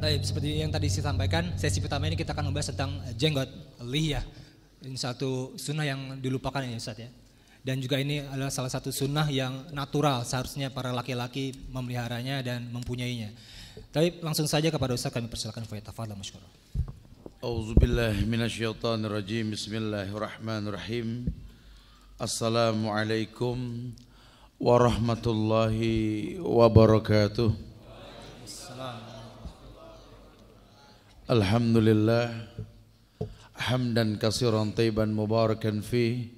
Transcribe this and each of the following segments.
Seperti yang tadi saya sampaikan, sesi pertama ini kita akan membahas tentang jenggot, lihiyah. Ini satu sunnah yang dilupakan ini Ustaz ya. Dan juga ini adalah salah satu sunnah yang natural, seharusnya para laki-laki memeliharanya dan mempunyainya. Tapi langsung saja kepada Ustaz kami persilakan, fayatafadhal masykurah. A'udzubillahi minasyaitonirrajim. Bismillahirrahmanirrahim. Assalamualaikum warahmatullahi wabarakatuh. Alhamdulillah hamdan katsiran thayyiban mubarakan fi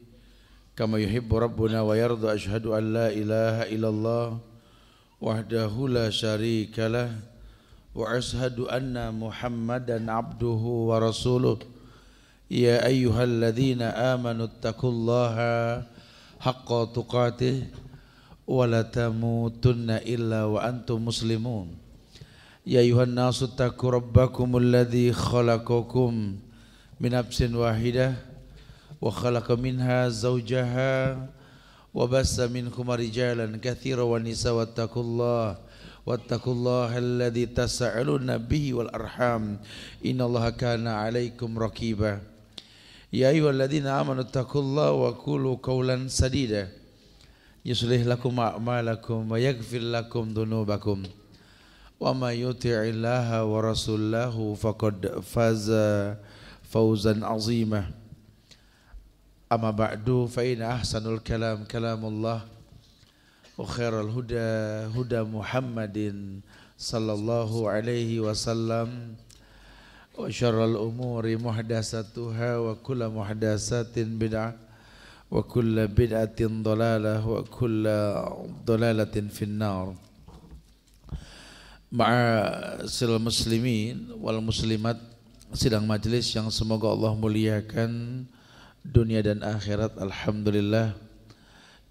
kama yuhibbu rabbuna wa yarda. Asyhadu an la ilaha illallah wahdahu la syarikalah wa asyhadu anna Muhammadan abduhu wa rasuluh. Ya ayyuhalladzina amanu taqullaha haqqa tuqatih wa la tamutunna illa wa antum muslimun. Ya ayuhan nasu taqu rabbakumul ladzi khalaqakum min nafsin wahidah wa khalaqa minha zawjaha wa bassa minkum rijalan katsiran wa nisaa wattaqullaha alladzi tasaaluna bihi wal arham innallaha kana 'alaikum raqiba. Ya ayyuhalladzina amanu taqullaha wa qulu qawlan sadida yuslih lakum a'malakum wa yaghfir lakum dhunubakum. Wa may yuti'illaha wa rasulahu faqad faza fawzan 'azima. Amma ba'du fa inna ahsanul kalam kalamullah wa khairal huda huda Muhammadin sallallahu alaihi wasallam wa syarrul umuri muhdatsatuha wa kullu muhdatsatin bid'ah wa kullu bid'atin dhalalah wa kullu dhalalatin finnar. Ma'asyiral muslimin wal muslimat, sidang majelis yang semoga Allah muliakan dunia dan akhirat. Alhamdulillah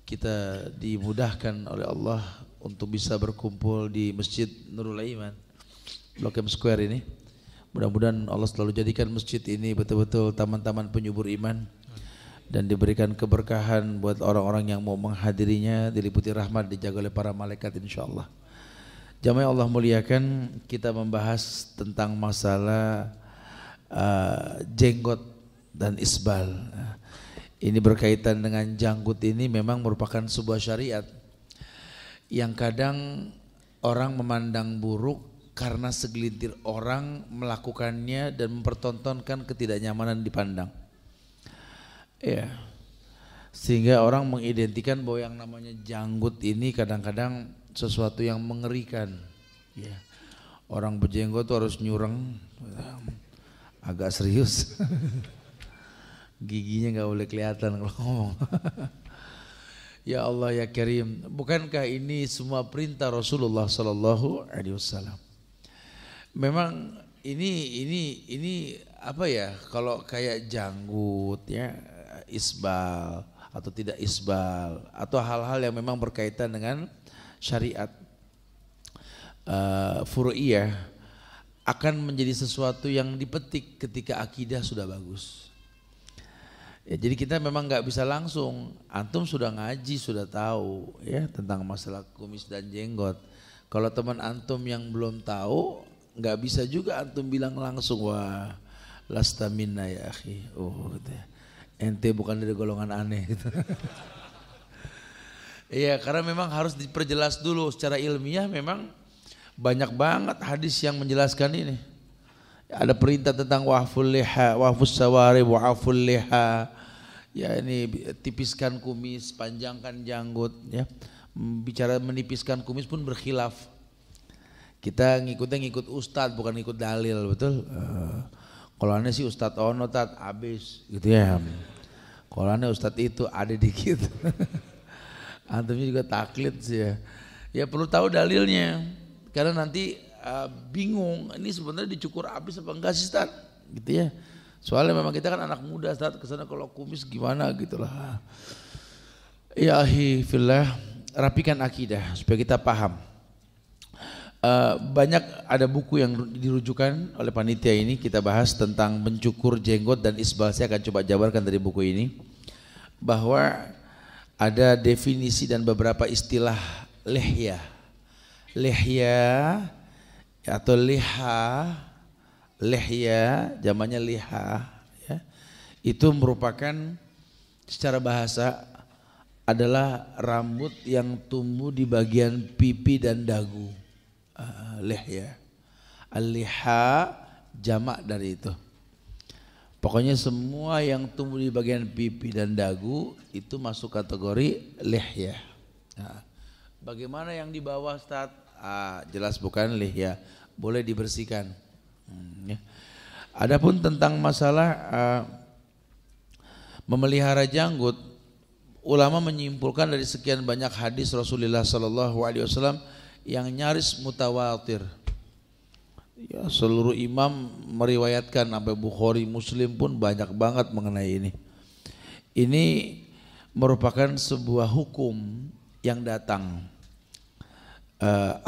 kita dimudahkan oleh Allah untuk bisa berkumpul di Masjid Nurul Iman Blok M Square ini. Mudah-mudahan Allah selalu jadikan masjid ini betul-betul taman-taman penyubur iman dan diberikan keberkahan buat orang-orang yang mau menghadirinya, diliputi rahmat, dijaga oleh para malaikat insyaallah. Jamaah Allah muliakan, kita membahas tentang masalah jenggot dan isbal. Ini berkaitan dengan janggut. Ini memang merupakan sebuah syariat yang kadang orang memandang buruk karena segelintir orang melakukannya dan mempertontonkan ketidaknyamanan dipandang. Ya. Sehingga orang mengidentikan bahwa yang namanya janggut ini kadang-kadang sesuatu yang mengerikan. Ya. Orang berjenggot tuh harus nyureng, agak serius. Giginya nggak boleh kelihatan kalau ngomong. Ya Allah ya Karim, bukankah ini semua perintah Rasulullah Sallallahu Alaihi Wasallam? Memang ini apa ya? Kalau kayak janggut ya, isbal atau tidak isbal atau hal-hal yang memang berkaitan dengan syariat furu'iyah akan menjadi sesuatu yang dipetik ketika akidah sudah bagus. Ya, jadi kita memang nggak bisa langsung. Antum sudah ngaji, sudah tahu ya tentang masalah kumis dan jenggot. Kalau teman antum yang belum tahu, nggak bisa juga antum bilang langsung, wah lasta minna ya akhi. Oh, gitu ya. Ente bukan dari golongan aneh gitu. Iya, karena memang harus diperjelas dulu secara ilmiah. Memang banyak banget hadis yang menjelaskan ini. Ada perintah tentang wa'ful liha, wa'fus sawarib, wa'ful liha. Ya ini tipiskan kumis, panjangkan janggut. Ya, bicara menipiskan kumis pun berkhilaf. Kita ngikut ustadz bukan ngikut dalil, betul? Kalau aneh sih ustadz ono tat habis gitu ya. Kalau aneh ustadz itu ada dikit. Antumnya juga taklid sih ya. Ya perlu tahu dalilnya. Karena nanti bingung, ini sebenarnya dicukur habis apa enggak sih Ustaz? Gitu ya. Soalnya memang kita kan anak muda Ustaz, kesana kalau kumis gimana gitu lah. Ya ahi fillah, rapikan akidah supaya kita paham. Banyak ada buku yang dirujukan oleh panitia ini, kita bahas tentang mencukur jenggot dan isbal. Saya akan coba jabarkan dari buku ini. Bahwa ada definisi dan beberapa istilah lihya. Lihya atau liha, lihya, zamannya liha, ya. Itu merupakan secara bahasa adalah rambut yang tumbuh di bagian pipi dan dagu. Lihya. Al-liha jamak dari itu. Pokoknya semua yang tumbuh di bagian pipi dan dagu itu masuk kategori lihya. Nah, bagaimana yang di bawah, Ustaz? Jelas bukan lihya, boleh dibersihkan. Ya. Adapun tentang masalah memelihara janggut, ulama menyimpulkan dari sekian banyak hadis Rasulullah SAW yang nyaris mutawatir. Ya, seluruh imam meriwayatkan, sampai Bukhari, Muslim pun banyak banget mengenai ini. Ini merupakan sebuah hukum yang datang.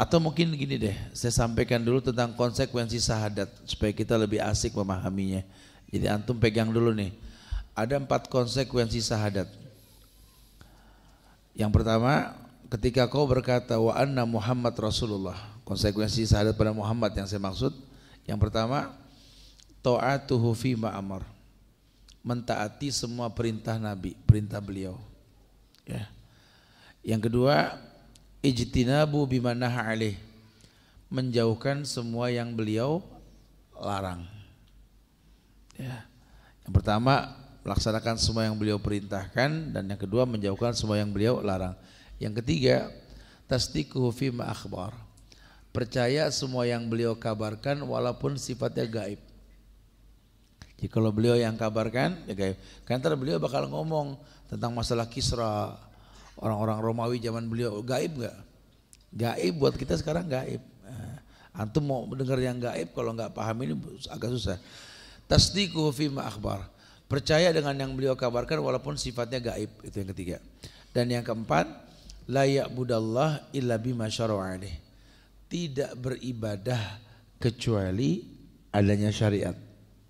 Atau mungkin gini deh, saya sampaikan dulu tentang konsekuensi syahadat supaya kita lebih asik memahaminya. Jadi antum pegang dulu nih. Ada 4 konsekuensi syahadat. Yang pertama, ketika kau berkata wa anna Muhammad Rasulullah, konsekuensi syahadat pada Muhammad yang saya maksud, yang pertama, ta'atuhu fi ma'amar, mentaati semua perintah Nabi, perintah beliau. Ya. Yang kedua, ijtinabu bimanaha alaih, menjauhkan semua yang beliau larang. Ya. Yang pertama, melaksanakan semua yang beliau perintahkan, dan yang kedua menjauhkan semua yang beliau larang. Yang ketiga, tasdiquhu fima akhbar, percaya semua yang beliau kabarkan walaupun sifatnya gaib. Jadi kalau beliau yang kabarkan ya gaib. Karena beliau bakal ngomong tentang masalah Kisra, orang-orang Romawi zaman beliau, gaib enggak? Gaib buat kita sekarang gaib. Antum mau mendengar yang gaib, kalau enggak paham ini agak susah. Tasdiquhu fima akhbar, percaya dengan yang beliau kabarkan walaupun sifatnya gaib, itu yang ketiga. Dan yang keempat, la ya'budallah illa bima syara'a alaih, tidak beribadah kecuali adanya syariat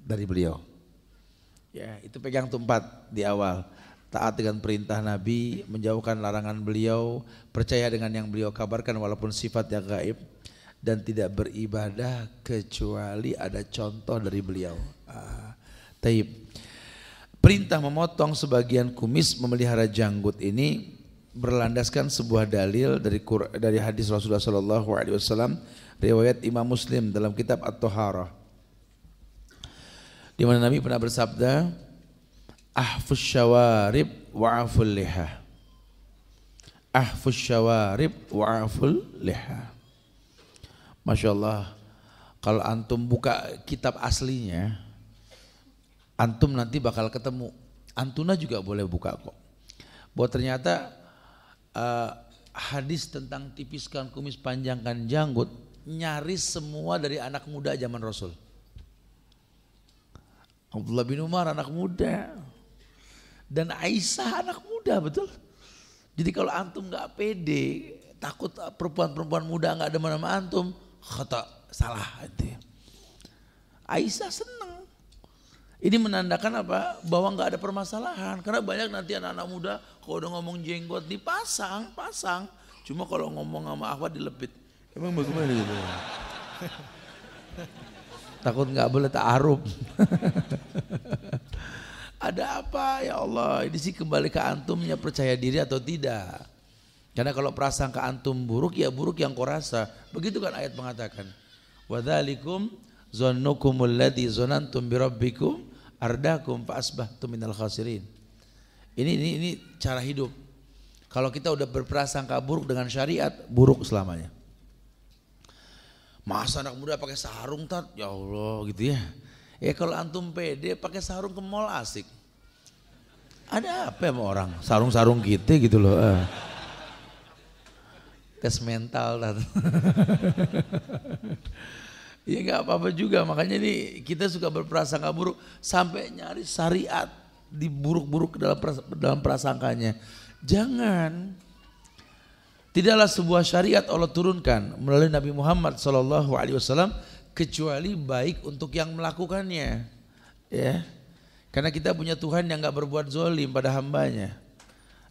dari beliau. Ya, itu pegang tempat di awal. Taat dengan perintah Nabi, menjauhkan larangan beliau, percaya dengan yang beliau kabarkan walaupun sifatnya gaib, dan tidak beribadah kecuali ada contoh dari beliau. Taib. Perintah memotong sebagian kumis, memelihara janggut ini berlandaskan sebuah dalil dari hadis Rasulullah SAW, riwayat Imam Muslim dalam kitab At-Taharah, di mana Nabi pernah bersabda, ahfus syawarib wa'aful liha, ahfus syawarib wa'aful liha. Masya Allah, kalau antum buka kitab aslinya, antum nanti bakal ketemu. Antuna juga boleh buka kok. Bahwa ternyata hadis tentang tipiskan kumis, panjangkan janggut, nyaris semua dari anak muda zaman Rasul. Abdullah bin Umar anak muda, dan Aisyah anak muda, betul. Jadi kalau antum nggak pede, takut perempuan-perempuan muda nggak demen sama antum, kata salah itu. Aisyah senang. Ini menandakan apa? Bahwa nggak ada permasalahan. Karena banyak nanti anak-anak muda kalau udah ngomong jenggot dipasang. Cuma kalau ngomong sama Ahwat dilepit. Emang bagaimana gitu? Takut nggak boleh ta'aruf. Ada apa ya Allah? Ini sih kembali ke antumnya, percaya diri atau tidak. Karena kalau prasangka antum buruk, ya buruk yang kau rasa. Begitu kan ayat mengatakan, wadzalikum zannukumul ladzi zanantum birabbikum ardakum fa asbahtum minal khasirin. Ini cara hidup. Kalau kita udah berprasangka buruk dengan syariat, buruk selamanya. Masa anak muda pakai sarung, tat? Ya Allah, gitu ya. Ya kalau antum pede pakai sarung ke mall asik. Ada apa sama orang sarung-sarung gitu loh. Tes mental, tat. Ya nggak apa-apa juga, makanya nih kita suka berprasangka buruk sampai nyari syariat di buruk-buruk dalam prasangkanya. Jangan. Tidaklah sebuah syariat Allah turunkan melalui Nabi Muhammad SAW kecuali baik untuk yang melakukannya. Ya, karena kita punya Tuhan yang nggak berbuat zolim pada hambanya.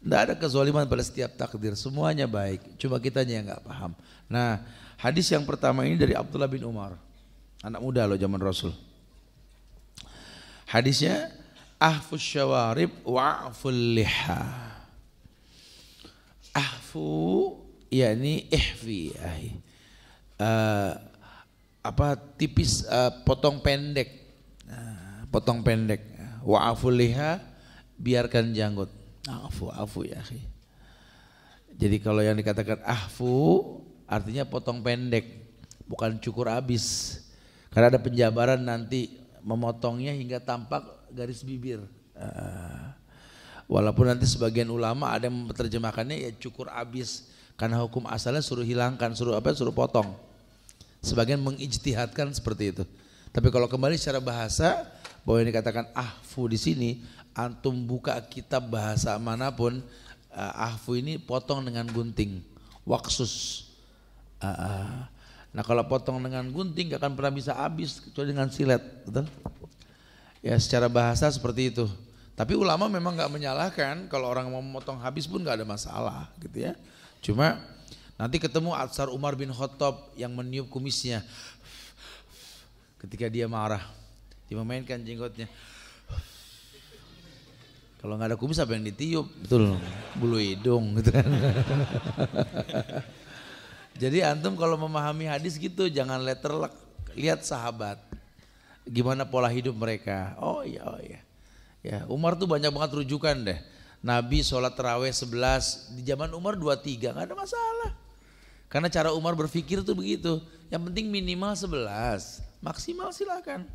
Tidak ada kezaliman pada setiap takdir, semuanya baik. Cuma kitanya yang nggak paham. Nah, hadis yang pertama ini dari Abdullah bin Umar, anak muda loh zaman Rasul. Hadisnya, ahfus syawarib wa'ful liha. Ahfu yakni ihfi, tipis, potong pendek, potong pendek. Wa'ful liha, biarkan janggut. Afu ya akhi. Jadi kalau yang dikatakan ahfu artinya potong pendek, bukan cukur habis. Karena ada penjabaran nanti memotongnya hingga tampak garis bibir. Walaupun nanti sebagian ulama ada yang menerjemahkannya ya cukur habis, karena hukum asalnya suruh hilangkan, suruh potong. Sebagian mengijtihadkan seperti itu. Tapi kalau kembali secara bahasa, bahwa yang dikatakan ahfu di sini, antum buka kitab bahasa manapun, ahfu ini potong dengan gunting, waksus. Nah kalau potong dengan gunting gak akan pernah bisa habis kecuali dengan silet, betul? Ya secara bahasa seperti itu. Tapi ulama memang gak menyalahkan kalau orang mau memotong habis pun gak ada masalah gitu ya. Cuma nanti ketemu Atsar Umar bin Khattab yang meniup kumisnya ketika dia marah, dia memainkan jenggotnya. Kalau nggak ada kumis apa yang ditiup, betul, bulu hidung gitu kan. Jadi antum kalau memahami hadis gitu jangan letterlek, lihat sahabat, gimana pola hidup mereka. Oh iya, ya Umar tuh banyak banget rujukan deh. Nabi sholat taraweh 11, di zaman Umar 23, nggak ada masalah. Karena cara Umar berpikir tuh begitu, yang penting minimal 11, maksimal silakan.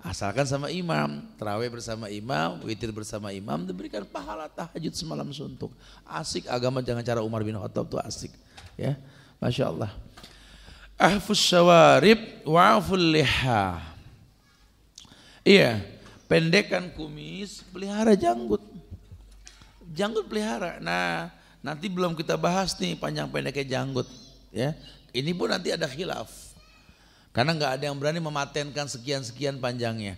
Asalkan sama imam, tarawih bersama imam, witir bersama imam, diberikan pahala tahajud semalam suntuk. Asik agama, jangan cara Umar bin Khattab tuh asik. Ya, Masya Allah. Ahfus syawarib wa'ful liha. Iya, pendekkan kumis, pelihara janggut. Janggut pelihara. Nah, nanti belum kita bahas nih panjang pendeknya janggut. Ya, ini pun nanti ada khilaf. Karena nggak ada yang berani mematenkan sekian-sekian panjangnya.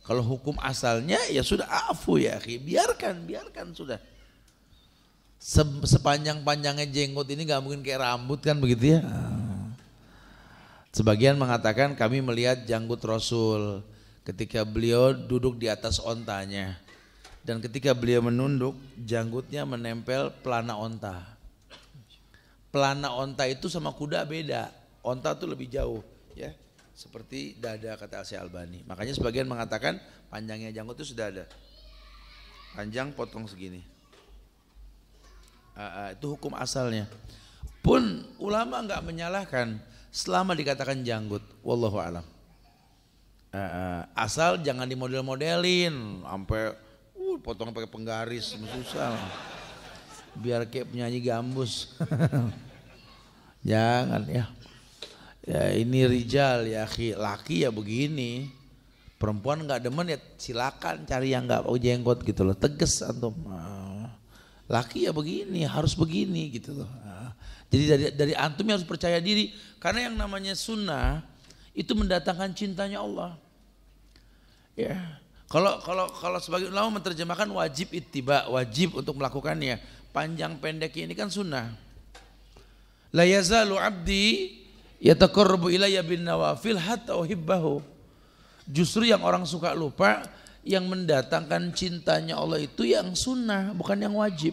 Kalau hukum asalnya ya sudah afu ya, biarkan sudah. Sepanjang-panjangnya jenggot ini nggak mungkin kayak rambut kan begitu ya. Sebagian mengatakan kami melihat janggut Rasul ketika beliau duduk di atas ontanya. Dan ketika beliau menunduk, janggutnya menempel pelana onta. Pelana onta itu sama kuda beda. Onta itu lebih jauh. Ya, seperti dada kata Syekh Albani. Makanya sebagian mengatakan panjangnya janggut itu sudah ada. Panjang potong segini. Itu hukum asalnya. Pun ulama enggak menyalahkan selama dikatakan janggut. Wallahu a'lam. Asal jangan dimodel-modelin sampai potong pakai penggaris, susah. Biar kayak penyanyi gambus. Jangan ya. Ya ini rijal ya, laki ya begini, perempuan nggak demen ya silakan cari yang nggak mau jenggot gitu loh, tegas antum. Laki ya begini, harus begini gitu loh. Jadi dari antum harus percaya diri, karena yang namanya sunnah itu mendatangkan cintanya Allah. Ya, kalau sebagai ulama menerjemahkan wajib ittiba, wajib untuk melakukannya. Panjang pendeknya ini kan sunnah. La yazalu abdi yataqarrabu ilayya bin nawafil hatta uhibbahu. Justru yang orang suka lupa, yang mendatangkan cintanya Allah itu yang sunnah, bukan yang wajib.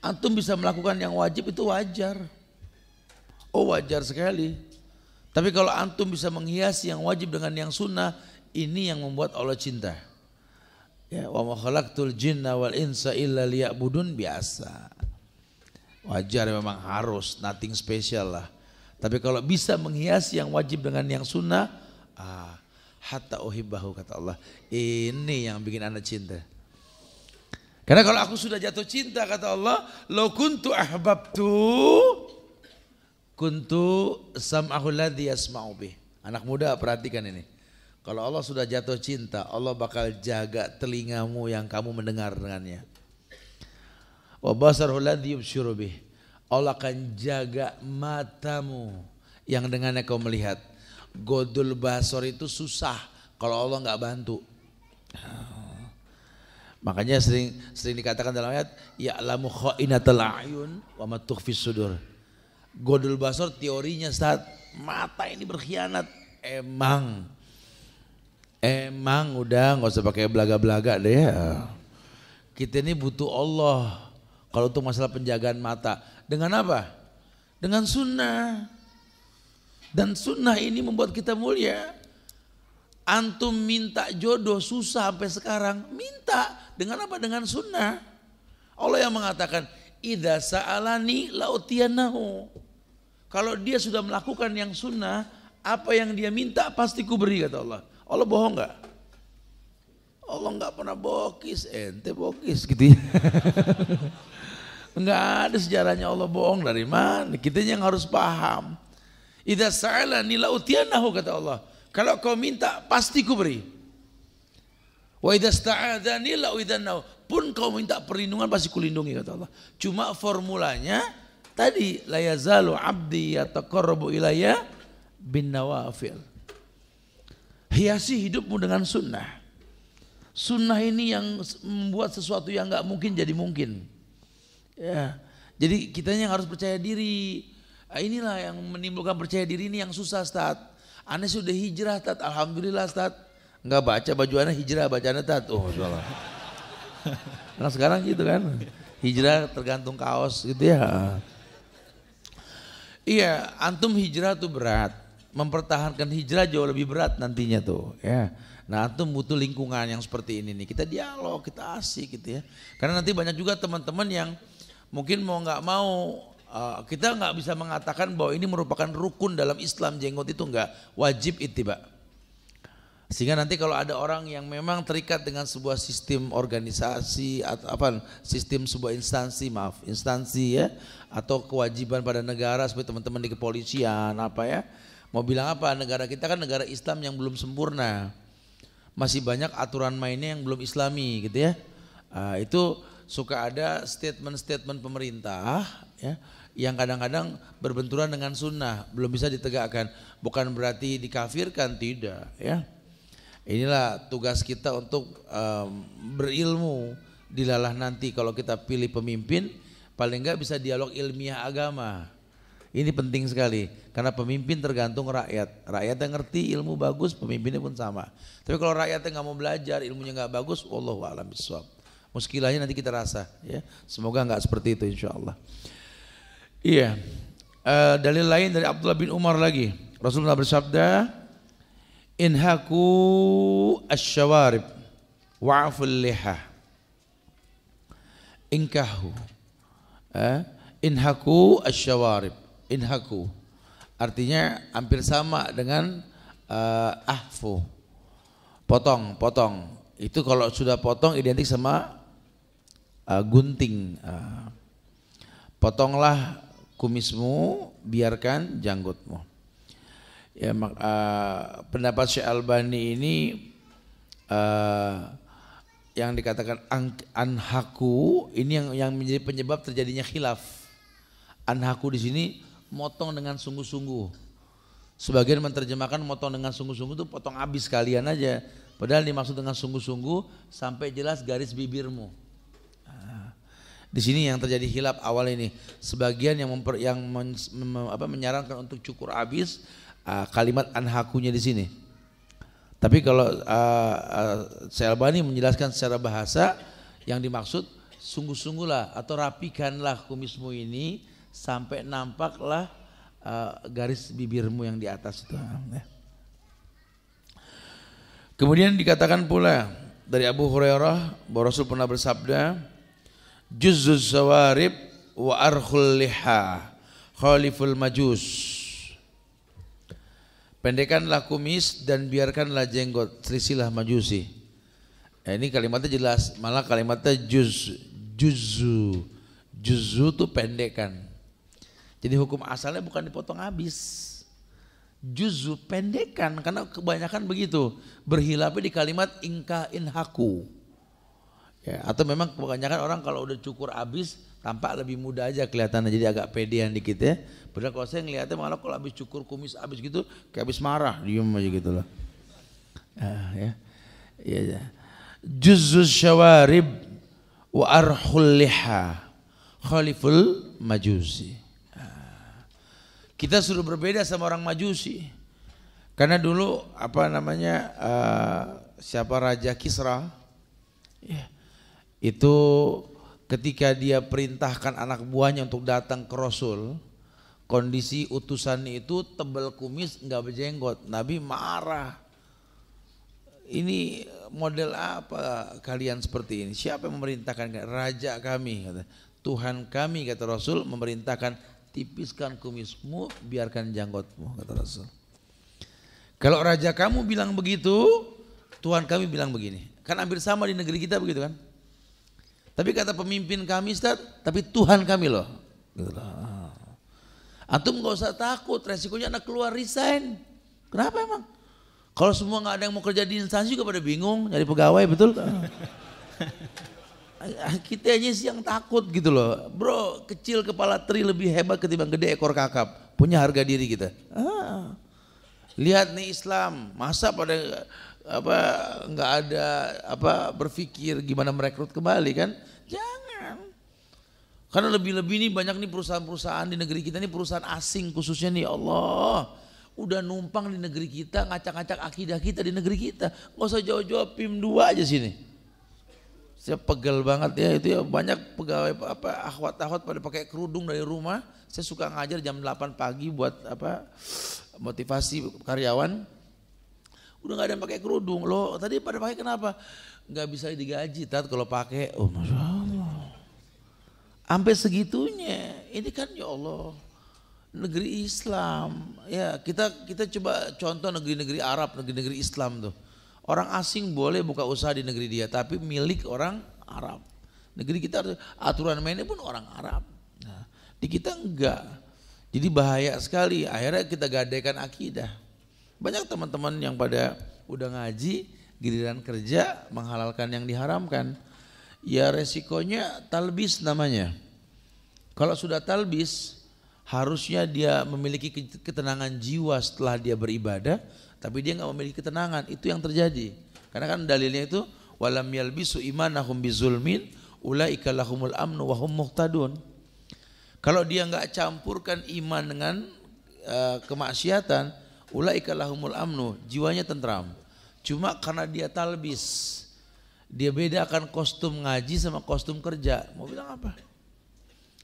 Antum bisa melakukan yang wajib itu wajar. Oh wajar sekali. Tapi kalau antum bisa menghiasi yang wajib dengan yang sunnah, ini yang membuat Allah cinta. Ya, wa ma khalaqtul jinna wal insa illa liya'budun, biasa. Wajar memang harus, nothing special lah. Tapi kalau bisa menghiasi yang wajib dengan yang sunnah, hatta uhibbahu kata Allah. Ini yang bikin anda cinta. Karena kalau aku sudah jatuh cinta kata Allah, law kuntu ahbabtu kuntu sam'ahu alladhi yasma'u bih. Anak muda perhatikan ini. Kalau Allah sudah jatuh cinta, Allah bakal jaga telingamu yang kamu mendengar dengannya. Wa basarul ladzi yubshiru bih. Allah akan jaga matamu yang dengannya kau melihat. Godul basor itu susah kalau Allah enggak bantu. Makanya sering dikatakan dalam ayat ya'lamu kha'inatal a'yun wa ma tukhfis sudur. Godul basor teorinya Ustaz, mata ini berkhianat. Emang udah nggak usah pakai belaga-belaga deh ya. Kita ini butuh Allah kalau untuk masalah penjagaan mata. Dengan apa? Dengan sunnah. Dan sunnah ini membuat kita mulia. Antum minta jodoh susah sampai sekarang, minta dengan apa? Dengan sunnah. Allah yang mengatakan idza sa'alani la'utiyanahu. Kalau dia sudah melakukan yang sunnah, apa yang dia minta pasti ku beri, kata Allah. Allah bohong enggak? Allah enggak pernah bokis, ente bokis gitu ya. Enggak ada sejarahnya Allah bohong, dari mana? Kita yang harus paham. Idza sa'alani la'utiyanahu, kata Allah. Kalau kau minta pasti ku beri. Wa idza sta'adzani la'udzannahu. Pun kau minta perlindungan pasti kulindungi, kata Allah. Cuma formulanya tadi la yazalu 'abdi yataqarrabu ilayya bin nawafil. Hiasi hidupmu dengan sunnah. Sunnah ini yang membuat sesuatu yang enggak mungkin jadi mungkin. Ya. Jadi kitanya yang harus percaya diri. Inilah yang menimbulkan percaya diri ini yang susah, Ustaz. Ane sudah hijrah, Tat. Alhamdulillah, Tat. Enggak baca baju ane hijrah, bacanya Tat. Oh, masyaallah. Nah sekarang gitu kan. Hijrah tergantung kaos gitu ya. Iya, antum hijrah tuh berat. Mempertahankan hijrah jauh lebih berat nantinya tuh, ya. Nah, antum butuh lingkungan yang seperti ini nih. Kita dialog, kita asik gitu ya. Karena nanti banyak juga teman-teman yang mungkin mau nggak mau, kita nggak bisa mengatakan bahwa ini merupakan rukun dalam Islam, jenggot itu enggak wajib ittiba. Sehingga nanti kalau ada orang yang memang terikat dengan sebuah sistem organisasi atau apa, sistem sebuah instansi ya, atau kewajiban pada negara seperti teman-teman di kepolisian apa ya, mau bilang apa, negara kita kan negara Islam yang belum sempurna, masih banyak aturan mainnya yang belum Islami gitu ya. Itu suka ada statement-statement pemerintah ya, yang kadang-kadang berbenturan dengan sunnah, belum bisa ditegakkan. Bukan berarti dikafirkan, tidak ya. Inilah tugas kita untuk berilmu. Dilalah nanti kalau kita pilih pemimpin, paling enggak bisa dialog ilmiah agama. Ini penting sekali, karena pemimpin tergantung rakyat. Rakyat yang ngerti ilmu bagus, pemimpinnya pun sama. Tapi kalau rakyatnya nggak mau belajar, ilmunya nggak bagus, wallahu a'lam bishawab. Muskilahnya nanti kita rasa ya. Semoga nggak seperti itu insyaallah. Iya. Dalil lain dari Abdullah bin Umar lagi. Rasulullah bersabda, inhaku asyawarib wa'aful liha. Inkahu. Inhaku asyawarib. Inhaku. Artinya hampir sama dengan ahfu. Potong. Itu kalau sudah potong identik sama gunting. Potonglah kumismu, biarkan janggutmu. Ya, pendapat Syekh Albani ini yang dikatakan anhaku ini yang menjadi penyebab terjadinya khilaf. Anhaku di sini motong dengan sungguh-sungguh. Sebagian menerjemahkan motong dengan sungguh-sungguh itu potong habis kalian aja. Padahal dimaksud dengan sungguh-sungguh sampai jelas garis bibirmu. Di sini yang terjadi khilaf awal ini. Sebagian yang menyarankan untuk cukur habis. Kalimat anhakunya di sini. Tapi kalau Syekh Albani menjelaskan secara bahasa, yang dimaksud sungguh-sungguhlah atau rapikanlah kumismu ini sampai nampaklah garis bibirmu yang di atas itu. Kemudian dikatakan pula dari Abu Hurairah bahwa Rasul pernah bersabda, Juzzuz sawarib wa arkhul liha khaliful majus. Pendekkanlah kumis dan biarkanlah jenggot, selisilah majusi. Ini kalimatnya jelas, malah kalimatnya juzzu itu pendekkan. Jadi hukum asalnya bukan dipotong habis. Juzzu pendekkan, karena kebanyakan begitu. Berhilapnya di kalimat inhaku. Ya, atau memang kebanyakan orang kalau udah cukur habis tampak lebih muda aja kelihatannya, jadi agak pedean dikit ya. Padahal kalau saya ngelihatnya malah kalau habis cukur kumis habis gitu kayak habis marah, diem aja gitu loh. Ya. Juzuz syawarib wa arhul liha khaliful majusi. Kita suruh berbeda sama orang Majusi. Karena dulu siapa Raja Kisra itu ketika dia perintahkan anak buahnya untuk datang ke Rasul, kondisi utusannya itu tebal kumis nggak berjenggot. Nabi marah. Ini model apa kalian seperti ini? Siapa yang memerintahkan? Raja kami, kata. Tuhan kami, kata Rasul, memerintahkan tipiskan kumismu, biarkan janggotmu, kata Rasul. Kalau raja kamu bilang begitu, Tuhan kami bilang begini. Kan hampir sama di negeri kita begitu kan? Tapi kata pemimpin kami, Ustaz, tapi Tuhan kami loh. Gitu loh. Antum gak usah takut, resikonya anak keluar resign. Kenapa emang? Kalau semua nggak ada yang mau kerja di instansi juga pada bingung nyari pegawai, betul? Kita aja sih yang takut gitu loh. Bro, kecil kepala teri lebih hebat ketimbang gede ekor kakap. Punya harga diri kita. Lihat nih Islam, masa pada nggak ada berpikir gimana merekrut kembali kan? Jangan. Karena lebih-lebih nih banyak nih perusahaan-perusahaan di negeri kita nih, perusahaan asing khususnya nih, Allah. Udah numpang di negeri kita, ngacak-ngacak akidah kita di negeri kita. Nggak usah jauh-jauh, PIM 2 aja sini. Saya pegel banget ya, itu ya banyak pegawai akhwat-akhwat pada pakai kerudung dari rumah. Saya suka ngajar jam 8 pagi buat motivasi karyawan. Udah nggak ada yang pakai kerudung. Loh, tadi pada pakai kenapa? Nggak bisa digaji, kalau pakai. Oh, Masya Allah. Sampai segitunya. Ini kan ya Allah, negeri Islam. Ya, kita coba contoh negeri-negeri Arab, negeri-negeri Islam tuh. Orang asing boleh buka usaha di negeri dia, tapi milik orang Arab. Negeri kita aturan mainnya pun orang Arab. Nah, di kita enggak. Jadi bahaya sekali. Akhirnya kita gadaikan akidah. Banyak teman-teman yang pada udah ngaji, giliran kerja menghalalkan yang diharamkan. Ya resikonya talbis namanya. Kalau sudah talbis, harusnya dia memiliki ketenangan jiwa setelah dia beribadah, tapi dia nggak memiliki ketenangan. Itu yang terjadi. Karena kan dalilnya itu walam yalbisu imanahum bizulmin ulaika lahumul amnu wa hum muhtadun. Kalau dia nggak campurkan iman dengan kemaksiatan, ulaika lahumul amnu, jiwanya tentram. Cuma karena dia talbis, dia bedakan kostum ngaji sama kostum kerja. Mau bilang apa?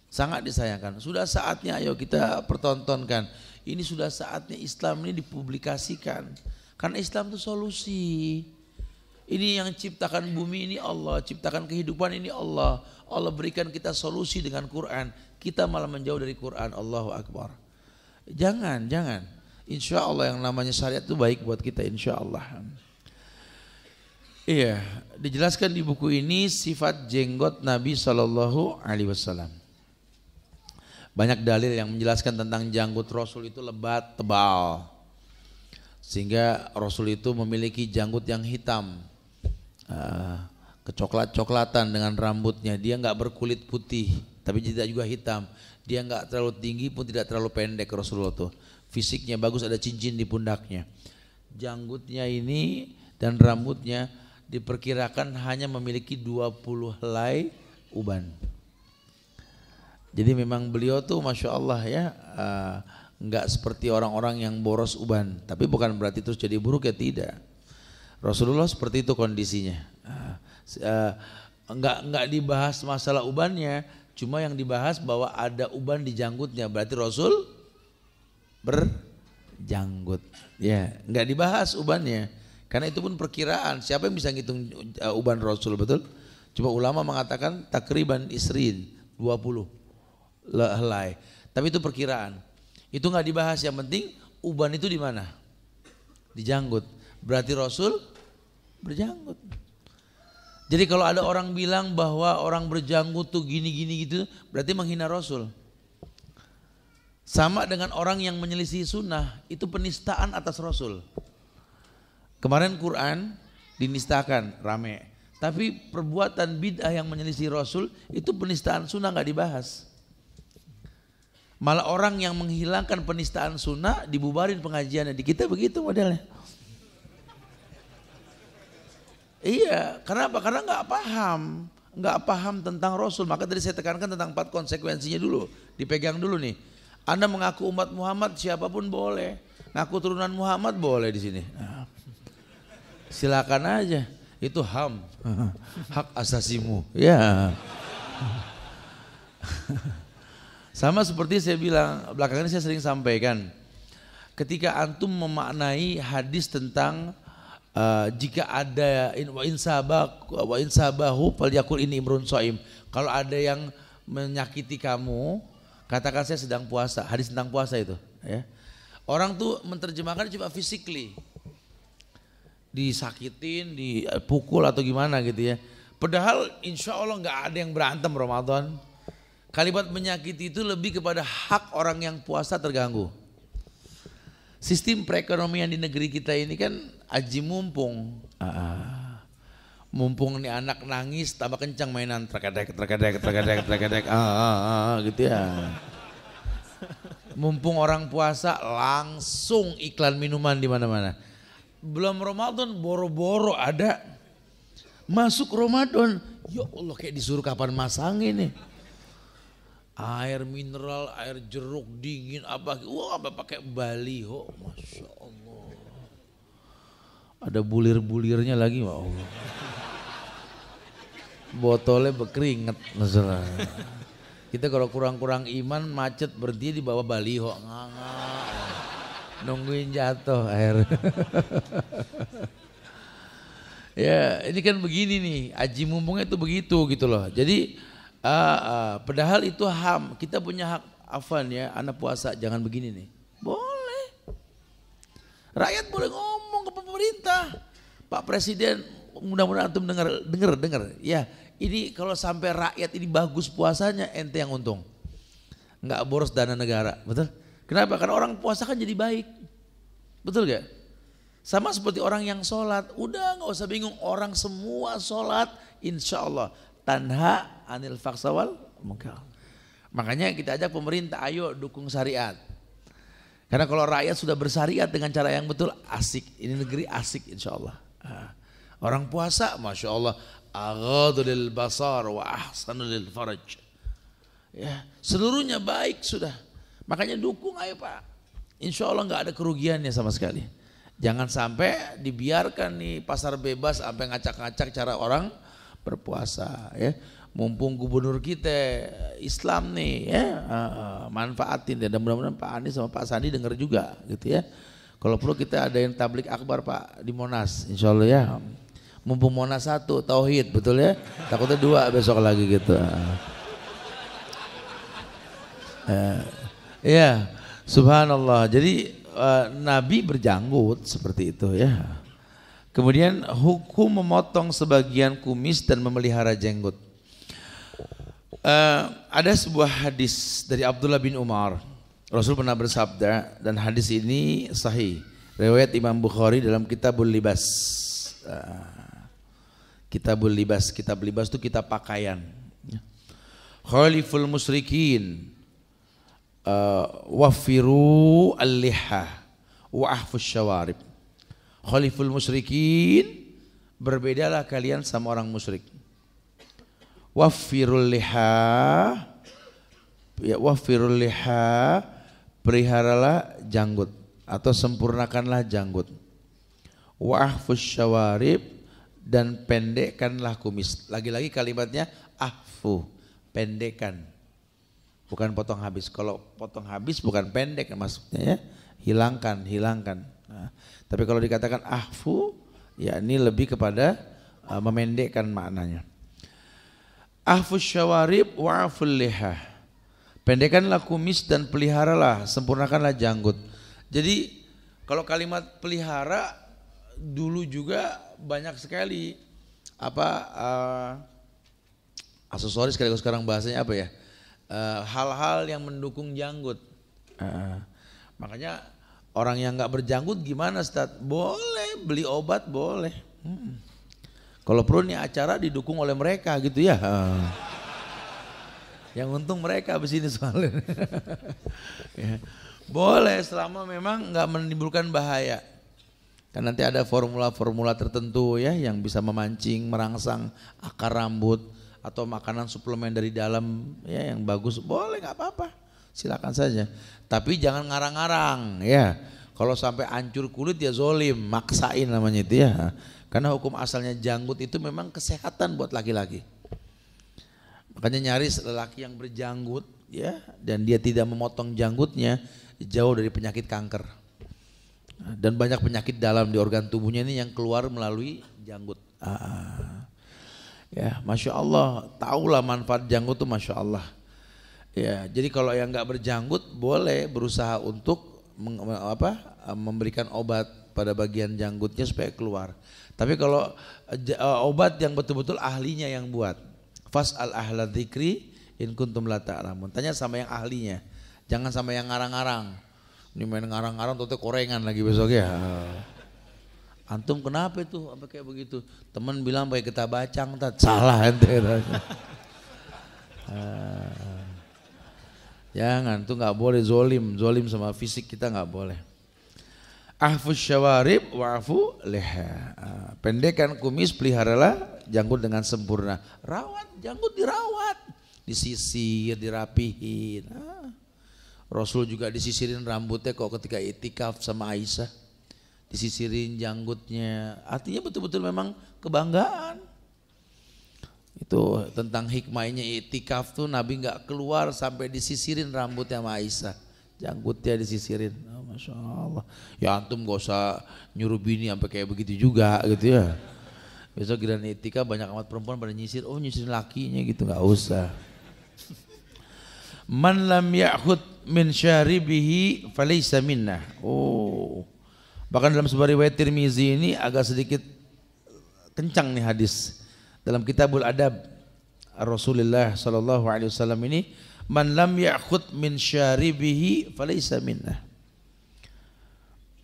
Sangat disayangkan. Sudah saatnya ayo kita pertontonkan. Ini sudah saatnya Islam ini dipublikasikan. Karena Islam itu solusi. Ini yang ciptakan bumi ini Allah, ciptakan kehidupan ini Allah. Allah berikan kita solusi dengan Quran. Kita malah menjauh dari Quran. Allahu Akbar. Jangan. Insya Allah yang namanya syariat itu baik buat kita, insya Allah. Iya, dijelaskan di buku ini sifat jenggot Nabi SAW. Banyak dalil yang menjelaskan tentang janggut Rasul itu lebat, tebal. Sehingga Rasul itu memiliki janggut yang hitam, kecoklat-coklatan dengan rambutnya. Dia nggak berkulit putih, tapi tidak juga hitam. Dia nggak terlalu tinggi pun tidak terlalu pendek. Rasulullah tuh fisiknya bagus, ada cincin di pundaknya. Janggutnya ini dan rambutnya diperkirakan hanya memiliki 20 helai uban. Jadi memang beliau tuh Masya Allah ya, enggak seperti orang-orang yang boros uban. Tapi bukan berarti terus jadi buruk ya, tidak. Rasulullah seperti itu kondisinya. Enggak dibahas masalah ubannya, cuma yang dibahas bahwa ada uban di janggutnya. Berarti Rasul berjanggut. Ya, enggak dibahas ubannya. Karena itu pun perkiraan. Siapa yang bisa ngitung uban Rasul, betul? Cuma ulama mengatakan takriban isrin 20 helai. Tapi itu perkiraan. Itu nggak dibahas. Yang penting uban itu di mana? Di janggut. Berarti Rasul berjanggut. Jadi kalau ada orang bilang bahwa orang berjanggut tuh gini-gini gitu, berarti menghina Rasul. Sama dengan orang yang menyelisih sunnah, itu penistaan atas Rasul. Kemarin Quran dinistakan, rame. Tapi perbuatan bid'ah yang menyelisih Rasul itu penistaan sunnah nggak dibahas. Malah orang yang menghilangkan penistaan sunnah dibubarin pengajiannya. Di kita begitu modelnya. Iya, kenapa? Karena nggak paham tentang Rasul. Maka tadi saya tekankan tentang 4 konsekuensinya dulu, dipegang dulu nih. Anda mengaku umat Muhammad siapapun boleh, ngaku turunan Muhammad boleh di sini. Silakan aja, itu hak asasimu. Ya. Sama seperti saya bilang belakangan saya sering sampaikan, ketika antum memaknai hadis tentang jika ada wa insabahu falyakul ini imrun shaim. Kalau ada yang menyakiti kamu, katakan saya sedang puasa. Hadis tentang puasa itu, ya. Orang tuh menerjemahkan cuma physically, disakitin, dipukul atau gimana gitu ya. Padahal insya Allah nggak ada yang berantem Ramadan. Kalimat menyakiti itu lebih kepada hak orang yang puasa terganggu. Sistem perekonomian di negeri kita ini kan aji mumpung. Mumpung nih anak nangis tambah kencang mainan terkadek gitu ya. Mumpung orang puasa langsung iklan minuman di mana-mana. Belum Ramadan boro-boro ada. Masuk Ramadan, ya Allah kayak disuruh kapan masang ini. Air mineral, air jeruk dingin apa, wah pakai baliho, masya Allah. Ada bulir-bulirnya lagi, ya Allah. Botolnya berkeringat, masalah. Kita kalau kurang-kurang iman macet berhenti di bawah baliho, nungguin jatuh air. Ya ini kan begini nih, aji mumpungnya itu begitu gitu loh. Jadi padahal itu HAM, kita punya hak afan ya, anak puasa jangan begini nih. Boleh. Rakyat boleh ngomong ke pemerintah. Pak Presiden, mudah-mudahan antum dengar. Ya, ini kalau sampai rakyat ini bagus puasanya, ente yang untung. Enggak boros dana negara, betul? Kenapa? Karena orang puasa kan jadi baik. Betul gak? Sama seperti orang yang sholat, udah nggak usah bingung, orang semua sholat, insya Allah tanha anil faksawal munkar. Makanya kita ajak pemerintah, ayo dukung syariat. Karena kalau rakyat sudah bersyariat dengan cara yang betul, asik. Ini negeri asik insya Allah. Orang puasa, masya Allah, aghadhu lil basar wa ahsanu lil faraj. Ya, seluruhnya baik sudah. Makanya dukung, ayo Pak. Insya Allah nggak ada kerugiannya sama sekali. Jangan sampai dibiarkan nih pasar bebas sampai ngacak-ngacak cara orang berpuasa ya. Mumpung gubernur kita Islam nih ya, manfaatin dan mudah-mudahan Pak Anies sama Pak Sandi dengar juga gitu ya. Kalau perlu kita ada yang tablik akbar Pak di Monas insya Allah ya. Mumpung Monas 1 tauhid betul ya, takutnya 2 besok lagi gitu. Ya subhanallah. Jadi Nabi berjanggut seperti itu ya. Kemudian hukum memotong sebagian kumis dan memelihara jenggot. Ada sebuah hadis dari Abdullah bin Umar. Rasul pernah bersabda dan hadis ini sahih. Riwayat Imam Bukhari dalam Kitabul Libas. Kitabul Libas, kitab libas itu kitab pakaian. Khaliful musyrikin. Wafiru al-liha wa ahfus syawarib. Khaliful musyrikin, berbedalah kalian sama orang musyrik. Wafirul liha, ya wafirul liha, peliharalah janggut atau sempurnakanlah janggut. Wa ahfus syawarib, dan pendekkanlah kumis. Lagi-lagi kalimatnya ahfu, pendekkan. Bukan potong habis. Kalau potong habis bukan pendek maksudnya ya. Hilangkan. Nah, tapi kalau dikatakan ahfu, ya ini lebih kepada memendekkan maknanya. Ahfu syawarib wa aful liha. Pendekkanlah kumis dan peliharalah, sempurnakanlah janggut. Jadi kalau kalimat pelihara dulu juga banyak sekali aksesoris, kalau sekarang bahasanya apa ya? Hal-hal yang mendukung janggut. Makanya orang yang nggak berjanggut gimana Ustaz? Boleh beli obat boleh. Kalau perlu nih acara didukung oleh mereka gitu ya. Yang untung mereka abis ini soalnya. Ya. Boleh selama memang nggak menimbulkan bahaya. Kan nanti ada formula-formula tertentu ya yang bisa memancing, merangsang akar rambut atau makanan suplemen dari dalam ya yang bagus, boleh nggak apa-apa, silakan saja. Tapi jangan ngarang-ngarang ya. Kalau sampai hancur kulit ya zolim, maksain namanya itu ya. Karena hukum asalnya janggut itu memang kesehatan buat laki-laki. Makanya nyaris lelaki yang berjanggut ya dan dia tidak memotong janggutnya jauh dari penyakit kanker. Dan banyak penyakit dalam di organ tubuhnya ini yang keluar melalui janggut. Ya, masya Allah, tahulah manfaat janggut tuh masya Allah. Ya, jadi kalau yang nggak berjanggut boleh berusaha untuk memberikan obat pada bagian janggutnya supaya keluar. Tapi kalau obat yang betul-betul ahlinya yang buat, fas'al ahla dzikri in kuntum la ta'lamun. Tanya sama yang ahlinya, jangan sama yang ngarang-ngarang. Ini main ngarang-ngarang tuh korengan lagi besok ya. Antum kenapa itu apa kayak begitu? Teman bilang pakai getah bacang, salah ente. Jangan, tuh nggak boleh zolim sama fisik kita nggak boleh. Ahfus syawarib wa'fu liha. Pendekkan kumis, peliharalah janggut dengan sempurna. Rawat janggut, dirawat, disisir, dirapihin. Rasul juga disisirin rambutnya kok ketika itikaf sama Aisyah, disisirin janggutnya. Artinya betul-betul memang kebanggaan. Itu tentang hikmahnya itikaf tuh, Nabi nggak keluar sampai disisirin rambutnya sama Aisyah, janggutnya disisirin. Oh, masya Allah. Ya antum gak usah nyuruh bini sampai kayak begitu juga gitu ya. Besok giliran itikaf banyak amat perempuan pada nyisir, oh nyisirin lakinya gitu, nggak usah. Man lam ya'khud min syaribihi falaysa minnah. Oh. Bahkan dalam sebuah riwayat Tirmizi ini agak sedikit kencang nih hadis. Dalam Kitabul Adab Rasulullah sallallahu alaihi wasallam ini, man lam ya'khud min syaribihi falaysa minnah.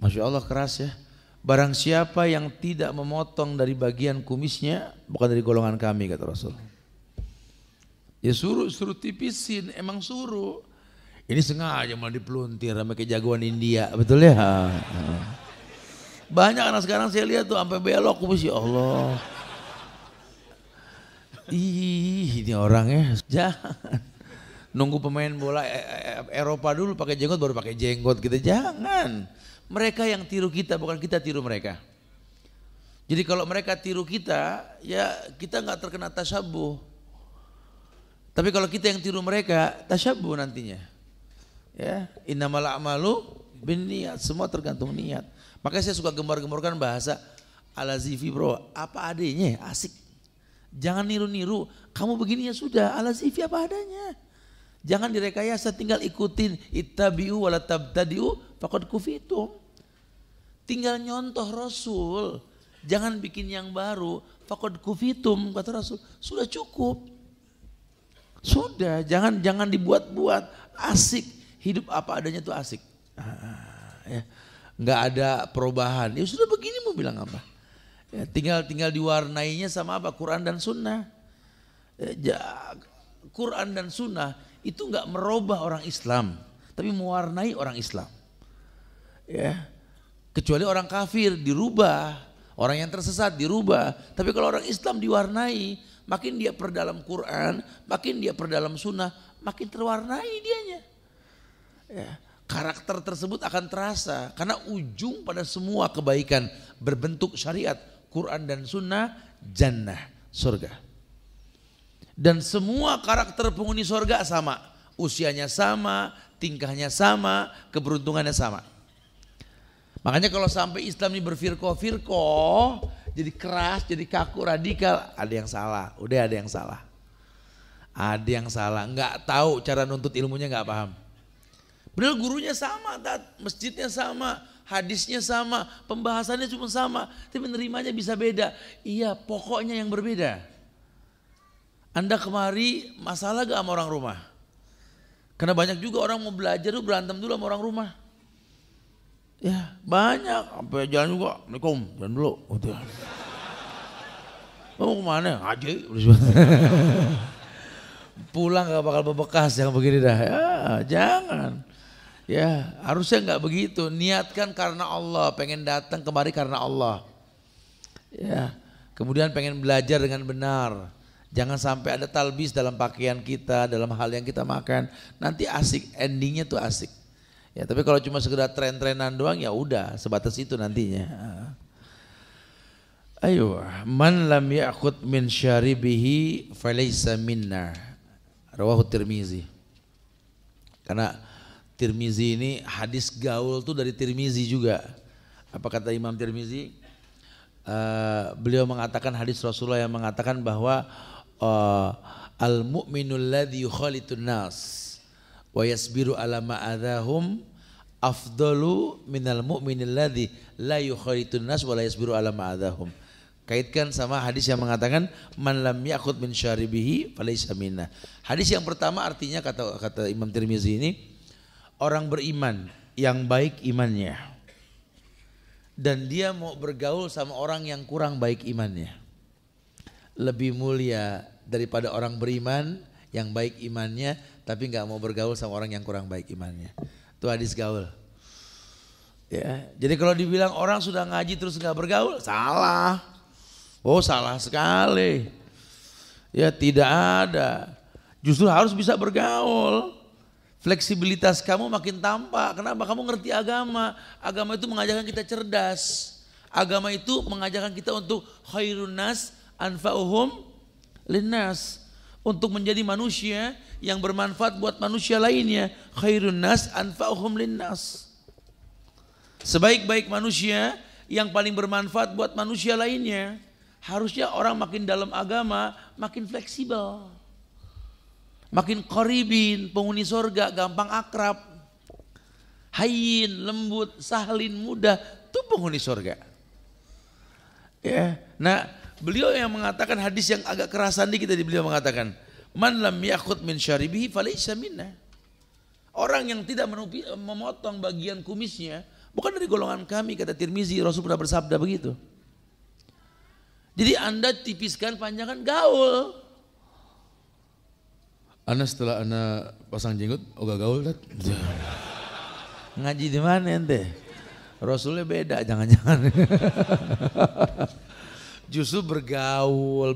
Masya Allah keras ya. Barang siapa yang tidak memotong dari bagian kumisnya bukan dari golongan kami, kata Rasul. Ya suruh tipisin, emang suruh. Ini sengaja malah dipeluntir sama kayak jagoan India, betul ya? Banyak anak sekarang saya lihat tuh sampai belok kumis, ya Allah. Ih, ini orangnya jangan nunggu pemain bola Eropa dulu pakai jenggot baru pakai jenggot gitu, jangan. Mereka yang tiru kita, bukan kita tiru mereka. Jadi kalau mereka tiru kita, ya kita nggak terkena tasyabuh. Tapi kalau kita yang tiru mereka, tasyabuh nantinya. Ya, innamal a'malu binniyat, semua tergantung niat. Makanya saya suka gembar-gemborkan bahasa Al-Azifi bro, apa adanya, asik. Jangan niru-niru, kamu begini ya sudah, Al-Azifi apa adanya. Jangan direkayasa, tinggal ikutin, ittabi'u wala tabtadi'u faqad kufitum. Tinggal nyontoh Rasul, jangan bikin yang baru, faqad kufitum kata Rasul, sudah cukup. Sudah, jangan dibuat-buat, asik, hidup apa adanya tuh asik. Ya. Nggak ada perubahan, ya sudah begini mau bilang apa. Ya, tinggal diwarnainya sama apa, Quran dan Sunnah. Quran dan Sunnah itu nggak merubah orang Islam, tapi mewarnai orang Islam. Ya, kecuali orang kafir dirubah, orang yang tersesat dirubah. Tapi kalau orang Islam diwarnai, makin dia perdalam Quran, makin dia perdalam Sunnah, makin terwarnai dianya. Ya, karakter tersebut akan terasa karena ujung pada semua kebaikan berbentuk syariat Quran dan Sunnah, jannah, surga. Dan semua karakter penghuni surga sama, usianya sama, tingkahnya sama, keberuntungannya sama. Makanya kalau sampai Islam ini berfirqah-firqah, jadi keras, jadi kaku, radikal, ada yang salah, udah ada yang salah. Ada yang salah, nggak tahu cara nuntut ilmunya, nggak paham. Benar gurunya sama, masjidnya sama, hadisnya sama, pembahasannya cuma sama, tapi menerimanya bisa beda. Iya, pokoknya yang berbeda. Anda kemari masalah gak sama orang rumah? Karena banyak juga orang mau belajar tuh berantem dulu sama orang rumah. Ya banyak, sampai jalan juga, Assalamualaikum, jalan dulu. Udah. Mau kemana? Ngaji. Pulang gak bakal bebekas yang begini dah. Ya jangan. Ya, harusnya nggak begitu. Niatkan karena Allah, pengen datang kemari karena Allah. Ya, kemudian pengen belajar dengan benar. Jangan sampai ada talbis dalam pakaian kita, dalam hal yang kita makan. Nanti asik, endingnya tuh asik. Ya, tapi kalau cuma sekedar tren-trenan doang ya udah sebatas itu nantinya. Ayo, man lam ya'khud min syaribihi falaysa minna. Rawahu Tirmizi. Karena Tirmizi ini hadis gaul tuh dari Tirmizi juga. Apa kata Imam Tirmizi? Beliau mengatakan hadis Rasulullah yang mengatakan bahwa al-mu'minul ladzi yukhalitun nas wa yasbiru ala ma'adahum afdalu minal mu'minil ladzi la yukhalitun nas wa la yasbiru ala ma'adahum. Kaitkan sama hadis yang mengatakan man lam ya'khud min syaribihi falaysa minna. Hadis yang pertama artinya kata Imam Tirmizi ini, orang beriman yang baik imannya dan dia mau bergaul sama orang yang kurang baik imannya lebih mulia daripada orang beriman yang baik imannya tapi nggak mau bergaul sama orang yang kurang baik imannya. Itu hadis gaul. Ya, jadi kalau dibilang orang sudah ngaji terus nggak bergaul, salah. Oh, salah sekali. Ya, tidak ada. Justru harus bisa bergaul. Fleksibilitas kamu makin tampak. Kenapa? Kamu ngerti agama. Agama itu mengajarkan kita cerdas. Agama itu mengajarkan kita untuk khairun nas anfa'uhum linnas. Untuk menjadi manusia yang bermanfaat buat manusia lainnya. Khairun nas anfa'uhum linnas. Sebaik-baik manusia yang paling bermanfaat buat manusia lainnya. Harusnya orang makin dalam agama makin fleksibel. Makin qaribin, penghuni surga, gampang akrab. Hayyin, lembut, sahlin, mudah, itu penghuni surga. Ya. Nah, beliau yang mengatakan hadis yang agak kerasan dikit tadi, beliau mengatakan, man lam yakhud min syaribihi falaysa minna. Orang yang tidak memotong bagian kumisnya bukan dari golongan kami, kata Tirmizi. Rasul pernah bersabda begitu. Jadi Anda tipiskan, panjangkan, gaul. Anda setelah Anda pasang jenggot, gak gaul tat. Ngaji di mana ente? Rasulnya beda, jangan-jangan. Justru bergaul,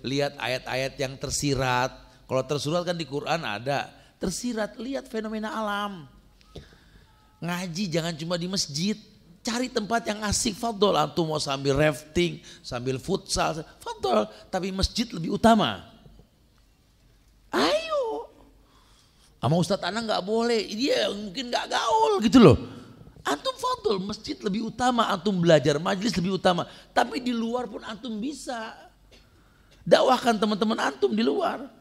lihat ayat-ayat yang tersirat. Kalau tersurat kan di Quran ada, tersirat, lihat fenomena alam. Ngaji jangan cuma di masjid. Cari tempat yang asik, fadol. Antum mau sambil rafting, sambil futsal, fadol. Tapi masjid lebih utama. Ayo. Sama Ustadz Anang gak boleh, dia mungkin gak gaul gitu loh. Antum fadol, masjid lebih utama, antum belajar, majelis lebih utama. Tapi di luar pun antum bisa. Dakwahkan teman-teman antum di luar.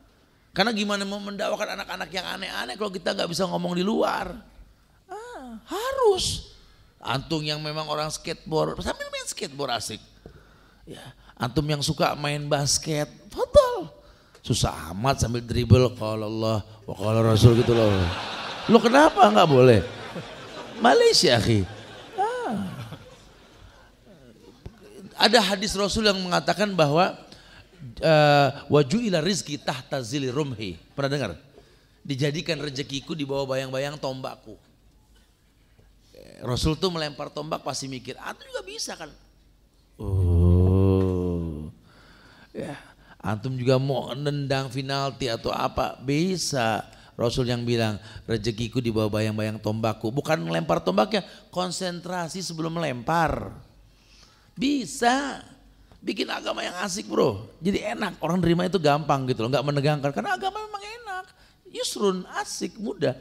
Karena gimana mau mendakwakan anak-anak yang aneh-aneh kalau kita gak bisa ngomong di luar. Harus. Antum yang memang orang skateboard, sambil main skateboard asik. Ya, antum yang suka main basket, fadal. Susah amat sambil dribble qala Allah wa qala Rasul gitu loh. Lo kenapa nggak boleh? Malaysia akhi. Ada hadis Rasul yang mengatakan bahwa waju'ila rizki tahta zili rumhi. Pernah dengar? Dijadikan rezekiku di bawah bayang-bayang tombakku. Rasul tuh melempar tombak pasti mikir, antum juga bisa kan? Oh, ya, antum juga mau nendang penalti atau apa bisa. Rasul yang bilang rezekiku di bawah bayang-bayang tombakku, bukan melempar tombaknya, konsentrasi sebelum melempar. Bisa, bikin agama yang asik bro. Jadi enak, orang terima itu gampang gitu loh, nggak menegangkan. Karena agama memang enak, yusrun, asik, mudah.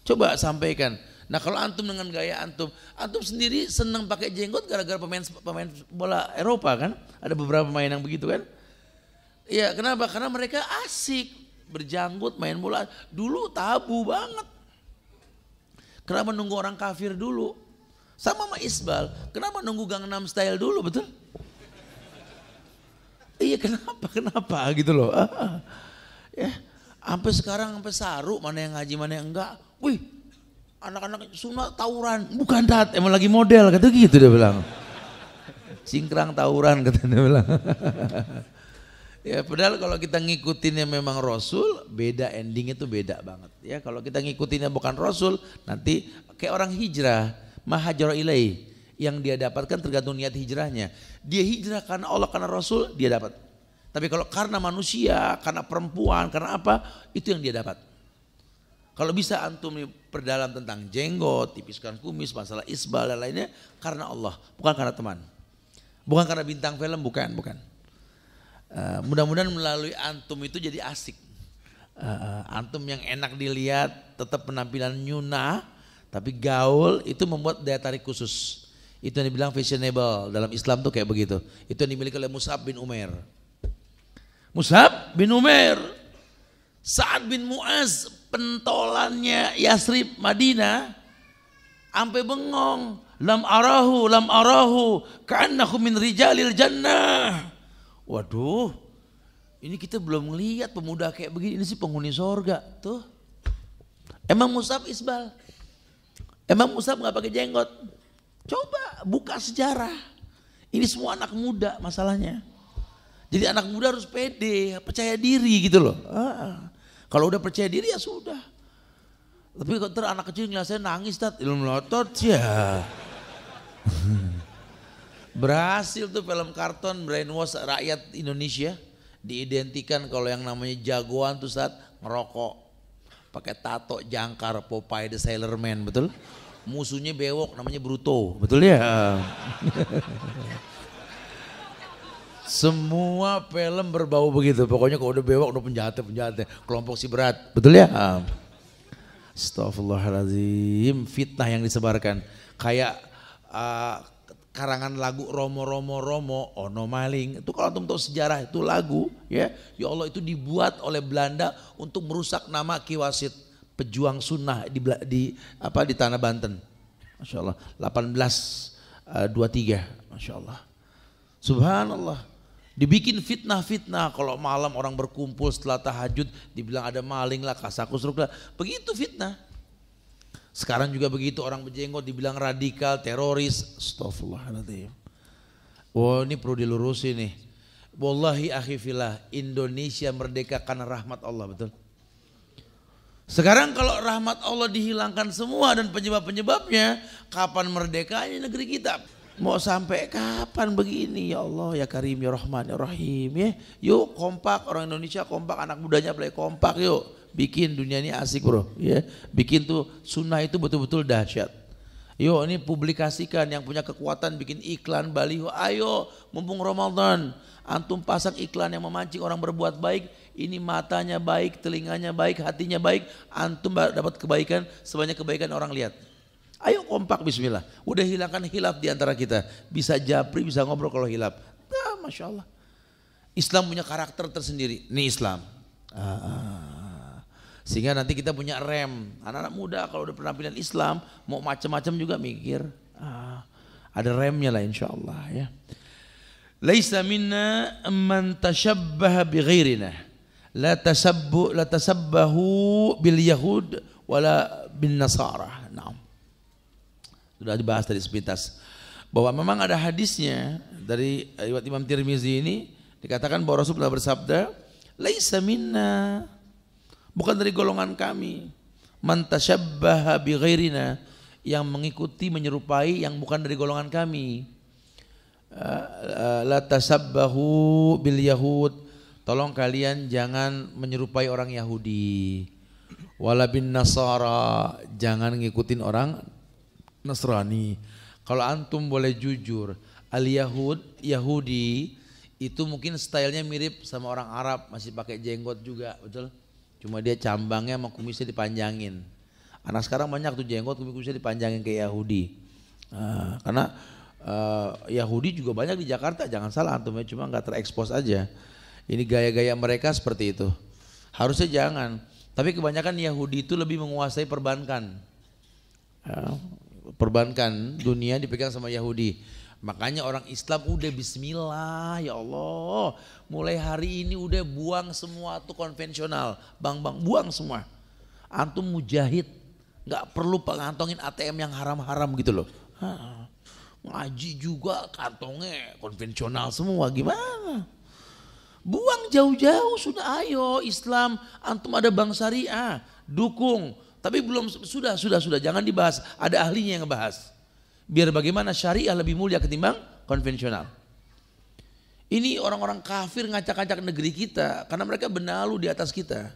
Coba sampaikan. Nah kalau antum dengan gaya antum sendiri senang pakai jenggot gara-gara pemain bola Eropa kan? Ada beberapa pemain yang begitu kan? Iya, kenapa? Karena mereka asik berjanggut main bola. Dulu tabu banget. Kenapa nunggu orang kafir dulu? Sama Isbal, kenapa nunggu Gangnam Style dulu, betul? Iya, kenapa gitu loh. Ya, sampai sekarang sampai saru mana yang ngaji mana yang enggak. Wih, anak-anak sunat tawuran, bukan tat, emang lagi model, kata gitu dia bilang. Singkrang tawuran, kata dia bilang. Ya padahal kalau kita ngikutinnya memang Rasul, beda endingnya tuh beda banget. Ya kalau kita ngikutinnya bukan Rasul, nanti kayak orang hijrah, mahajara ilai, yang dia dapatkan tergantung niat hijrahnya. Dia hijrah karena Allah, karena Rasul, dia dapat. Tapi kalau karena manusia, karena perempuan, karena apa, itu yang dia dapat. Kalau bisa antum perdalam tentang jenggot, tipiskan kumis, masalah isbal dan lainnya, karena Allah, bukan karena teman. Bukan karena bintang film, bukan. Mudah-mudahan melalui antum itu jadi asik. Antum yang enak dilihat, tetap penampilan nyuna, tapi gaul, itu membuat daya tarik khusus. Itu yang dibilang fashionable dalam Islam tuh kayak begitu. Itu yang dimiliki oleh Mus'ab bin Umair. Mus'ab bin Umair, Sa'ad bin Mu'az, pentolannya Yasrib Madinah, sampai bengong. Lam arahu, ka'annahu min rijalil jannah. Waduh, ini kita belum ngelihat pemuda kayak begini, ini sih penghuni sorga tuh. Emang Mus'ab isbal? Emang Mus'ab gak pakai jenggot? Coba buka sejarah. Ini semua anak muda masalahnya. Jadi anak muda harus pede, percaya diri gitu loh. Kalau udah percaya diri ya sudah. Tapi kalau anak kecil ngeliat nangis, ilmu melotot ya. Berhasil tuh film karton brainwash rakyat Indonesia, diidentikan kalau yang namanya jagoan tuh saat ngerokok, pakai tato jangkar Popeye the Sailor Man, betul? Musuhnya bewok namanya Bruto, betul ya? Semua film berbau begitu, pokoknya kalau udah bewok udah penjahatnya, kelompok si berat, betul ya? Astagfirullahaladzim, fitnah yang disebarkan kayak karangan lagu Romo Ono Maling. Itu kalau antum tahu sejarah itu lagu ya Allah, itu dibuat oleh Belanda untuk merusak nama Ki Wasit, pejuang sunnah di tanah Banten. Masya Allah 1823, Masya Allah, Subhanallah. Dibikin fitnah kalau malam orang berkumpul setelah tahajud dibilang ada maling lah, kasakusruk lah, begitu fitnah. Sekarang juga begitu, orang berjenggot dibilang radikal, teroris. Astagfirullahaladzim. Oh ini perlu dilurusin nih. Wallahi akhi fillah, Indonesia merdeka karena rahmat Allah, betul. Sekarang kalau rahmat Allah dihilangkan semua dan penyebab-penyebabnya, kapan merdekanya negeri kita? Mau sampai kapan begini ya Allah ya Karim ya Rahman ya Rahim ya. Yuk kompak, orang Indonesia kompak, anak mudanya play kompak yuk. Bikin dunia ini asik bro ya. Bikin tuh sunnah itu betul-betul dahsyat. Yuk ini publikasikan, yang punya kekuatan bikin iklan baliho. Ayo mumpung Ramadan, antum pasang iklan yang memancing orang berbuat baik. Ini matanya baik, telinganya baik, hatinya baik. Antum dapat kebaikan sebanyak kebaikan orang lihat. Ayo kompak bismillah. Udah hilangkan hilaf di antara kita. Bisa japri, bisa ngobrol kalau hilaf. Nah, Masya Allah. Islam punya karakter tersendiri. Ini Islam. Sehingga nanti kita punya rem. Anak-anak muda kalau udah penampilan Islam, mau macam-macam juga mikir. Ada remnya lah insya Allah ya. Laisa minna man tashabbaha bi ghairina. La tasabbahu bil yahud wala bin nasara. Naam. Sudah dibahas tadi sepintas bahwa memang ada hadisnya dari riwayat Imam Tirmizi ini, dikatakan bahwa Rasulullah bersabda, laisa minna, bukan dari golongan kami, man tashabbaha bi ghairina, yang mengikuti menyerupai yang bukan dari golongan kami. La tasabbahu bil yahud, tolong kalian jangan menyerupai orang Yahudi. Wala bin nasara, jangan ngikutin orang Nasrani. Kalau antum boleh jujur, Yahudi itu mungkin stylenya mirip sama orang Arab, masih pakai jenggot juga, betul? Cuma dia cambangnya sama kumisnya dipanjangin. Anak sekarang banyak tuh jenggot, kumisnya dipanjangin kayak Yahudi. Karena Yahudi juga banyak di Jakarta, jangan salah antum ya, cuma nggak terekspos aja. Ini gaya-gaya mereka seperti itu. Harusnya jangan. Tapi kebanyakan Yahudi itu lebih menguasai perbankan. Perbankan dunia dipegang sama Yahudi. Makanya orang Islam udah bismillah ya Allah, mulai hari ini udah buang semua tuh konvensional, bang buang semua. Antum mujahid, nggak perlu ngantongin ATM yang haram-haram gitu loh. Ngaji juga kantongnya konvensional semua, gimana? Buang jauh-jauh sudah, ayo Islam, antum ada bank syariah, dukung. Tapi belum, sudah, jangan dibahas. Ada ahlinya yang ngebahas. Biar bagaimana syariah lebih mulia ketimbang konvensional. Ini orang-orang kafir ngacak-ngacak negeri kita karena mereka benalu di atas kita.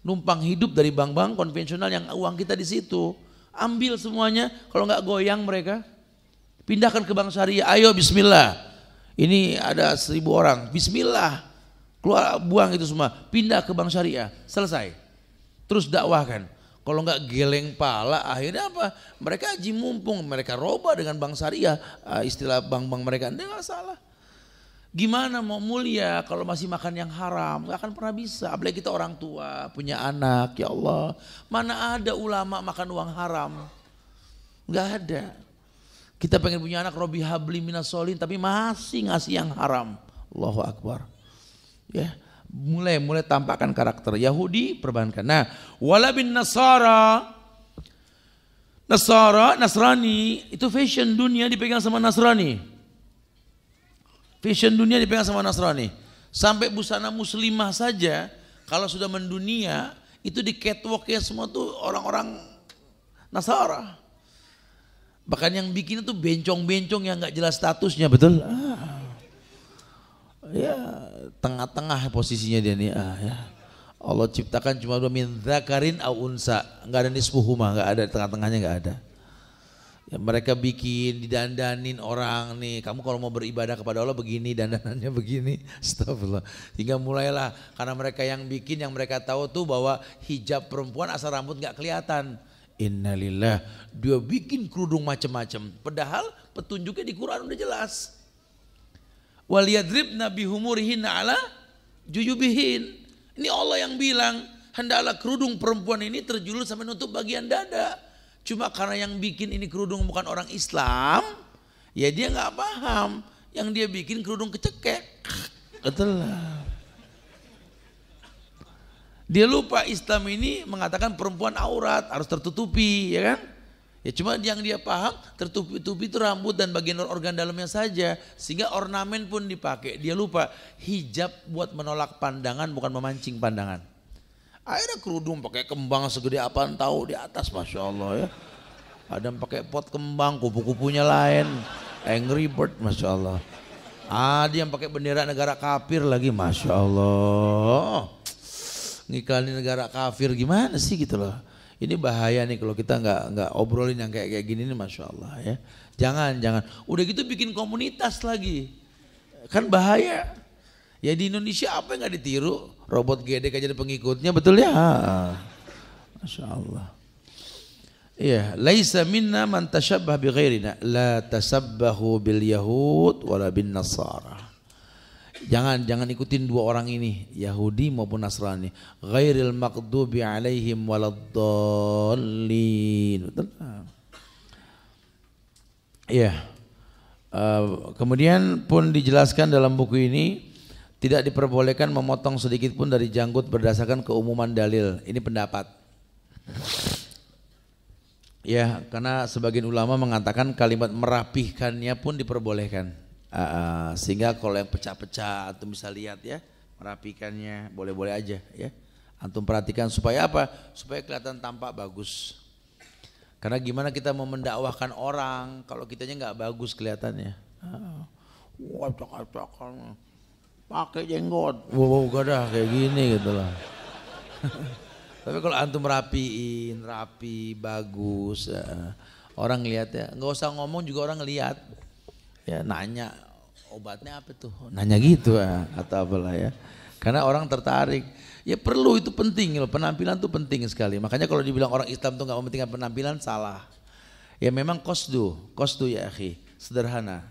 Numpang hidup dari bank-bank konvensional yang uang kita di situ. Ambil semuanya, kalau nggak goyang mereka. Pindahkan ke bank syariah, ayo bismillah. Ini ada 1.000 orang, bismillah. Keluar, buang itu semua, pindah ke bank syariah, selesai. Terus dakwahkan. Kalau nggak geleng pala, akhirnya apa? Mereka haji mumpung, mereka roba dengan bank syariah, istilah bank-bank mereka, nggak salah. Gimana mau mulia kalau masih makan yang haram? Nggak akan pernah bisa. Apalagi kita orang tua, punya anak, ya Allah. Mana ada ulama makan uang haram? Nggak ada. Kita pengen punya anak Robi habli minas solin, tapi masih ngasih yang haram. Allahu Akbar. Ya. Mulai tampakkan karakter Yahudi, perbankan. Nah, wala bin Nasrani itu fashion dunia dipegang sama Nasrani. Fashion dunia dipegang sama Nasrani. Sampai busana muslimah saja kalau sudah mendunia itu di catwalknya semua tuh orang-orang Nasara. Bahkan yang bikin itu bencong-bencong yang nggak jelas statusnya, betul? Ya, tengah-tengah posisinya dia nih. Ya. Allah ciptakan cuma dua, min dzakarin au unsa, enggak ada nisfuhuma, enggak ada, tengah-tengahnya enggak ada. Ya, mereka bikin didandanin orang nih, kamu kalau mau beribadah kepada Allah begini, dandanannya begini. Astagfirullah. Hingga mulailah karena mereka yang bikin, yang mereka tahu tuh bahwa hijab perempuan asal rambut enggak kelihatan. Innalillah, dia bikin kerudung macam-macam. Padahal petunjuknya di Quran udah jelas. Waliyadribna bihumurihinna ala juyubihin. Ini Allah yang bilang, hendaklah kerudung perempuan ini terjulur sampai nutup bagian dada. Cuma karena yang bikin ini kerudung bukan orang Islam, ya dia nggak paham. Yang dia bikin kerudung kecekek. Betul. Dia lupa Islam ini mengatakan perempuan aurat, harus tertutupi, ya kan? Ya cuma yang dia paham tertutupi itu rambut dan bagian organ dalamnya saja, sehingga ornamen pun dipakai. Dia lupa hijab buat menolak pandangan, bukan memancing pandangan. Akhirnya kerudung pakai kembang segede apaan tahu di atas, masya Allah ya. Ada yang pakai pot kembang, kupu-kupunya lain, Angry Bird, masya Allah. Ada yang pakai bendera negara kafir lagi, masya Allah. Ngiklanin negara kafir gimana sih gitu loh. Ini bahaya nih kalau kita nggak obrolin yang kayak gini nih, masya Allah ya. Jangan. Udah gitu bikin komunitas lagi, kan bahaya. Ya di Indonesia apa yang nggak ditiru? Robot gedek aja ada pengikutnya, betul ya? Masya Allah. Iya, laisa minna man tashabbah bi ghairina, la tasabbahu bil yahud wala bin nasara. Jangan ikutin dua orang ini, Yahudi maupun Nasrani. Ghairil maghdubi alaihim waladdallin. Betul? Iya. Kemudian pun dijelaskan dalam buku ini tidak diperbolehkan memotong sedikit pun dari janggut berdasarkan keumuman dalil. Ini pendapat. Ya, karena sebagian ulama mengatakan kalimat merapihkannya pun diperbolehkan. Sehingga kalau yang pecah-pecah antum bisa lihat ya, merapikannya boleh-boleh aja ya. Antum perhatikan supaya apa? Supaya kelihatan tampak bagus. Karena gimana kita mau mendakwahkan orang kalau kitanya nggak bagus kelihatannya. Pakai jenggot, gadah kayak gini gitu lah. Tapi kalau antum rapiin, rapi, bagus, orang lihat ya. Nggak usah ngomong juga orang lihat. Ya nanya obatnya apa tuh, nanya gitu atau apalah ya, karena orang tertarik. Ya perlu, itu penting loh, penampilan tuh penting sekali. Makanya kalau dibilang orang Islam tuh nggak mementingkan penampilan, salah. Ya memang kosdu ya akhi, sederhana.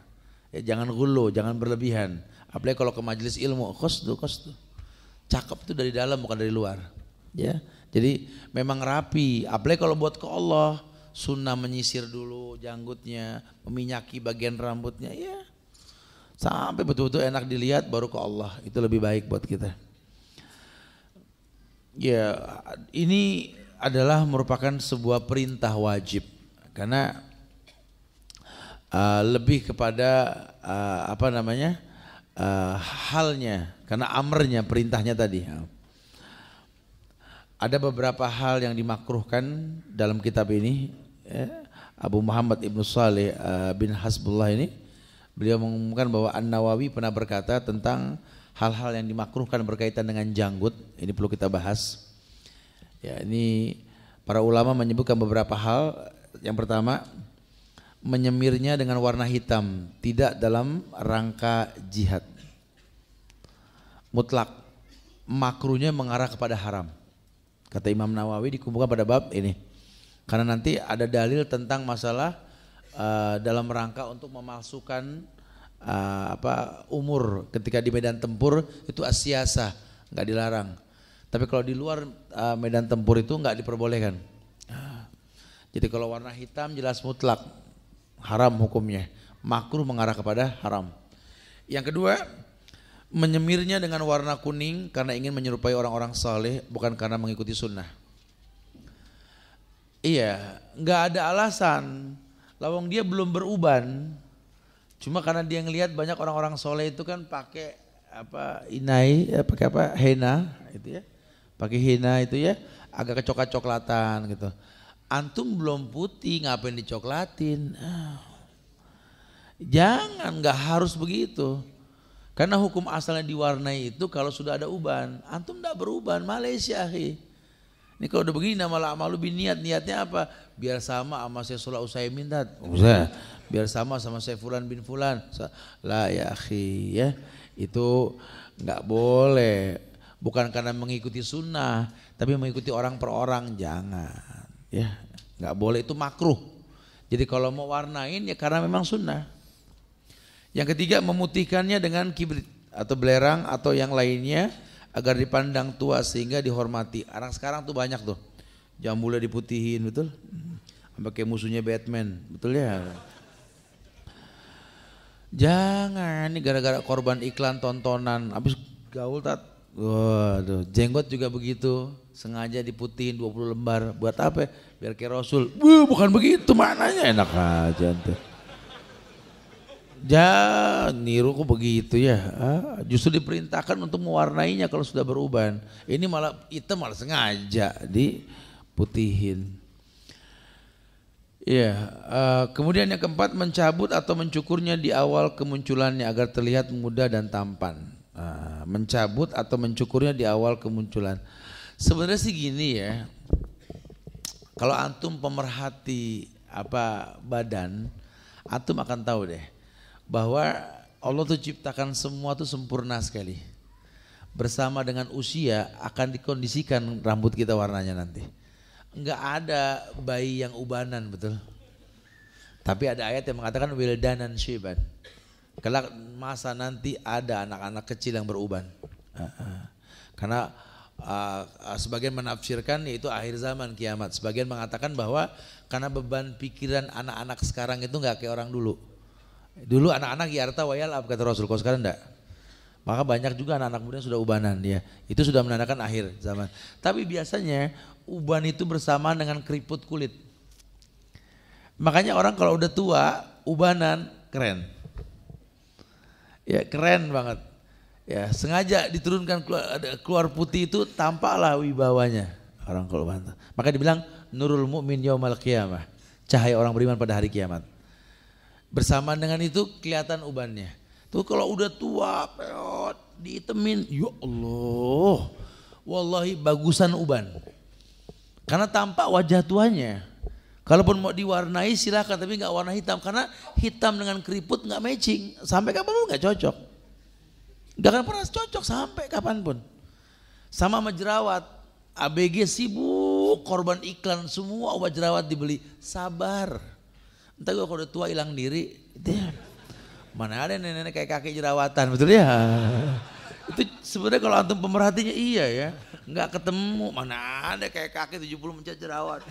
Ya jangan gulu, jangan berlebihan. Apalagi kalau ke majelis ilmu, kosdu. Cakep itu dari dalam bukan dari luar. Ya, jadi memang rapi. Apalagi kalau buat ke Allah. Sunnah menyisir dulu janggutnya, meminyaki bagian rambutnya, ya sampai betul-betul enak dilihat, baru ke Allah. Itu lebih baik buat kita. Ya ini adalah merupakan sebuah perintah wajib, karena lebih kepada halnya, karena amrnya, perintahnya tadi. Ada beberapa hal yang dimakruhkan dalam kitab ini. Abu Muhammad Ibnu Saleh bin Hasbullah ini, beliau mengumumkan bahwa An-Nawawi pernah berkata tentang hal-hal yang dimakruhkan berkaitan dengan janggut. Ini perlu kita bahas. Ya, ini para ulama menyebutkan beberapa hal. Yang pertama, menyemirnya dengan warna hitam, tidak dalam rangka jihad. Mutlak, makruhnya mengarah kepada haram. Kata Imam Nawawi dikumpulkan pada bab ini. Karena nanti ada dalil tentang masalah dalam rangka untuk memalsukan umur ketika di medan tempur itu as-siyasah, nggak dilarang. Tapi kalau di luar medan tempur itu nggak diperbolehkan. Jadi kalau warna hitam jelas mutlak haram hukumnya, makruh mengarah kepada haram. Yang kedua, menyemirnya dengan warna kuning karena ingin menyerupai orang-orang saleh, bukan karena mengikuti sunnah. Iya, nggak ada alasan. Lawang dia belum beruban, cuma karena dia ngelihat banyak orang-orang soleh itu kan pakai inai, pakai henna, itu ya, pakai henna itu ya, agak kecoklat-coklatan gitu. Antum belum putih, ngapain dicoklatin? Jangan, nggak harus begitu. Karena hukum asalnya diwarnai itu kalau sudah ada uban. Antum nggak beruban, Malaysia. Ini kalau udah begini malah amalu niatnya apa? Biar sama sama saya Salah Utsaimin biar sama saya Fulan bin Fulan. Lah ya akhi ya, itu nggak boleh. Bukan karena mengikuti sunnah, tapi mengikuti orang per orang, jangan. Ya, nggak boleh, itu makruh. Jadi kalau mau warnain ya karena memang sunnah. Yang ketiga, memutihkannya dengan kibrit atau belerang atau yang lainnya agar dipandang tua sehingga dihormati. Orang sekarang tuh banyak tuh jambulnya diputihin, betul? Sampai kayak musuhnya Batman, betul ya? Jangan, ini gara-gara korban iklan tontonan, habis gaul tat. Waduh, jenggot juga begitu, sengaja diputihin 20 lembar, buat apa? Biar kayak Rasul. Bukan begitu maknanya, enak aja tuh. Jangan niru kok begitu ya. Justru diperintahkan untuk mewarnainya kalau sudah beruban. Ini malah hitam, malah sengaja diputihin. Ya, kemudian yang keempat, mencabut atau mencukurnya di awal kemunculannya agar terlihat muda dan tampan. Mencabut atau mencukurnya di awal kemunculan. Sebenarnya sih gini ya, kalau antum pemerhati badan, antum akan tahu deh bahwa Allah tuh ciptakan semua tuh sempurna sekali. Bersama dengan usia akan dikondisikan rambut kita warnanya nanti. Enggak ada bayi yang ubanan, betul. Tapi ada ayat yang mengatakan wildanan syiban. Kelak masa nanti ada anak-anak kecil yang beruban. Karena sebagian menafsirkan yaitu akhir zaman, kiamat. Sebagian mengatakan bahwa karena beban pikiran anak-anak sekarang itu enggak kayak orang dulu. Dulu anak-anak yarta wayalab kata Rasul, kalau sekarang enggak. Maka banyak juga anak-anak muda sudah ubanan ya. Itu sudah menandakan akhir zaman. Tapi biasanya uban itu bersamaan dengan keriput kulit. Makanya orang kalau udah tua ubanan keren. Ya keren banget. Ya sengaja diturunkan keluar putih itu tampaklah wibawanya orang kalau ubanan. Maka dibilang nurul mu'min yaumal qiyamah, cahaya orang beriman pada hari kiamat. Bersamaan dengan itu kelihatan ubannya. Tuh kalau udah tua, peot, diitemin, ya Allah, wallahi bagusan uban. Karena tampak wajah tuanya. Kalaupun mau diwarnai silakan, tapi nggak warna hitam. Karena hitam dengan keriput nggak matching. Sampai kapanpun nggak cocok. Nggak akan pernah cocok sampai kapanpun. Sama sama jerawat. ABG sibuk, korban iklan, semua obat jerawat dibeli. Sabar. Entah gue kalau udah tua hilang diri. Mana ada nenek-nenek kayak kakek jerawatan, betul ya? Itu sebenarnya kalau antum pemerhatinya iya ya. Nggak ketemu, mana ada kayak kakek 70 mencat jerawat.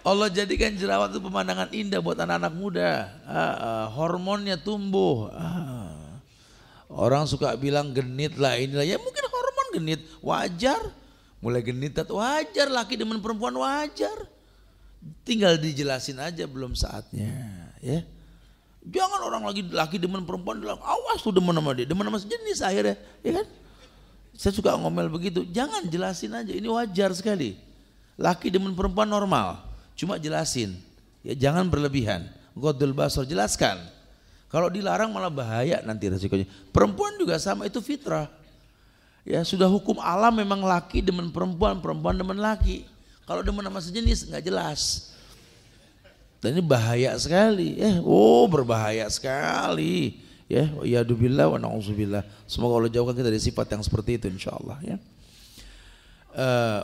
Allah jadikan jerawat itu pemandangan indah buat anak-anak muda. Hormonnya tumbuh. Orang suka bilang genit lah inilah. Ya mungkin hormon genit, wajar. Mulai genit wajar, laki demen perempuan wajar. Tinggal dijelasin aja belum saatnya. ya. Jangan orang laki demen perempuan bilang, awas tuh demen sama dia, demen sama sejenis akhirnya, ya kan? Saya suka ngomel begitu, jangan, jelasin aja, ini wajar sekali. Laki demen perempuan normal, cuma jelasin, ya jangan berlebihan. Ghaddul basar, jelaskan. Kalau dilarang malah bahaya nanti resikonya. Perempuan juga sama, itu fitrah. Ya sudah hukum alam, memang laki demen perempuan, perempuan demen laki. Kalau demen sama sejenis nggak jelas. Dan ini bahaya sekali, berbahaya sekali, ya. Yadubillah wa na'udzubillah. Semoga Allah jauhkan kita dari sifat yang seperti itu, insyaallah, ya.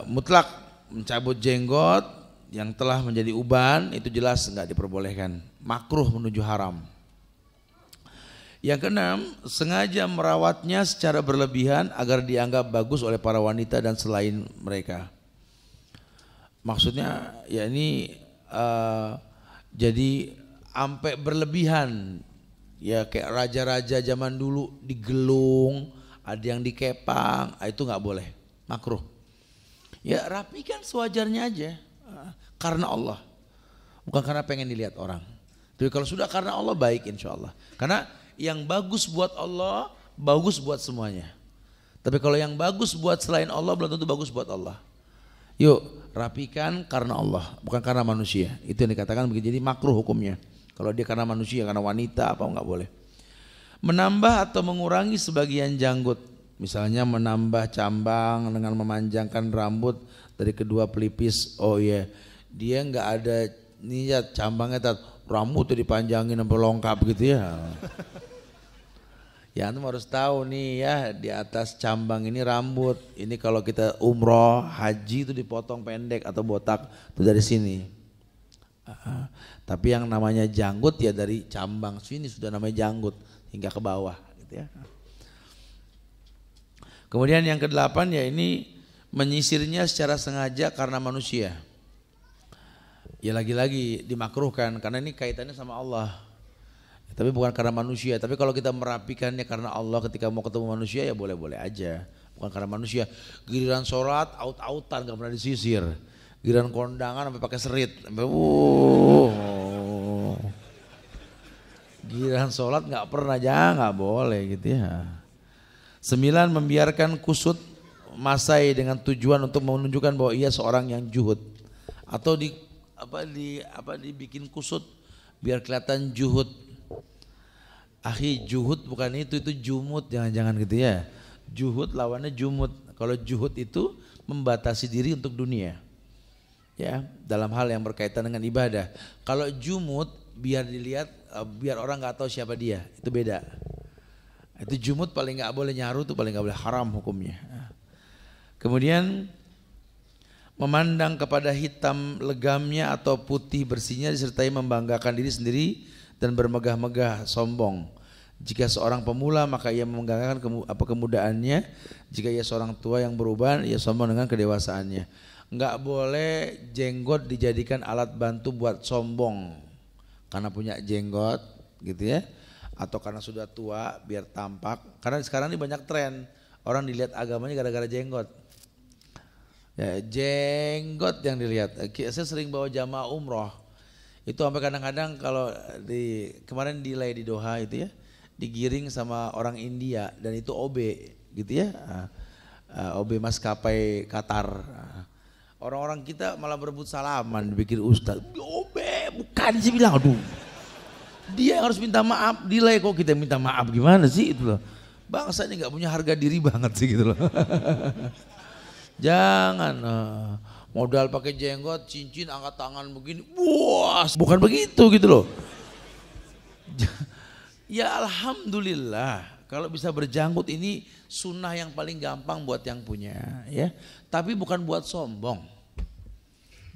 Mutlak mencabut jenggot yang telah menjadi uban itu jelas nggak diperbolehkan, makruh menuju haram. Yang keenam, sengaja merawatnya secara berlebihan agar dianggap bagus oleh para wanita dan selain mereka. Maksudnya, ya ini jadi sampai berlebihan, ya kayak raja-raja zaman dulu digelung, ada yang dikepang, itu nggak boleh, makruh. Ya rapikan sewajarnya aja, karena Allah, bukan karena pengen dilihat orang. Tapi kalau sudah karena Allah, baik insya Allah. Karena yang bagus buat Allah, bagus buat semuanya. Tapi kalau yang bagus buat selain Allah, belum tentu bagus buat Allah. Yuk rapikan karena Allah, bukan karena manusia. Itu yang dikatakan begitu, jadi makruh hukumnya. Kalau dia karena manusia, karena wanita, apa enggak boleh. Menambah atau mengurangi sebagian janggut, misalnya menambah cambang dengan memanjangkan rambut dari kedua pelipis. Oh iya, dia enggak ada niat cambangnya, rambutnya dipanjangin sampai lengkap gitu ya. Ya antum harus tahu nih ya, di atas cambang ini rambut. Ini kalau kita umroh, haji itu dipotong pendek atau botak itu dari sini. Tapi yang namanya janggut ya dari cambang sini sudah namanya janggut hingga ke bawah gitu ya. Kemudian yang kedelapan ya ini menyisirnya secara sengaja karena manusia. Ya lagi-lagi dimakruhkan karena ini kaitannya sama Allah. Tapi bukan karena manusia. Tapi kalau kita merapikannya karena Allah ketika mau ketemu manusia ya boleh-boleh aja. Bukan karena manusia. Giliran sholat aut-autan gak pernah disisir. Giliran kondangan sampai pakai serit. Giliran sholat gak pernah, jangan, gak boleh gitu ya. 9, membiarkan kusut masai dengan tujuan untuk menunjukkan bahwa ia seorang yang juhud. Atau dibikin kusut biar kelihatan juhud. Akhi, juhud bukan itu jumud, jangan-jangan gitu ya. Juhud lawannya jumud. Kalau juhud itu membatasi diri untuk dunia, ya, dalam hal yang berkaitan dengan ibadah. Kalau jumud biar dilihat, biar orang nggak tahu siapa dia, itu beda. Itu jumud paling nggak boleh nyaru, itu paling nggak boleh, haram hukumnya. Kemudian memandang kepada hitam legamnya atau putih bersihnya disertai membanggakan diri sendiri dan bermegah-megah sombong. Jika seorang pemula maka ia membanggakan kemudaannya. Jika ia seorang tua yang beruban, ia sombong dengan kedewasaannya. Enggak boleh jenggot dijadikan alat bantu buat sombong karena punya jenggot gitu ya, atau karena sudah tua biar tampak. Karena sekarang ini banyak tren orang dilihat agamanya gara-gara jenggot. Ya, jenggot yang dilihat. Saya sering bawa jamaah umroh. Itu sampai kadang-kadang kalau kemarin delay di Doha itu ya, digiring sama orang India dan itu OB gitu ya, OB maskapai Qatar. Orang-orang kita malah berebut salaman, dipikir ustaz. OB bukan sih, bilang aduh. Dia yang harus minta maaf, delay kok kita minta maaf, gimana sih itu loh. Bangsa ini nggak punya harga diri banget sih gitu loh. Jangan. Modal pakai jenggot, cincin, angkat tangan begini, wah, bukan begitu gitu loh. Ya alhamdulillah, kalau bisa berjanggut ini sunnah yang paling gampang buat yang punya, ya. Tapi bukan buat sombong,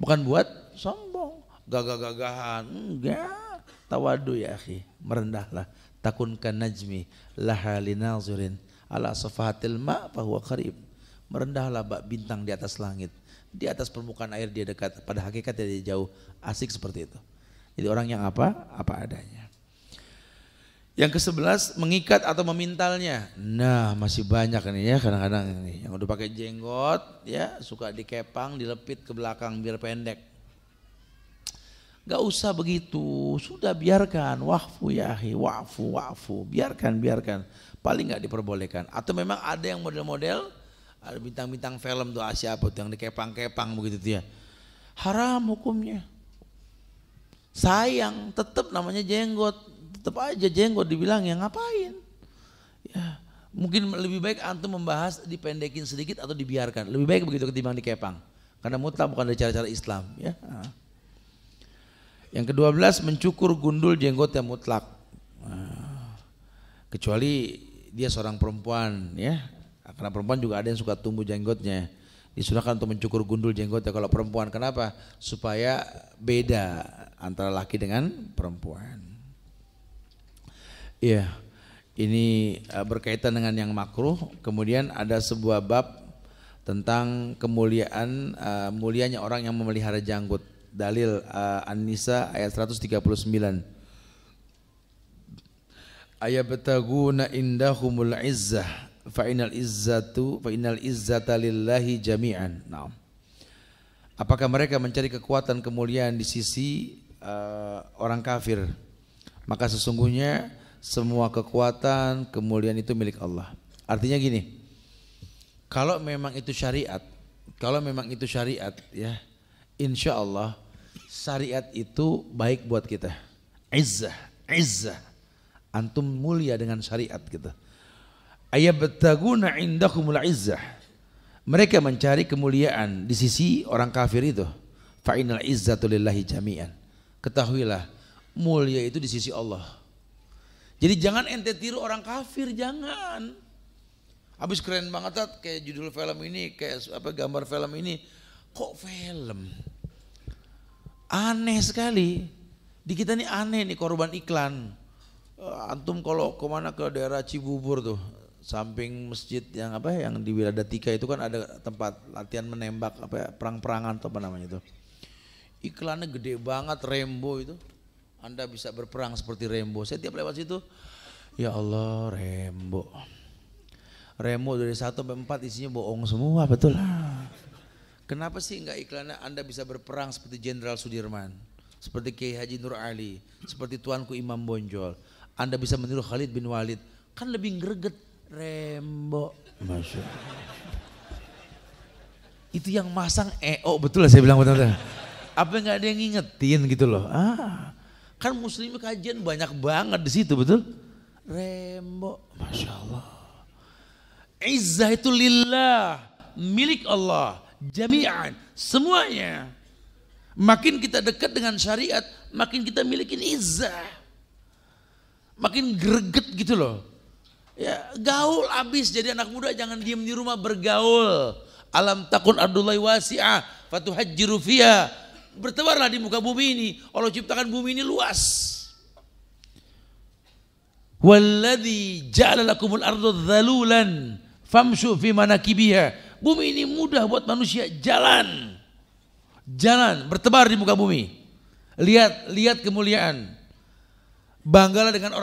bukan buat sombong, gagah-gagahan, enggak. Tawadu ya akhi, merendahlah. Takunkan najmi laha linazirin ala safahatil ma fahuwa qarib. Merendahlah bak bintang di atas langit. Di atas permukaan air dia dekat, pada hakikatnya dia jauh. Asik seperti itu. Jadi orang yang apa adanya. Yang ke-11, mengikat atau memintalnya. Nah masih banyak nih ya kadang-kadang ini. Yang udah pakai jenggot ya suka dikepang, dilepit ke belakang biar pendek. Gak usah begitu, sudah biarkan, wa'fu ya akhi, wa'fu, biarkan. Paling gak diperbolehkan. Atau memang ada yang model-model, ada bintang-bintang film tuh siapa tuh yang dikepang-kepang begitu tuh ya. Haram hukumnya. Sayang, tetap namanya jenggot, tetap aja jenggot dibilang ya ngapain. Ya, mungkin lebih baik antum membahas dipendekin sedikit atau dibiarkan. Lebih baik begitu ketimbang dikepang. Karena mutlak bukan dari cara-cara Islam ya. Yang ke-12 mencukur gundul jenggot yang mutlak. Kecuali dia seorang perempuan ya. Karena perempuan juga ada yang suka tumbuh jenggotnya. Disunahkan untuk mencukur gundul jenggotnya kalau perempuan. Kenapa? Supaya beda antara laki dengan perempuan. Iya. Ini berkaitan dengan yang makruh. Kemudian ada sebuah bab tentang kemuliaan mulianya orang yang memelihara janggut. Dalil An-Nisa ayat 139. Ayabtaguna indahumul izzah fa innal izzata lillahi jami'an. Nah. Apakah mereka mencari kekuatan kemuliaan di sisi orang kafir? Maka sesungguhnya semua kekuatan kemuliaan itu milik Allah. Artinya gini. Kalau memang itu syariat ya, insya Allah syariat itu baik buat kita. Izzah. Antum mulia dengan syariat gitu. Ayabtaguna indahumul izzah. Mereka mencari kemuliaan di sisi orang kafir itu. Fa innal izzatu lillahi jami'an. Ketahuilah mulia itu di sisi Allah. Jadi jangan ente tiru orang kafir, jangan. Habis keren banget kayak judul film ini, kayak gambar film ini. Kok film? Aneh sekali. Di kita nih aneh nih korban iklan. Antum kalau kemana ke daerah Cibubur tuh, samping masjid yang di Wiladatika itu kan ada tempat latihan menembak perang-perangan atau apa namanya itu. Iklannya gede banget, Rambo itu. Anda bisa berperang seperti Rambo. Saya tiap lewat situ, ya Allah Rambo dari 1 sampai 4 isinya bohong semua, betul. Kenapa sih enggak iklannya Anda bisa berperang seperti Jenderal Sudirman, seperti Kiai Haji Nur Ali, seperti Tuanku Imam Bonjol. Anda bisa meniru Khalid bin Walid, kan lebih greget. Rambo, Masya Allah. Itu yang masang betul lah saya bilang betul. Apa nggak ada yang ngingetin gitu loh? Kan muslim kajian banyak banget di situ, betul? Rambo, Masya Allah. Izzah itu lillah, milik Allah, jami'an, semuanya. Makin kita dekat dengan syariat, makin kita milikin izzah. Makin greget gitu loh. Ya, gaul abis, jadi anak muda jangan diem di rumah, bergaul. Alam takun ardullahi wasi'ah fatuhajjiru fiha. Bertebarlah di muka bumi ini. Allah ciptakan bumi ini luas. Walladzi ja'ala lakumul arda dhalulan famshu fi manakibiha. Bumi ini mudah buat manusia jalan. Bertebar di muka bumi. Lihat kemuliaan. Banggalah dengan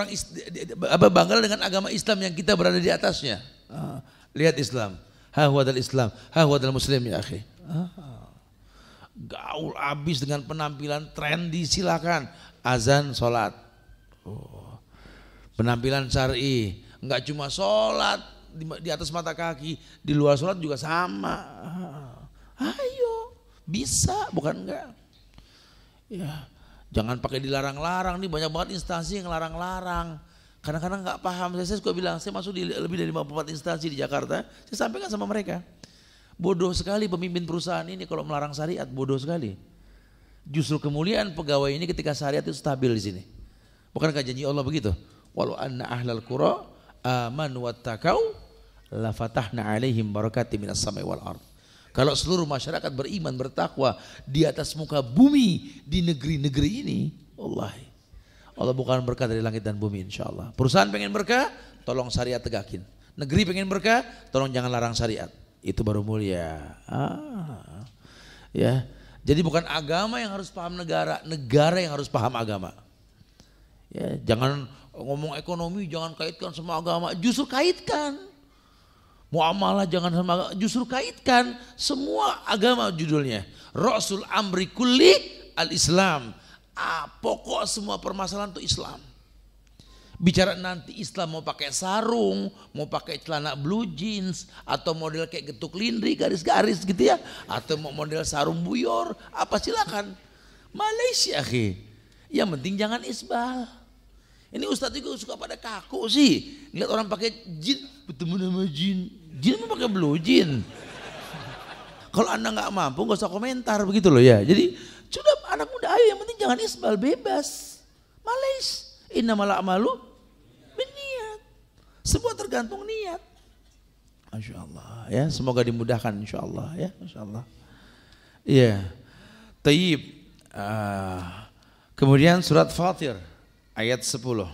banggalah dengan agama Islam yang kita berada di atasnya. Lihat Islam. Ha huwadal Islam, ha huwadal muslim ya akhi. Gaul abis dengan penampilan trendy, silakan. Azan, sholat. Penampilan syar'i, enggak cuma sholat di atas mata kaki, di luar sholat juga sama. Ayo, bisa, bukan enggak. Ya, jangan pakai dilarang-larang, nih banyak banget instansi yang larang-larang. Kadang-kadang nggak paham, saya suka bilang, saya masuk di lebih dari 54 instansi di Jakarta, saya sampaikan sama mereka. Bodoh sekali pemimpin perusahaan ini kalau melarang syariat, bodoh sekali. Justru kemuliaan pegawai ini ketika syariat itu stabil di sini. Bukankah janji Allah begitu? Walau anna ahlal qura amanu wattaqau la fatahna alaihim barakati minas samai wal ard. Kalau seluruh masyarakat beriman bertakwa di atas muka bumi di negeri-negeri ini, wallahi Allah bukan berkah dari langit dan bumi insyaallah. Perusahaan pengen berkah, tolong syariat tegakin. Negeri pengen berkah, tolong jangan larang syariat. Itu baru mulia. Ya. Jadi bukan agama yang harus paham negara, negara yang harus paham agama. Ya, jangan ngomong ekonomi jangan kaitkan sama agama, justru kaitkan. Muamalah jangan sama agama, justru kaitkan. Semua agama judulnya. Rasul amri kulli al-Islam. Pokok semua permasalahan itu Islam. Bicara nanti Islam mau pakai sarung, mau pakai celana blue jeans, atau model kayak getuk lindri garis-garis gitu ya, atau mau model sarung buyor, apa silakan. Malaysia yang penting jangan isbal. Ini ustadz juga suka pada kaku sih, ngeliat orang pakai jin, bertemu sama jin mau pakai blue jean. Kalau anda nggak mampu nggak usah komentar begitu loh ya. Jadi sudah anak muda ayo, yang penting jangan isbal, bebas. Malaysia, innamal a'malu niat, semua tergantung niat. Masya Allah ya, semoga dimudahkan insya Allah ya, Masya Allah. Iya, tayyib. Kemudian surat Fatir ayat 10.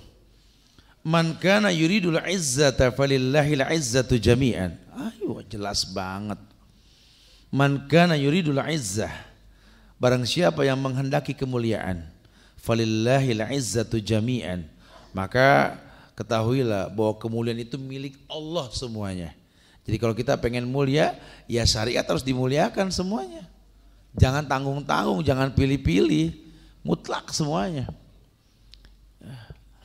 Man kana yuridul izzata falillahil izzatu jami'an. Ayo, jelas banget. Man kana yuridul izzah, barang siapa yang menghendaki kemuliaan, falillahil izzatu jami'an, maka ketahuilah bahwa kemuliaan itu milik Allah semuanya. Jadi kalau kita pengen mulia, ya syariat harus dimuliakan semuanya. Jangan tanggung-tanggung, jangan pilih-pilih, mutlak semuanya.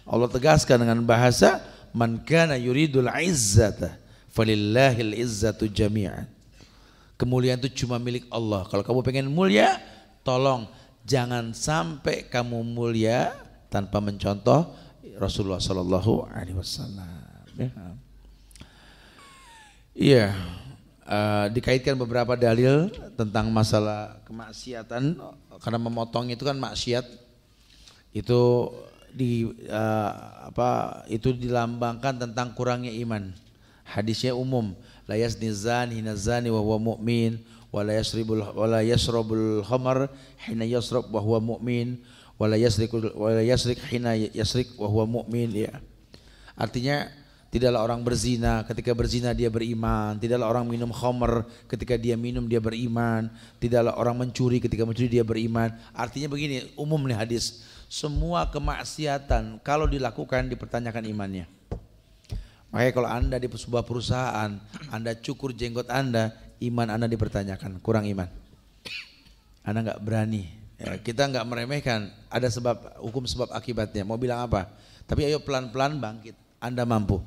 Allah tegaskan dengan bahasa man kana yuridul izzata falillahil izzatu jami'an. Kemuliaan itu cuma milik Allah. Kalau kamu pengen mulia, tolong jangan sampai kamu mulia tanpa mencontoh Rasulullah Sallallahu Alaihi Wasallam. Iya, dikaitkan beberapa dalil tentang masalah kemaksiatan, karena memotong itu kan maksiat. Itu itu dilambangkan tentang kurangnya iman. Hadisnya umum, la yazni zani hina zani wa huwa mu'min, wa la yashrabul khamar hina yashrab wa huwa mu'min, wala yasrik hina yasrik wa huwa mu'min ya. Artinya tidaklah orang berzina ketika berzina dia beriman, tidaklah orang minum khamr ketika dia minum dia beriman, tidaklah orang mencuri ketika mencuri dia beriman. Artinya begini, umum nih hadis, semua kemaksiatan kalau dilakukan dipertanyakan imannya. Makanya kalau anda di sebuah perusahaan, anda cukur jenggot anda, iman anda dipertanyakan, kurang iman. Anda nggak berani. Ya, kita nggak meremehkan, ada sebab hukum sebab akibatnya. Mau bilang apa? Tapi ayo pelan-pelan bangkit. Anda mampu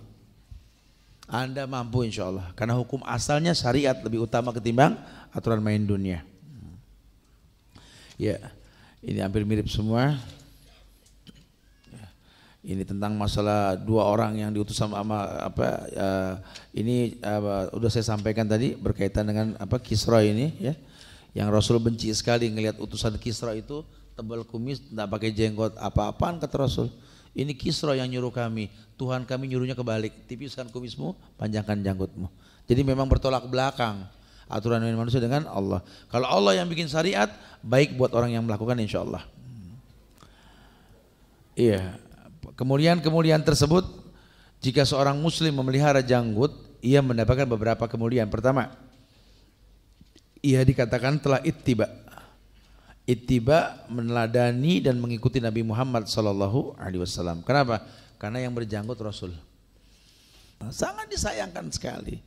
insya Allah. Karena hukum asalnya syariat lebih utama ketimbang aturan main dunia. Ya, ini hampir mirip semua. Ini tentang masalah dua orang yang diutus sama ini udah saya sampaikan tadi berkaitan dengan Kisra ini ya. Yang Rasul benci sekali ngelihat utusan Kisra itu tebal kumis, tidak pakai jenggot, apa-apaan kata Rasul. Ini Kisra yang nyuruh kami, Tuhan kami nyuruhnya kebalik, tipiskan kumismu, panjangkan janggutmu. Jadi memang bertolak belakang aturan manusia dengan Allah. Kalau Allah yang bikin syariat, baik buat orang yang melakukan insya Allah. Iya. Kemuliaan-kemuliaan tersebut, jika seorang muslim memelihara janggut, ia mendapatkan beberapa kemuliaan. Pertama, ia dikatakan telah ittiba meneladani dan mengikuti Nabi Muhammad Sallallahu Alaihi Wasallam. Kenapa? Karena yang berjanggut Rasul. Sangat disayangkan sekali.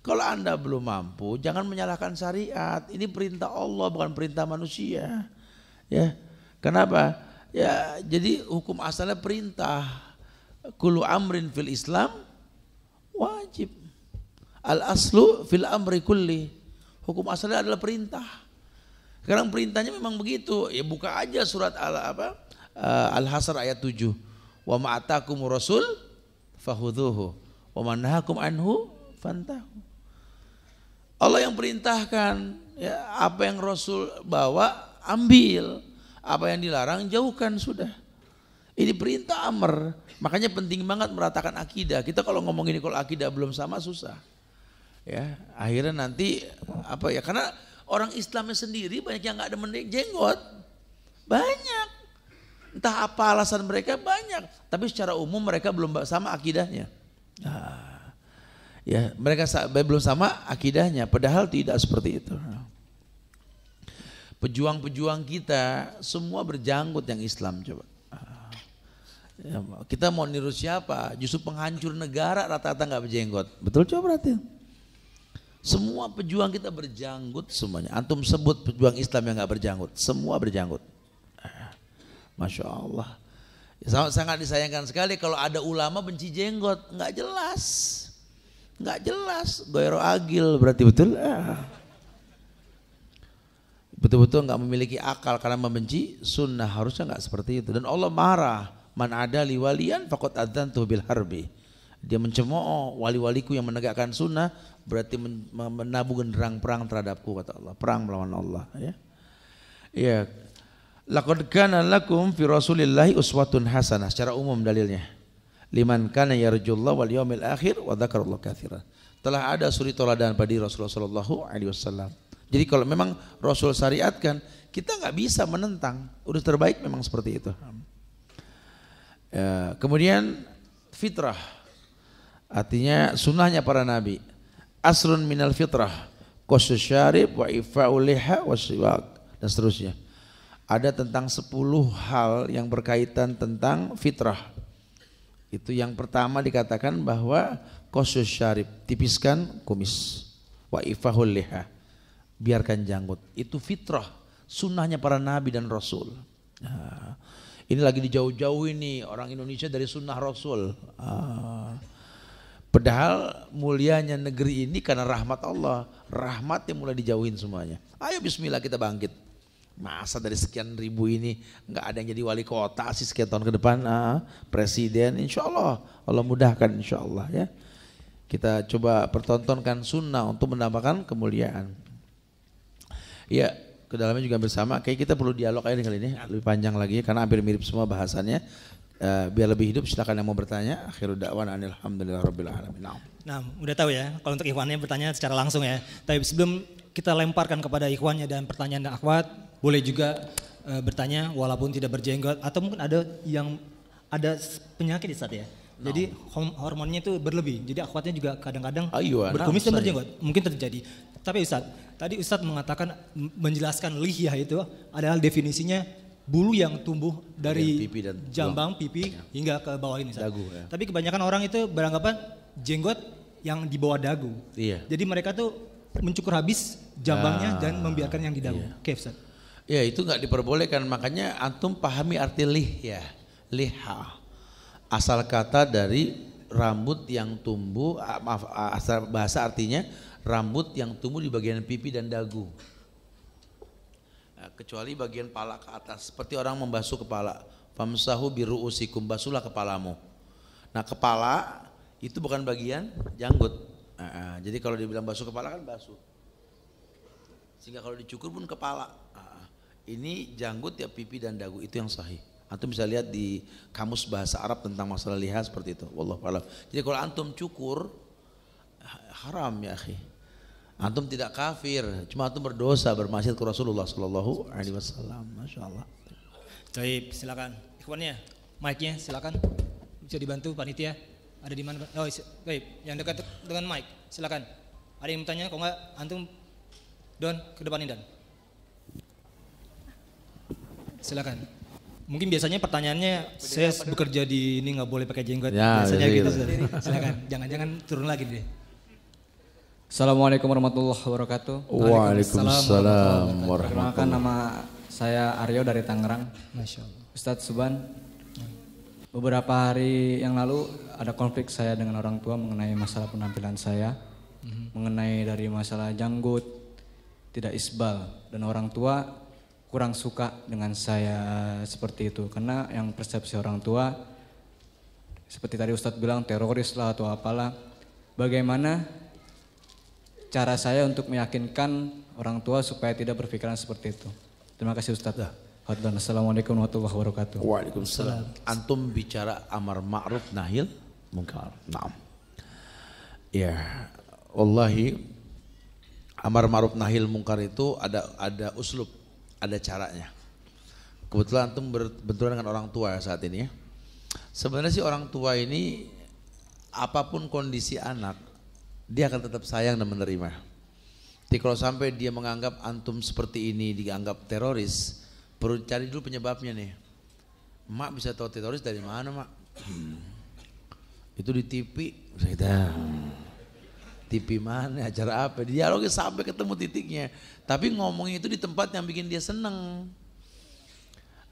Kalau anda belum mampu, jangan menyalahkan syariat. Ini perintah Allah bukan perintah manusia. Ya, kenapa? Ya, jadi hukum asalnya perintah. Kullu amrin fil Islam wajib. Al aslu fil amri kulli. Hukum asalnya adalah perintah. Sekarang perintahnya memang begitu. Ya buka aja surat Al-Hasr ayat 7. Wa ma'atakum rasul fakhudhuhu wa man nahakum anhu fantahu. Allah yang perintahkan, ya apa yang Rasul bawa ambil, apa yang dilarang jauhkan sudah. Ini perintah amr. Makanya penting banget meratakan akidah. Kita kalau ngomong ini kalau akidah belum sama susah. Ya, akhirnya nanti karena orang Islamnya sendiri banyak yang nggak ada jenggot, banyak, entah apa alasan mereka banyak, tapi secara umum mereka belum sama akidahnya. Ya mereka belum sama akidahnya, padahal tidak seperti itu. Pejuang-pejuang kita semua berjanggut yang Islam coba. Ya, kita mau niru siapa? Justru penghancur negara rata-rata nggak berjenggot, betul coba berarti. Semua pejuang kita berjanggut semuanya. Antum sebut pejuang Islam yang nggak berjanggut, semua berjanggut. Masya Allah. Sangat disayangkan sekali kalau ada ulama benci jenggot, nggak jelas, goyro agil berarti betul. Betul-betul nggak memiliki akal karena membenci sunnah, harusnya nggak seperti itu. Dan Allah marah, man ada liwalian faqad adzantuhu bil harbi. Dia mencemooh wali-waliku yang menegakkan sunnah, berarti menabuh genderang perang terhadapku, kata Allah, perang melawan Allah. Ya. Laqad kana lakum fi Rasulillahi uswatun hasanah, secara umum dalilnya. Liman kana yarjullaha wal yaumil akhir wa dzakarallaha katsiran. Telah ada suri teladan pada Rasulullah sallallahu alaihi wasallam. Jadi kalau memang Rasul syariatkan, kita nggak bisa menentang. Udah terbaik memang seperti itu. Kemudian fitrah, artinya sunnahnya para nabi. Asrun minal fitrah, qasus syarib wa ifa'ul liha wa siwak, dan seterusnya. Ada tentang 10 hal yang berkaitan tentang fitrah. Itu yang pertama dikatakan bahwa qasus syarib, tipiskan kumis, wa ifa'ul liha, biarkan janggut. Itu fitrah, sunnahnya para nabi dan rasul. Nah, ini lagi dijauh-jauh ini orang Indonesia dari sunnah rasul. Padahal mulianya negeri ini karena rahmat Allah. Rahmatnya mulai dijauhin semuanya. Ayo bismillah kita bangkit. Masa dari sekian ribu ini nggak ada yang jadi wali kota sih sekian tahun ke depan, presiden, insya Allah Allah mudahkan insya Allah ya. Kita coba pertontonkan sunnah untuk mendapatkan kemuliaan. Ya, ke dalamnya juga bersama. Kayak kita perlu dialog aja kali ini lebih panjang lagi karena hampir mirip semua bahasannya. Biar lebih hidup silakan yang mau bertanya. Akhirul da'wana alhamdulillahirabbil alamin. Nah, udah tahu ya kalau untuk ikhwannya bertanya secara langsung ya. Tapi sebelum kita lemparkan kepada ikhwannya dan pertanyaan dan akhwat, boleh juga bertanya walaupun tidak berjenggot atau mungkin ada yang ada penyakit Ustaz ya. Jadi hormonnya itu berlebih. Jadi akhwatnya juga kadang-kadang berkumis dan berjenggot. Mungkin terjadi. Tapi Ustaz, tadi Ustaz mengatakan menjelaskan lihiyah itu adalah definisinya bulu yang tumbuh dari pipi dan jambang, pipi hingga ke bawah ini. Dagu, ya. Tapi kebanyakan orang itu beranggapan jenggot yang di bawah dagu. Iya. Jadi mereka tuh mencukur habis jambangnya dan membiarkan yang di dagu. Oke, Ustaz. Ya itu nggak diperbolehkan, makanya antum pahami arti lihya, liha. Asal kata dari rambut yang tumbuh, asal bahasa artinya rambut yang tumbuh di bagian pipi dan dagu. Kecuali bagian pala ke atas, seperti orang membasuh kepala. Famsahu biru'usikum, basuhlah kepalamu. Nah kepala itu bukan bagian janggut. Jadi kalau dibilang basuh kepala kan basuh. Sehingga kalau dicukur pun kepala. Ini janggut ya pipi dan dagu, itu yang sahih. Antum bisa lihat di kamus bahasa Arab tentang masalah liha seperti itu. Wallahu a'lam. Jadi kalau antum cukur haram ya akhi. Antum tidak kafir, cuma antum berdosa bermaksiat ke Rasulullah sallallahu alaihi wasallam. Masyaallah. Baik, silakan. Ikhwannya, mic-nya silakan. Bisa dibantu panitia. Ada di mana? Oh, baik, yang dekat dengan mic. Silakan. Ada yang bertanya, kalau enggak antum Don ke depan ini Don. Silakan. Mungkin biasanya pertanyaannya saya bekerja di ini nggak boleh pakai jenggot. Ya, biasanya gitu. Silakan. Jangan-jangan turun lagi deh. Assalamualaikum warahmatullahi wabarakatuh. Waalaikumsalam warahmatullahi wabarakatuh. Perkenalkan nama saya Aryo dari Tangerang. Masya Allah. Ustadz Suban, beberapa hari yang lalu ada konflik saya dengan orang tua mengenai masalah penampilan saya, mengenai dari masalah janggut, tidak isbal, dan orang tua kurang suka dengan saya seperti itu karena yang persepsi orang tua seperti tadi Ustadz bilang teroris lah atau apalah. Bagaimana cara saya untuk meyakinkan orang tua supaya tidak berpikiran seperti itu? Terima kasih Ustadz. Assalamualaikum warahmatullahi wabarakatuh. Waalaikumsalam. Antum bicara amar ma'ruf nahil munkar. Naam. Ya, wallahi amar ma'ruf nahil munkar itu ada uslub, ada caranya. Kebetulan antum berbenturan dengan orang tua saat ini ya. Sebenarnya sih orang tua ini apapun kondisi anak, dia akan tetap sayang dan menerima. Jadi kalau sampai dia menganggap antum seperti ini dianggap teroris, perlu cari dulu penyebabnya nih. Mak bisa tahu teroris dari mana mak? Itu di TV. TV mana, acara apa? Dialognya sampai ketemu titiknya. Tapi ngomongnya itu di tempat yang bikin dia seneng.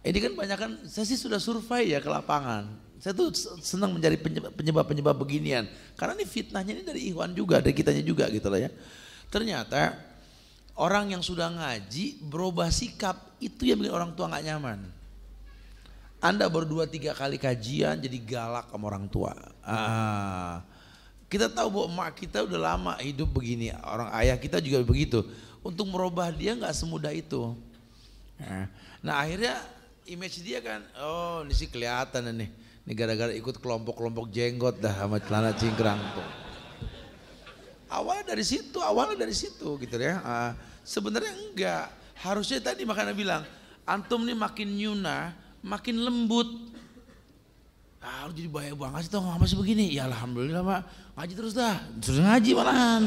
Ini kan banyak kan, saya sih sudah survei ya ke lapangan. Saya tuh senang mencari penyebab-penyebab beginian. Karena ini fitnahnya ini dari Ikhwan juga, dari kitanya juga gitu loh ya. Ternyata orang yang sudah ngaji berubah sikap, itu yang bikin orang tua gak nyaman. Anda baru 2-3 kali kajian jadi galak sama orang tua. Kita tahu bahwa emak kita udah lama hidup begini, orang ayah kita juga begitu. Untuk merubah dia gak semudah itu. Nah akhirnya image dia kan, oh ini sih kelihatan nih. Ini gara-gara ikut kelompok-kelompok jenggot dah sama celana cingkrang tuh. Awalnya dari situ gitu ya. Sebenarnya enggak. Harusnya tadi makanya bilang, antum nih makin nyuna, makin lembut. Lu jadi bahaya banget sih tau masih begini. Ya alhamdulillah mak, ngaji terus dah. Terus ngaji malahan.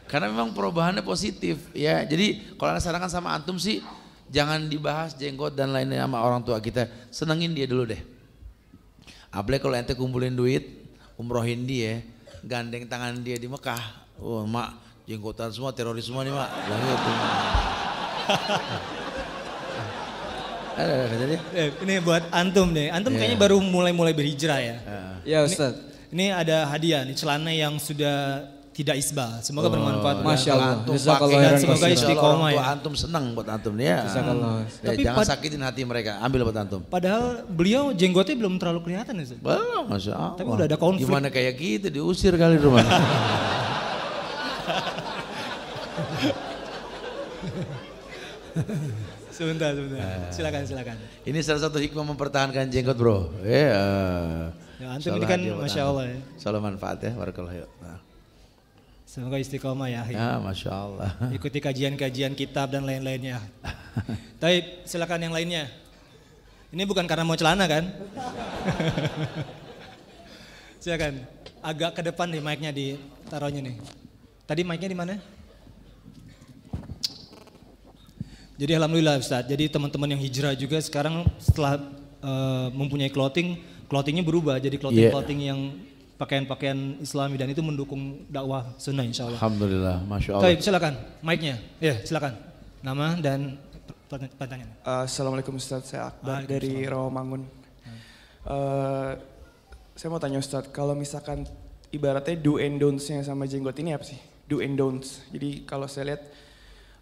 Karena memang perubahannya positif ya. Jadi kalau Anda sarankan sama antum sih, jangan dibahas jenggot dan lainnya sama orang tua kita. Senengin dia dulu deh. Apalagi kalau ente kumpulin duit, umrohin dia, gandeng tangan dia di Mekah. Oh mak, jenggotan semua, teroris semua nih mak. Bilang gitu. Ini buat antum nih. Antum kayaknya baru mulai berhijrah ya. Ya Ustaz. Ini ada hadiah nih, celana yang sudah tidak isbal. Semoga bermanfaat. Masya Allah. Semoga istiqomah ya. Antum senang buat antum nih ya. Tapi jangan sakitin hati mereka, ambil buat antum. Padahal beliau jenggotnya belum terlalu kelihatan ya. Belum, Masya Allah. Tapi udah ada konflik. Gimana kayak gitu, diusir kali rumah. Sebentar. Silakan. Ini salah satu hikmah mempertahankan jenggot bro. Ya antum ini kan Masya Allah ya. Salam manfaat ya, barakallahu. Semoga istiqomah ya. Ya Masya Allah. Ikuti kajian-kajian kitab dan lain-lainnya. Tapi silakan yang lainnya. Ini bukan karena mau celana kan? Silakan. Agak ke depan nih mic-nya ditaruhnya nih. Tadi mic-nya di mana? Jadi alhamdulillah Ustaz. Jadi teman-teman yang hijrah juga sekarang setelah mempunyai clothingnya berubah jadi clothing yang pakaian-pakaian Islami dan itu mendukung dakwah sunnah insya Allah. Alhamdulillah, Masya Allah. Baik, silakan mic-nya. Ya, silakan. Nama dan pertanyaan. Assalamualaikum Ustaz, saya Akbar dari Rawamangun. Saya mau tanya Ustaz, kalau misalkan ibaratnya do and don'ts-nya sama jenggot ini apa sih? Do and don'ts. Jadi kalau saya lihat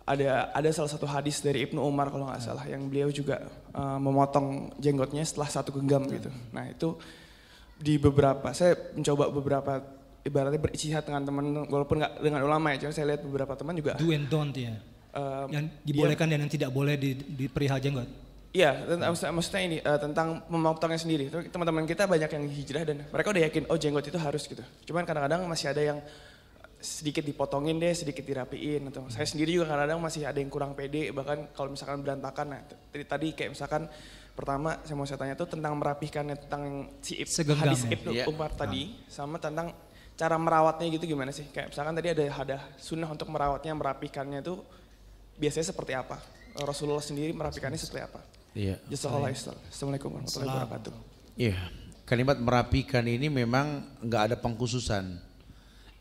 ada salah satu hadis dari Ibnu Umar kalau nggak salah yang beliau juga memotong jenggotnya setelah 1 genggam gitu. Nah itu saya mencoba beberapa ibaratnya berijtihad dengan teman walaupun nggak dengan ulama ya, cuma saya lihat beberapa teman juga do and don't ya. Yang dibolehkan dan yang tidak boleh di perihal jenggot. Iya, maksudnya ini tentang memotongnya sendiri. Teman-teman kita banyak yang hijrah dan mereka udah yakin oh jenggot itu harus gitu. Cuman kadang-kadang masih ada yang sedikit dipotongin deh, sedikit dirapiin atau saya sendiri juga kadang-kadang masih ada yang kurang pede bahkan kalau misalkan berantakan. Nah, tadi kayak misalkan pertama saya mau tanya tuh tentang merapihkannya tentang hadis Ibnu Umar tadi sama tentang cara merawatnya gitu gimana sih? Kayak misalkan tadi ada sunnah untuk merawatnya, merapihkannya itu biasanya seperti apa? Rasulullah sendiri merapikannya seperti apa? Iya. Jazakallahu khairan. Assalamualaikum warahmatullahi wabarakatuh. Iya, kalimat merapikan ini memang nggak ada pengkhususan.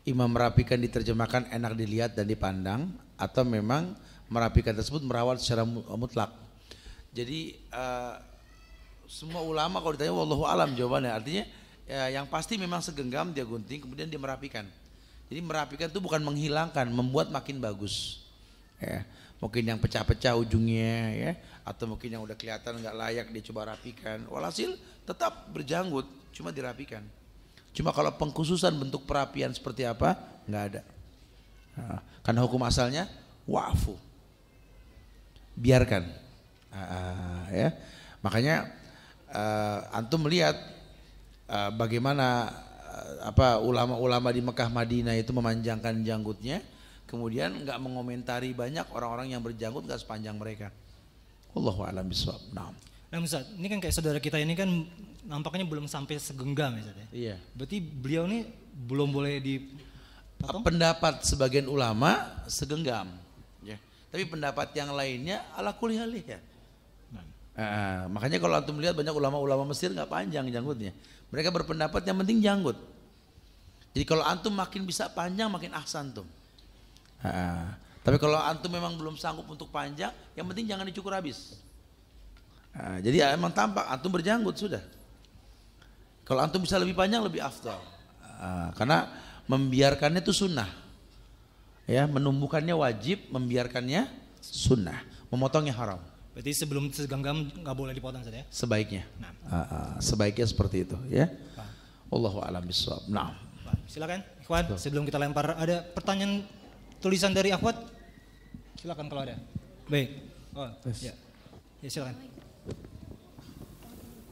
Imam merapikan diterjemahkan enak dilihat dan dipandang atau memang merapikan tersebut merawat secara mutlak. Jadi semua ulama kalau ditanya wallahu alam jawabannya artinya yang pasti memang segenggam dia gunting kemudian dia merapikan. Jadi merapikan itu bukan menghilangkan, membuat makin bagus. Ya, mungkin yang pecah-pecah ujungnya ya atau mungkin yang udah kelihatan nggak layak dia coba rapikan. Walhasil tetap berjanggut, cuma dirapikan. Cuma kalau pengkhususan bentuk perapian seperti apa nggak ada. Nah, karena hukum asalnya wa'fu, biarkan. Ya, makanya antum melihat bagaimana ulama-ulama di Mekah Madinah itu memanjangkan janggutnya, kemudian nggak mengomentari banyak orang-orang yang berjanggut nggak sepanjang mereka. Wallahu a'lam bishawab. Nah, Ustaz, ini kan kayak saudara kita ini kan nampaknya belum sampai segenggam ya Ustaz ya. Iya. Berarti beliau ini belum boleh pendapat sebagian ulama segenggam, ya. Tapi pendapat yang lainnya ala kulli halih ya. Makanya kalau antum lihat banyak ulama-ulama Mesir nggak panjang janggutnya. Mereka berpendapat yang penting janggut. Jadi kalau antum makin bisa panjang makin ahsan tuh. Tapi kalau antum memang belum sanggup untuk panjang, yang penting jangan dicukur habis. Nah, jadi emang tampak antum berjanggut sudah. Kalau antum bisa lebih panjang lebih afdal. Karena membiarkannya itu sunnah. Ya, menumbuhkannya wajib, membiarkannya sunnah. Memotongnya haram. Berarti sebelum segenggam nggak boleh dipotong saja ya? Sebaiknya. Nah. Sebaiknya seperti itu ya. Wallahu a'lam bishawab. Nah. Silakan, Ikhwan. Sebelum kita lempar, ada pertanyaan tulisan dari Akhwat? Silakan kalau ada. Baik. Oh, ya. Ya silakan.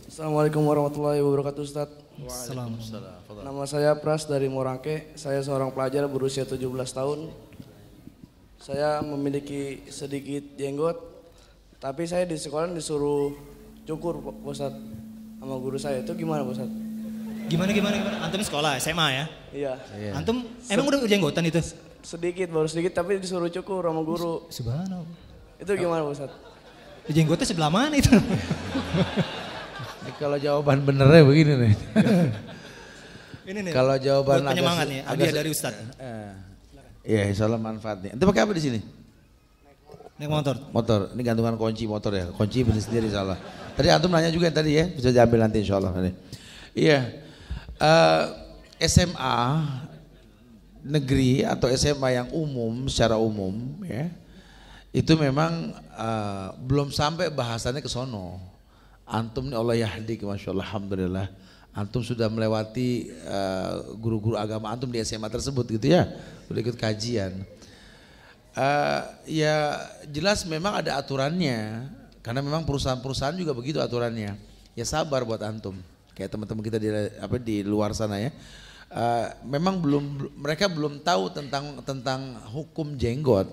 Assalamualaikum warahmatullahi wabarakatuh, Ustaz. Waalaikumsalam. Nama saya Pras dari Morangke. Saya seorang pelajar berusia 17 tahun. Saya memiliki sedikit jenggot, tapi saya di sekolah disuruh cukur, Pak Ustaz, sama guru saya. Itu gimana, Pak Ustaz? Gimana? Antum sekolah SMA ya? Iya. Antum emang udah jenggotan itu? Sedikit, baru sedikit, tapi disuruh cukur sama guru. Subhanallah. Itu gimana, Pak Ustaz? Jenggotnya sebelah mana itu? Ini kalau jawaban benernya begini nih. Ini nih. Kalau jawaban buat penyemangat nih, hadiah dari Ustaz. Iya, insyaallah manfaat nih. Ente pakai apa di sini? Naik motor. Motor. Ini gantungan kunci motor ya. Kunci beli sendiri insyaallah. Tadi antum nanya juga tadi ya, bisa diambil nanti insyaallah. Iya. SMA negeri atau SMA yang umum secara umum ya. Itu memang belum sampai bahasannya ke sono. Antum nih Allah yahdi, masyaallah, alhamdulillah. Antum sudah melewati guru-guru agama antum di SMA tersebut gitu ya, udah ikut kajian. Ya jelas memang ada aturannya, karena memang perusahaan-perusahaan juga begitu aturannya. Ya sabar buat antum, kayak teman-teman kita di luar sana ya. Memang mereka belum tahu tentang hukum jenggot.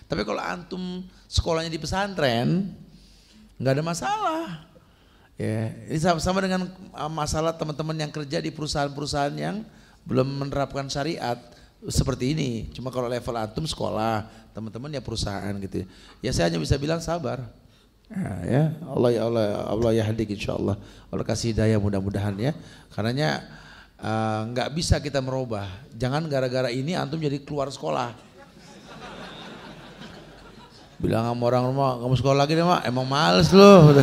Tapi kalau antum sekolahnya di pesantren, nggak ada masalah. Ya, ini sama dengan masalah teman-teman yang kerja di perusahaan-perusahaan yang belum menerapkan syariat seperti ini. Cuma kalau level antum sekolah, teman-teman ya perusahaan gitu. Ya saya hanya bisa bilang sabar. Ya, Allah yahdik insyaallah. Allah kasih hidayah mudah-mudahan ya. Karenanya nggak bisa kita merubah. Jangan gara-gara ini antum jadi keluar sekolah. Bilang sama orang rumah, kamu sekolah lagi deh mak, emang males loh.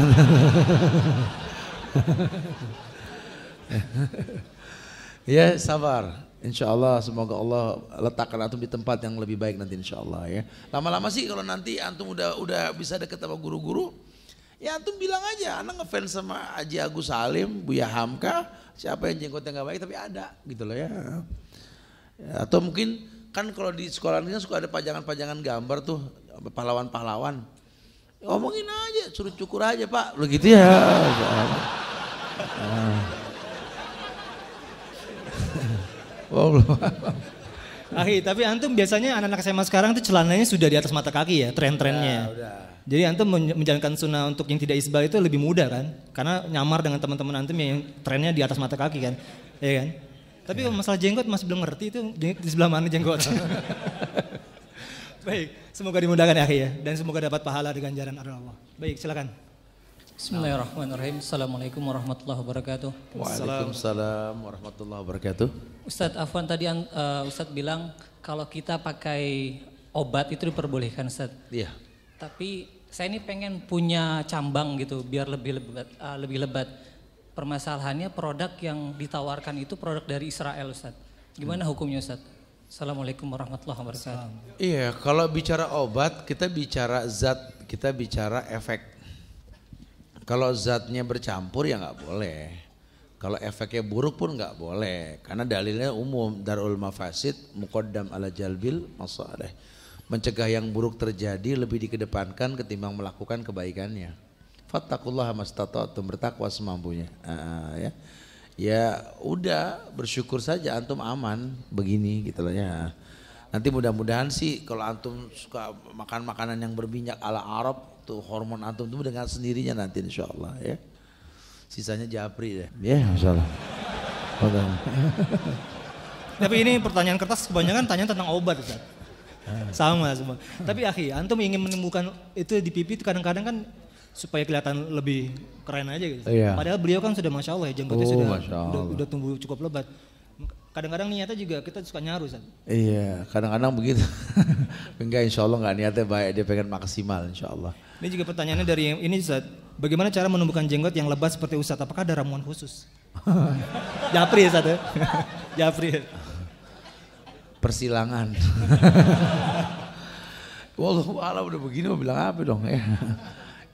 Ya sabar, insya Allah semoga Allah letakkan antum di tempat yang lebih baik nanti insya Allah ya. Lama-lama sih kalau nanti antum udah bisa deket sama guru-guru, ya antum bilang aja, anak ngefans sama Haji Agus Salim, Buya Hamka, siapa yang jenggotnya nggak baik tapi ada gitu loh ya. Atau mungkin kan kalau di sekolah ini suka ada pajangan-pajangan gambar tuh pahlawan-pahlawan. Ngomongin aja, suruh cukur aja Pak, begitu ya. Tapi antum biasanya anak-anak SMA sekarang tuh celananya sudah di atas mata kaki ya, tren-trennya. Jadi antum menjalankan sunnah untuk yang tidak isbal itu lebih mudah kan? Karena nyamar dengan teman-teman antum yang trennya di atas mata kaki kan, ya kan? Tapi kalau masalah jenggot masih belum ngerti itu di sebelah mana jenggot. Baik, semoga dimudahkan ya, dan semoga dapat pahala dengan ganjaran Allah. Baik, silakan. Bismillahirrahmanirrahim. Assalamualaikum warahmatullahi wabarakatuh. Waalaikumsalam warahmatullahi wabarakatuh. Ustadz Afwan tadi Ustadz bilang kalau kita pakai obat itu diperbolehkan Ustadz. Iya. Tapi saya ini pengen punya cambang gitu biar lebih lebat. Permasalahannya produk yang ditawarkan itu produk dari Israel Ustadz. Gimana hukumnya Ustadz? Assalamualaikum warahmatullahi wabarakatuh. Iya, kalau bicara obat kita bicara zat, kita bicara efek. Kalau zatnya bercampur ya nggak boleh. Kalau efeknya buruk pun nggak boleh. Karena dalilnya umum, darul mafasid muqaddam ala jalbil masalih. Mencegah yang buruk terjadi lebih dikedepankan ketimbang melakukan kebaikannya. Fattaqullaha mastata'tum, bertakwa semampunya. Ya udah bersyukur saja antum aman begini gitu loh ya. Nanti mudah-mudahan sih kalau antum suka makan makanan yang berminyak ala Arab tuh hormon antum tuh dengan sendirinya nanti insyaallah ya. Sisanya japri deh. Ya insyaallah. Tapi ini pertanyaan kertas kebanyakan tanya tentang obat Ustaz. Sama semua. Tapi akhi, antum ingin menemukan itu di pipi kadang-kadang kan supaya kelihatan lebih keren aja gitu. Iya. Padahal beliau kan sudah masya Allah ya jenggotnya sudah tumbuh cukup lebat. kadang-kadang niatnya juga kita suka nyaru Ustaz. Iya, kadang-kadang begitu. Enggak, insya Allah enggak, niatnya baik, dia pengen maksimal insya Allah. Ini juga pertanyaannya dari ini Ustaz. Bagaimana cara menumbuhkan jenggot yang lebat seperti Ustaz? Apakah ada ramuan khusus? Japri Ustaz ya? Japri. Persilangan. Wallahu a'lam, udah begini mau bilang apa dong ya?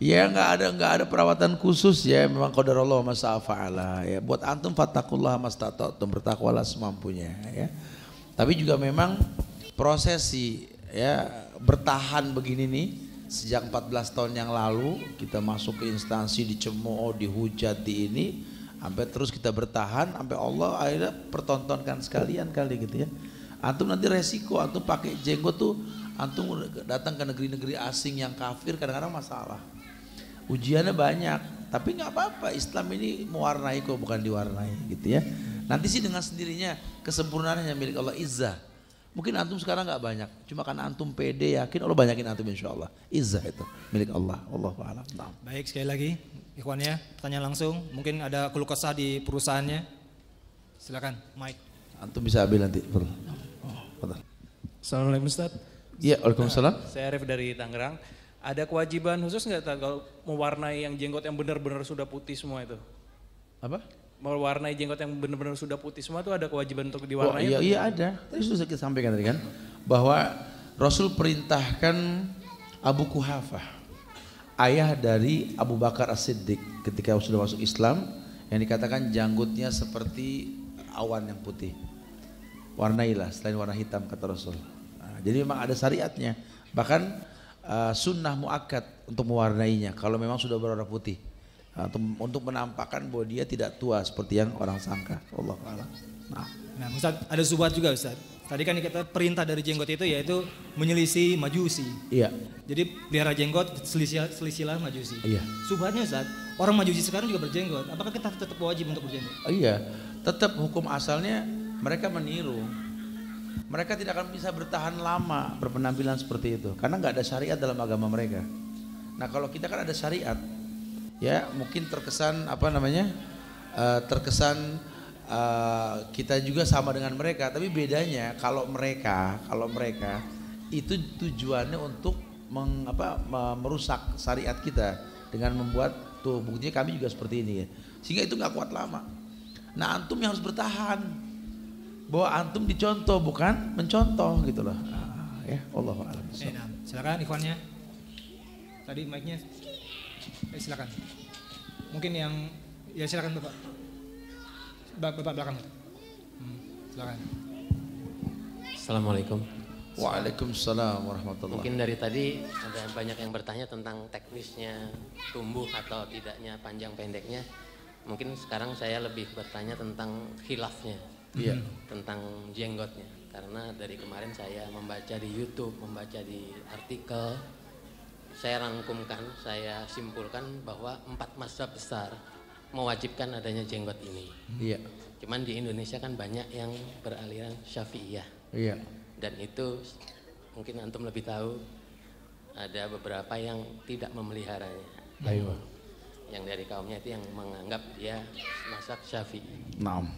Ya nggak ada perawatan khusus ya, memang qadarullah ma syaa fa'ala ya. Buat antum fattaqullaha mastata'tum, bertakwalah semampunya ya. Tapi juga memang prosesi ya bertahan begini nih sejak 14 tahun yang lalu kita masuk ke instansi dicemooh, dihujat di ini sampai terus kita bertahan sampai Allah akhirnya pertontonkan sekalian kali gitu ya. Antum nanti resiko antum pakai jenggot tuh antum datang ke negeri-negeri asing yang kafir kadang-kadang masalah. Ujiannya banyak, tapi nggak apa-apa. Islam ini mewarnai kok, bukan diwarnai gitu ya. Nanti sih dengan sendirinya kesempurnaannya milik Allah, izzah. Mungkin antum sekarang nggak banyak, cuma karena antum pede yakin Allah banyakin antum insya Allah. Izzah itu milik Allah. Wallahu a'lam. Baik, sekali lagi ikhwannya pertanyaan langsung. Mungkin ada keluh kesah di perusahaannya. Silakan, Mike. Antum bisa ambil nanti. Assalamualaikum Ustaz. Iya, waalaikumsalam. Saya Arif dari Tangerang. Ada kewajiban khusus nggak kalau mewarnai yang jenggot yang benar-benar sudah putih semua itu? Apa? Mewarnai jenggot yang benar-benar sudah putih semua itu ada kewajiban untuk Oh diwarnai? iya ada. Tadi sudah kita sampaikan tadi kan bahwa Rasul perintahkan Abu Kuhafah, ayah dari Abu Bakar As-Siddiq ketika sudah masuk Islam, yang dikatakan janggutnya seperti awan yang putih. Warnailah selain warna hitam kata Rasul. Nah, jadi memang ada syariatnya. Bahkan sunnah muakkad untuk mewarnainya kalau memang sudah berwarna putih. Untuk menampakkan bahwa dia tidak tua seperti yang orang sangka. Wallahu a'lam. Nah, Ustaz, ada subhat juga Ustaz. Tadi kan kita perintah dari jenggot itu yaitu menyelisih majusi. Iya. Jadi pelihara jenggot selisilah majusi. Iya. Subhatnya Ustaz, orang majusi sekarang juga berjenggot. Apakah kita tetap wajib untuk berjenggot? Iya. Tetap hukum asalnya mereka meniru. Mereka tidak akan bisa bertahan lama berpenampilan seperti itu karena nggak ada syariat dalam agama mereka. Nah kalau kita kan ada syariat, ya mungkin terkesan kita juga sama dengan mereka. Tapi bedanya kalau mereka itu tujuannya untuk merusak syariat kita dengan membuat tuh buktinya kami juga seperti ini ya. Sehingga itu nggak kuat lama. Nah antum yang harus bertahan. Bahwa antum dicontoh bukan mencontoh gitu loh. Ya, Allahu a'lam. Silakan ikhwannya. Tadi mic-nya. Silakan. Mungkin yang ya silakan Bapak. Bapak belakang. Silakan. Assalamualaikum. Waalaikumsalam warahmatullahi. Mungkin dari tadi ada banyak yang bertanya tentang teknisnya tumbuh atau tidaknya, panjang pendeknya. Mungkin sekarang saya lebih bertanya tentang khilafnya. Iya. Tentang jenggotnya, karena dari kemarin saya membaca di YouTube, membaca di artikel, saya rangkumkan, saya simpulkan bahwa 4 mazhab besar mewajibkan adanya jenggot ini. Iya. Cuman di Indonesia kan banyak yang beraliran Syafi'iyah. Iya. Dan itu mungkin antum lebih tahu, ada beberapa yang tidak memeliharanya. Ayo. Yang dari kaumnya itu yang menganggap dia mazhab Syafi'i. Naam.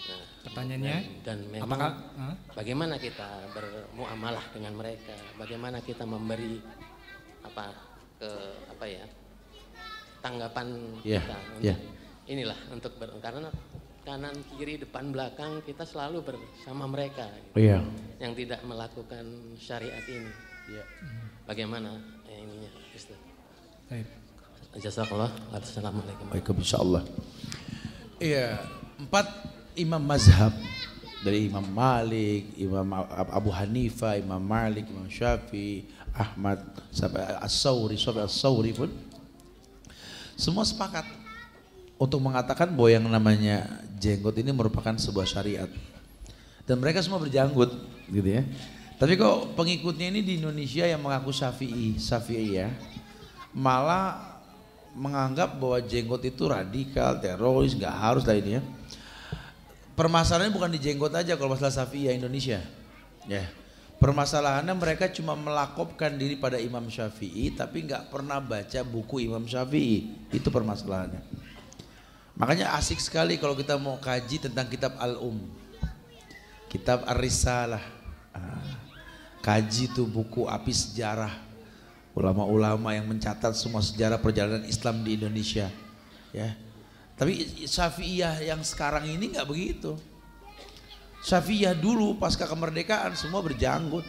Nah, pertanyaannya dan memang bagaimana kita bermuamalah dengan mereka, bagaimana kita memberi tanggapan kita untuk inilah untuk karena kanan kiri depan belakang kita selalu bersama mereka yang tidak melakukan syariat ini. Bagaimana ininya Ustaz? Baik. Jazakallah. Assalamualaikum. Waalaikumsalam. Iya, 4 imam mazhab dari Imam Malik, Imam Abu Hanifah, Imam Malik, Imam Syafi'i, Ahmad, sampai As-Sawri pun semua sepakat untuk mengatakan bahwa yang namanya jenggot ini merupakan sebuah syariat. Dan mereka semua berjanggut gitu ya. Tapi kok pengikutnya ini di Indonesia yang mengaku Syafi'i ya, malah menganggap bahwa jenggot itu radikal, teroris, nggak harus lah ini ya. Permasalahannya bukan di jenggot aja kalau masalah Syafi'iyah Indonesia. Ya. Permasalahannya mereka cuma melakopkan diri pada Imam Syafi'i tapi nggak pernah baca buku Imam Syafi'i. Itu permasalahannya. Makanya asik sekali kalau kita mau kaji tentang kitab Al-Um. kitab Ar-Risalah. Kaji tuh buku api sejarah. Ulama-ulama yang mencatat semua sejarah perjalanan Islam di Indonesia. Ya. Tapi Syafi'iyah yang sekarang ini nggak begitu. Syafi'iyah dulu pasca kemerdekaan semua berjanggut.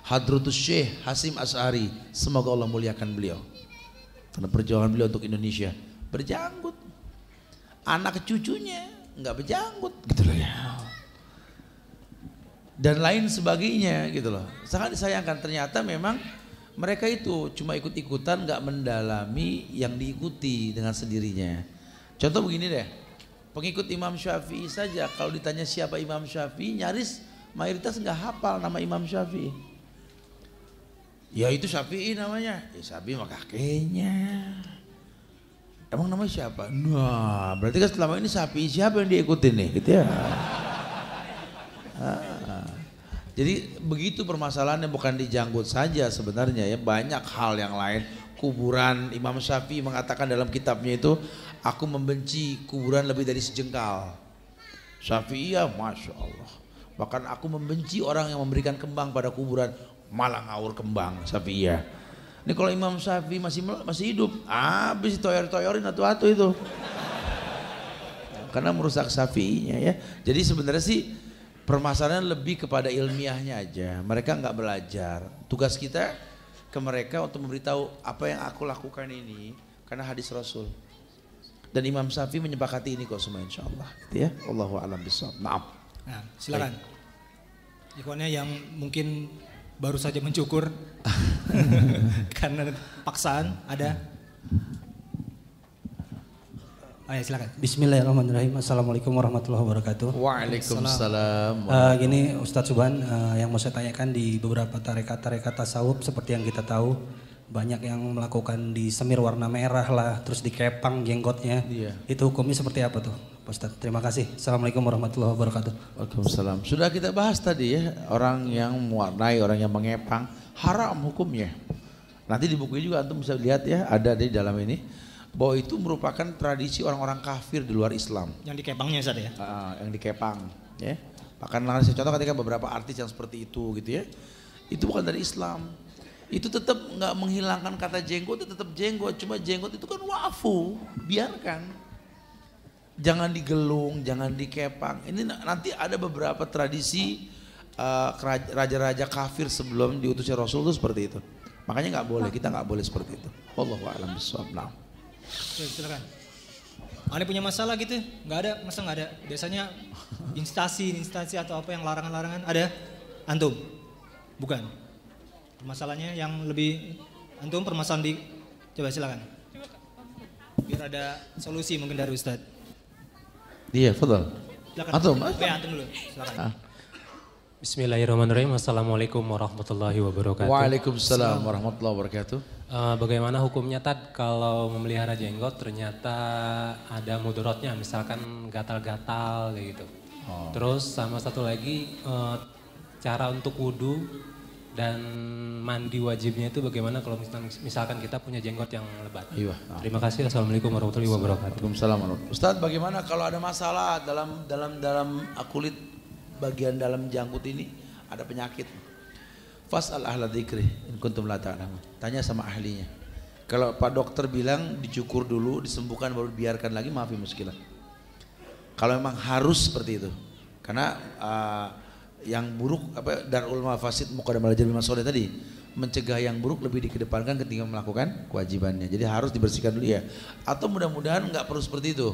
Hadratus Syekh Hasyim Asy'ari, semoga Allah muliakan beliau. Karena perjuangan beliau untuk Indonesia, berjanggut. Anak cucunya nggak berjanggut gitu loh ya. Dan lain sebagainya gitu loh. Sangat disayangkan, ternyata memang mereka itu cuma ikut-ikutan, nggak mendalami yang diikuti dengan sendirinya. Contoh begini deh, pengikut Imam Syafi'i saja kalau ditanya siapa Imam Syafi'i, nyaris mayoritas nggak hafal nama Imam Syafi'i. Ya itu Syafi'i namanya, ya Syafi'i mah kakeknya. Emang namanya siapa? Nah, berarti kan selama ini Syafi'i siapa yang diikutin nih, gitu ya. Jadi begitu permasalahannya, bukan di janggut saja sebenarnya ya, banyak hal yang lain. Kuburan, Imam Syafi'i mengatakan dalam kitabnya itu, aku membenci kuburan lebih dari sejengkal. Syafi'i ya Masya Allah. Bahkan aku membenci orang yang memberikan kembang pada kuburan, malah ngawur kembang. Syafi'i ya. Ini kalau Imam Syafi'i masih hidup, habis ditoyor-toyorin atu-atu itu. Karena merusak Syafi'inya ya. Jadi sebenarnya sih permasalahan lebih kepada ilmiahnya aja. Mereka nggak belajar. Tugas kita ke mereka untuk memberitahu apa yang aku lakukan ini karena hadis Rasul. Dan Imam Syafi'i menyepakati ini kok semua insyaallah. Gitu ya. Allahu a'lam bishawab. Maaf. Nah, silakan. Ikhwannya yang mungkin baru saja mencukur karena paksaan ada. Ayo silakan. Bismillahirrahmanirrahim. Assalamualaikum warahmatullahi wabarakatuh. Waalaikumsalam. Gini Ustadz Subhan, yang mau saya tanyakan, di beberapa tarekat tasawuf seperti yang kita tahu banyak yang melakukan di semir warna merah lah, terus dikepang jenggotnya. Iya. Itu hukumnya seperti apa tuh, Pak Ustadz? Terima kasih. Assalamualaikum warahmatullahi wabarakatuh. Waalaikumsalam. Sudah kita bahas tadi ya, orang yang mewarnai, orang yang mengepang, haram hukumnya. Nanti di buku juga antum bisa lihat ya, ada di dalam ini, bahwa itu merupakan tradisi orang-orang kafir di luar Islam. Yang dikepangnya Ustaz ya? Yang dikepang ya. Bahkan saya contoh ketika beberapa artis yang seperti itu gitu ya, itu bukan dari Islam. Itu tetap nggak menghilangkan kata jenggot, itu tetap jenggot. Cuma jenggot itu kan wafu, biarkan. Jangan digelung, jangan dikepang. Ini nanti ada beberapa tradisi raja-raja kafir sebelum diutusnya Rasul itu seperti itu. Makanya nggak boleh, kita nggak boleh seperti itu. Wallahu a'lam bishawab. Nah. Silakan. Anda punya masalah gitu? Nggak ada, masa nggak ada? Biasanya instansi atau apa yang larangan-larangan ada? Antum? Bukan. Permasalahannya yang lebih antum permasalahan di, coba silakan. Biar ada solusi mungkin dari Ustaz. Iya, betul. Antum? Ya, antum dulu. Silakan. Bismillahirrahmanirrahim. Assalamualaikum warahmatullahi wabarakatuh. Waalaikumsalam warahmatullahi wabarakatuh. Bagaimana hukumnya Tad kalau memelihara jenggot ternyata ada mudorotnya, misalkan gatal-gatal kayak gitu. Terus sama satu lagi cara untuk wudu dan mandi wajibnya itu bagaimana kalau misalkan kita punya jenggot yang lebat. Iya. Terima kasih. Assalamualaikum warahmatullahi wabarakatuh. Waalaikumsalam warahmatullahi wabarakatuh. Ustaz, bagaimana kalau ada masalah dalam kulit bagian dalam janggut ini ada penyakit? Fas'al ahla dzikri in kuntum la ta'lamun. Tanya sama ahlinya. Kalau Pak dokter bilang dicukur dulu, disembuhkan baru biarkan lagi, maafi muskilah. Kalau memang harus seperti itu. Karena yang buruk darul mafasid muqaddam ala jalbi masalih tadi, mencegah yang buruk lebih dikedepankan ketika melakukan kewajibannya. Jadi harus dibersihkan dulu ya. Atau mudah-mudahan enggak perlu seperti itu.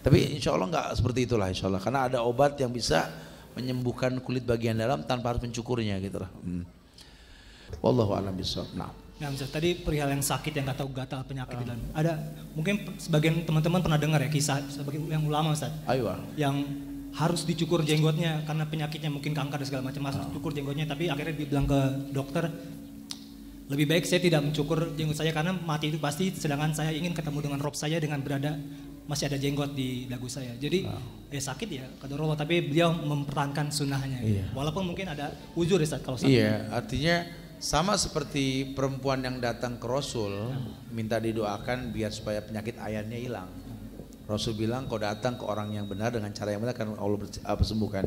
Tapi insya Allah enggak seperti itulah insya Allah. Karena ada obat yang bisa menyembuhkan kulit bagian dalam tanpa harus mencukurnya gitu lah. Wallahu a'lam bishawab. Nah. Ya, Ustaz, tadi perihal yang sakit yang nggak tahu gatal penyakit dan ada mungkin sebagian teman-teman pernah dengar ya kisah sebagian yang ulama Ustaz. Aywa. Yang harus dicukur jenggotnya karena penyakitnya mungkin kanker dan segala macam, harus dicukur jenggotnya, tapi akhirnya dibilang ke dokter lebih baik saya tidak mencukur jenggot saya karena mati itu pasti, sedangkan saya ingin ketemu dengan Rob saya dengan berada masih ada jenggot di dagu saya. Jadi sakit ya kata Allah, tapi beliau mempertahankan sunnahnya. Iya. Walaupun mungkin ada uzur ya Ustaz kalau sakit. Iya, artinya sama seperti perempuan yang datang ke Rasul minta didoakan biar supaya penyakit ayannya hilang. Rasul bilang kau datang ke orang yang benar dengan cara yang benar akan Allah sembuhkan.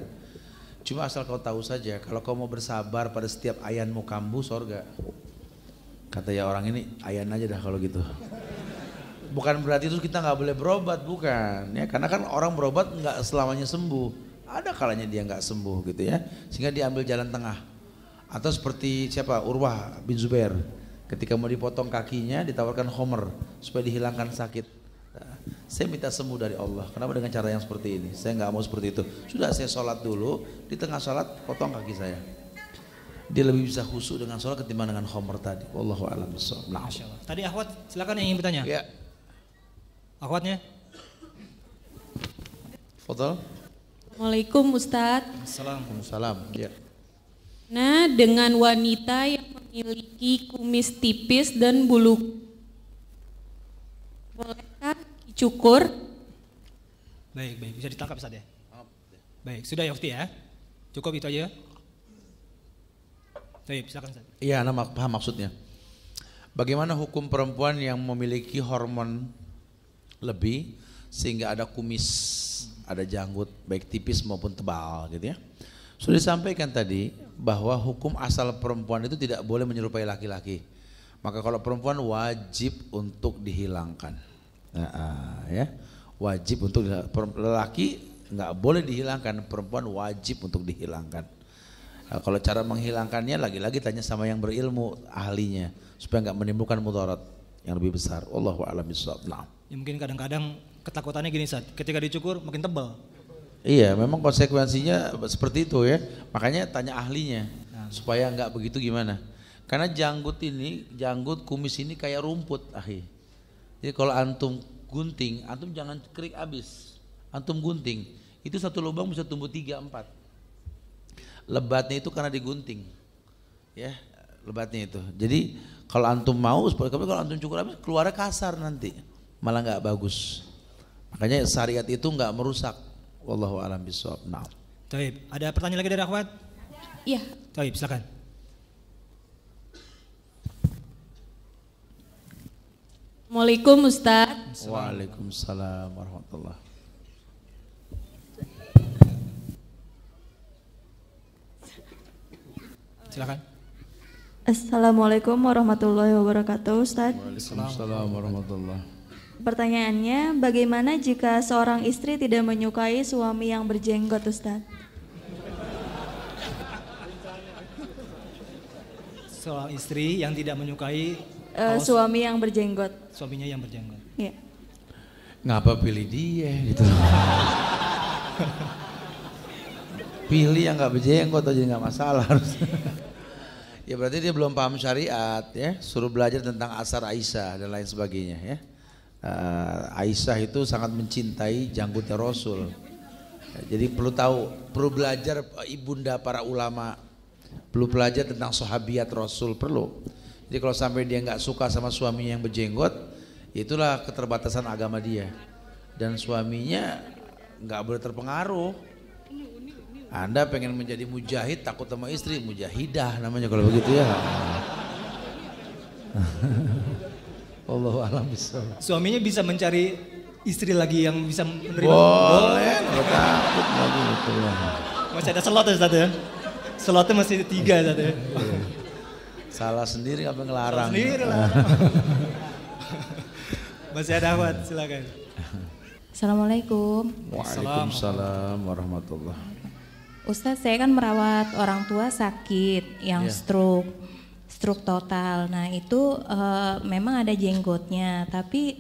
Cuma asal kau tahu saja, kalau kau mau bersabar pada setiap ayanmu kambuh, sorga. Kata ya orang ini, ayan aja dah kalau gitu. Bukan berarti itu kita nggak boleh berobat, bukan. Ya, karena kan orang berobat nggak selamanya sembuh. Ada kalanya dia nggak sembuh gitu ya, sehingga dia ambil jalan tengah. Atau seperti siapa, Urwah bin Zubair, ketika mau dipotong kakinya ditawarkan homer supaya dihilangkan sakit. Nah, saya minta sembuh dari Allah. Kenapa dengan cara yang seperti ini? Saya nggak mau seperti itu. Sudah saya sholat dulu, di tengah sholat potong kaki saya. Dia lebih bisa khusyuk dengan sholat ketimbang dengan homer tadi. Wallahu a'lam bishawab. Nah. Tadi akhwat silakan yang ingin bertanya. Ya. Akhwatnya. Fadhal. Assalamualaikum Ustadz. Assalamualaikum. Ya. Nah, dengan wanita yang memiliki kumis tipis dan bulu, bolehkah dicukur? Baik, bisa ditangkap Ustaz ya. Baik, sudah ya Ufti ya. Cukup itu aja. Baik, silakan Ustaz. Iya, Anda paham maksudnya. Bagaimana hukum perempuan yang memiliki hormon lebih sehingga ada kumis, ada janggut baik tipis maupun tebal gitu ya. Sudah disampaikan tadi bahwa hukum asal perempuan itu tidak boleh menyerupai laki-laki. Maka kalau perempuan wajib untuk dihilangkan. Ya, wajib untuk lelaki nggak boleh dihilangkan, perempuan wajib untuk dihilangkan. Nah, kalau cara menghilangkannya lagi-lagi tanya sama yang berilmu, ahlinya, supaya nggak menimbulkan mudarat yang lebih besar. Allahu a'lam bishawab. Nah. Ya mungkin kadang-kadang ketakutannya gini Ustaz, ketika dicukur makin tebal. Iya, memang konsekuensinya seperti itu ya. Makanya tanya ahlinya supaya nggak begitu gimana. Karena janggut kumis ini kayak rumput, ahi. Jadi kalau antum gunting, antum jangan kerik abis. Antum gunting, itu satu lubang bisa tumbuh 3-4. Lebatnya itu karena digunting, ya lebatnya itu. Jadi kalau antum mau, tapi kalau antum cukur abis keluarnya kasar nanti, malah nggak bagus. Makanya syariat itu nggak merusak. Wallahu a'lam bishawab. Nah. Taib, ada pertanyaan lagi dari akhwat? Iya. Taib, silakan. Assalamualaikum Ustadz. Waalaikumsalam warahmatullahi. Silakan. Assalamualaikum warahmatullahi wabarakatuh Ustadz. Waalaikumsalam warahmatullahi. Pertanyaannya, bagaimana jika seorang istri tidak menyukai suami yang berjenggot Ustadz? Seorang istri yang tidak menyukai suami yang berjenggot. Suaminya yang berjenggot. Iya. Ngapa pilih dia gitu? Pilih yang nggak berjenggot aja nggak masalah harus. Ya berarti dia belum paham syariat ya. Suruh belajar tentang asar Aisyah dan lain sebagainya ya. Aisyah itu sangat mencintai janggutnya Rasul. Jadi perlu tahu, perlu belajar ibunda para ulama, perlu belajar tentang sahabiat Rasul, perlu. Jadi kalau sampai dia nggak suka sama suaminya yang berjenggot, itulah keterbatasan agama dia. Dan suaminya nggak boleh terpengaruh. Anda pengen menjadi mujahid, takut sama istri, mujahidah namanya kalau begitu ya. Allahu a'lam bishawab. Suaminya bisa mencari istri lagi yang bisa menerima. Boleh, nggak takut lagi itu lah. Masih ada slot ya Ustaz ya? Slotnya masih 3 Ustaz ya? Salah sendiri apa ngelarang? Sendiri lah. Masih ada akhwat, silakan. Assalamualaikum. Waalaikumsalam warahmatullahi. Ustadz, saya kan merawat orang tua sakit yang stroke total. Nah itu memang ada jenggotnya, tapi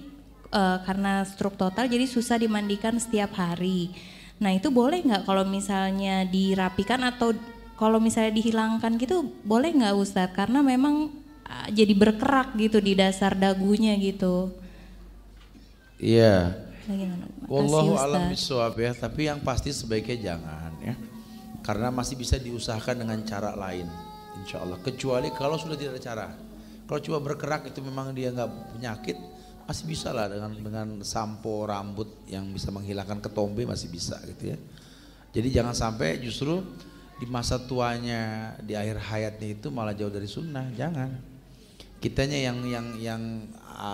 karena stroke total jadi susah dimandikan setiap hari. Nah itu boleh nggak kalau misalnya dirapikan atau kalau misalnya dihilangkan gitu, boleh nggak Ustadz? Karena memang jadi berkerak gitu di dasar dagunya gitu. Iya. Wallahu a'lam bishawab ya, tapi yang pasti sebaiknya jangan ya. Karena masih bisa diusahakan dengan cara lain, insya Allah. Kecuali kalau sudah tidak ada cara. Kalau cuma berkerak itu memang dia nggak penyakit, masih bisa lah dengan sampo rambut yang bisa menghilangkan ketombe masih bisa gitu ya. Jadi jangan sampai justru di masa tuanya, di akhir hayatnya itu malah jauh dari sunnah, jangan. Kitanya yang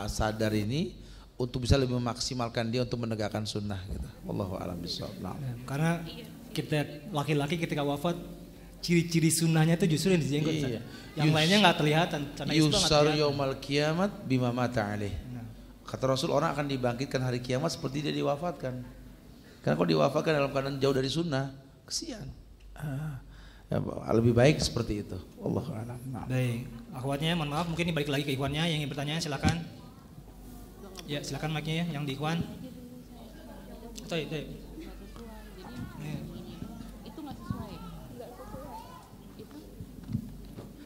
sadar ini untuk bisa lebih memaksimalkan dia untuk menegakkan sunnah gitu. Wallahu a'lam bishawab. Karena kita laki-laki ketika wafat ciri-ciri sunnahnya itu justru yang di jenggot. Iya. Yang lainnya nggak kelihatan. Yusar yaumal kiamat bima mata alaih. Kata Rasul, orang akan dibangkitkan hari kiamat seperti dia diwafatkan. Karena kalau diwafatkan dalam keadaan jauh dari sunnah, kesian. Ya, lebih baik seperti itu. Allahu a'lam. Baik, akhwatnya mohon maaf mungkin ini balik lagi ke ikhwannya yang ingin bertanya silakan. Ya silakan mic-nya ya yang di ikhwan.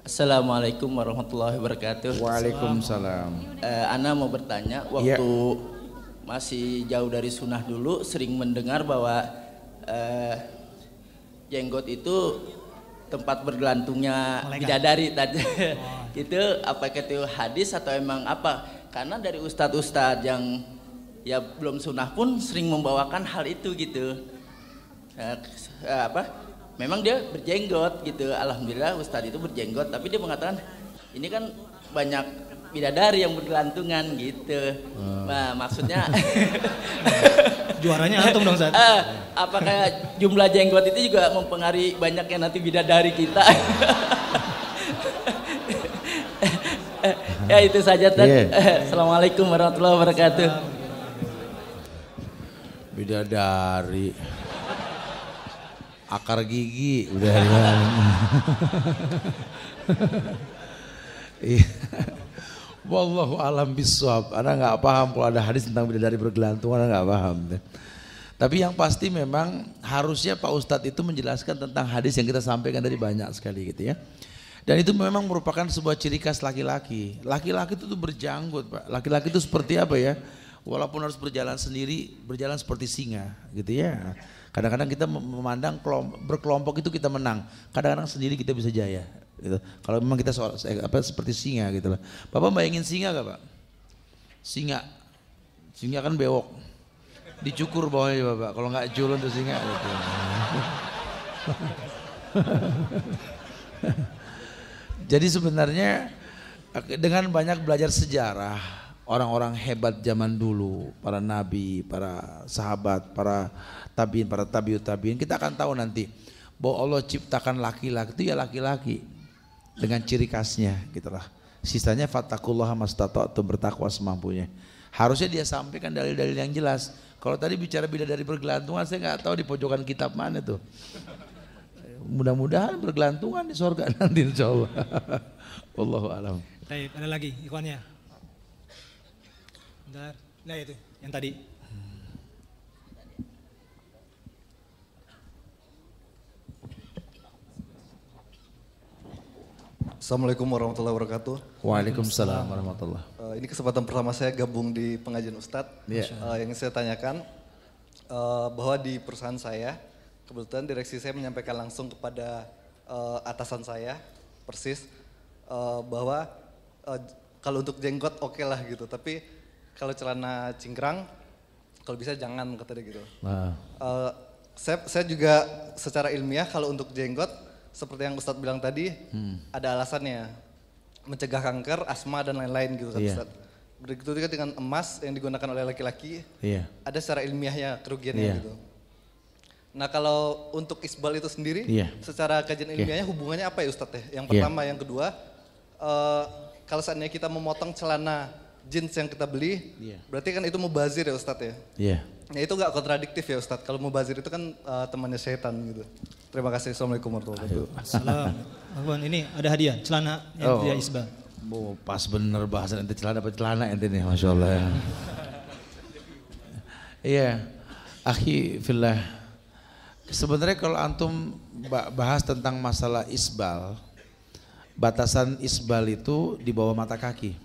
Assalamualaikum warahmatullahi wabarakatuh. Waalaikumsalam. Ana mau bertanya, waktu masih jauh dari sunnah dulu sering mendengar bahwa jenggot itu tempat bergelantungnya bidadari tadi. Itu apakah itu hadis atau emang apa? Karena dari ustadz-ustadz yang ya belum sunnah pun sering membawakan hal itu gitu. Memang dia berjenggot gitu, alhamdulillah ustadz itu berjenggot, tapi dia mengatakan ini kan banyak bidadari yang bergelantungan gitu. Nah maksudnya juaranya antum dong Ustaz. Apakah jumlah jenggot itu juga mempengaruhi banyaknya nanti bidadari kita? Ya itu saja Tad. Assalamualaikum warahmatullahi wabarakatuh. Bidadari. Akar gigi udah wallahu alam bisawab. Ana nggak paham kalau ada hadis tentang bidadari bergelantung, ana nggak paham. Tapi yang pasti memang harusnya Pak Ustadz itu menjelaskan tentang hadis yang kita sampaikan dari banyak sekali gitu ya. Dan itu memang merupakan sebuah ciri khas laki-laki. Laki-laki itu tuh berjanggut Pak. Laki-laki itu seperti apa ya? Walaupun harus berjalan sendiri, berjalan seperti singa gitu ya. Kadang-kadang kita memandang berkelompok itu kita menang. Kadang-kadang sendiri kita bisa jaya. Gitu. Kalau memang kita seperti singa gitu lah. Bapak bayangin singa gak Pak? Singa kan bewok. Dicukur bawahnya Bapak. Kalau nggak culun tuh singa. Gitu. Jadi sebenarnya dengan banyak belajar sejarah orang-orang hebat zaman dulu, para nabi, para sahabat, para tabiin, para tabiut tabiin, kita akan tahu nanti bahwa Allah ciptakan laki-laki itu ya laki-laki dengan ciri khasnya gitulah. Sisanya fattaqullaha mastata'tum, bertakwa semampunya. Harusnya dia sampaikan dalil-dalil yang jelas. Kalau tadi bicara bidadari bergelantungan, saya nggak tahu di pojokan kitab mana tuh. Mudah-mudahan bergelantungan di surga nanti insyaallah. Wallahu a'lam. Baik, ada lagi ikhwannya. Bentar. Nah itu yang tadi. Assalamualaikum warahmatullahi wabarakatuh. Waalaikumsalam warahmatullahi. Ini kesempatan pertama saya gabung di pengajian Ustadz. Yang saya tanyakan bahwa di perusahaan saya kebetulan direksi saya menyampaikan langsung kepada atasan saya persis bahwa kalau untuk jenggot oke lah gitu, tapi kalau celana cingkrang kalau bisa jangan kata dia gitu. Saya juga secara ilmiah kalau untuk jenggot seperti yang Ustadz bilang tadi ada alasannya, mencegah kanker, asma dan lain-lain gitu kan Ustadz. Begitu juga dengan emas yang digunakan oleh laki-laki, ada secara ilmiahnya kerugiannya gitu. Nah kalau untuk isbal itu sendiri, secara kajian ilmiahnya hubungannya apa ya Ustadz? Yang pertama, yang kedua, kalau seandainya kita memotong celana jeans yang kita beli, berarti kan itu mubazir ya Ustadz ya? Ya itu gak kontradiktif ya Ustadz, kalau mubazir itu kan temannya setan gitu. Terima kasih, Assalamualaikum warahmatullahi wabarakatuh. Assalamualaikum. Ini ada hadiah, celana yang tidak isbal. Pas bener bahasan ente celana dapat celana ente nih, Masya Allah ya. Iya, akhi fillah. Sebenarnya kalau antum bahas tentang masalah isbal, batasan isbal itu di bawah mata kaki.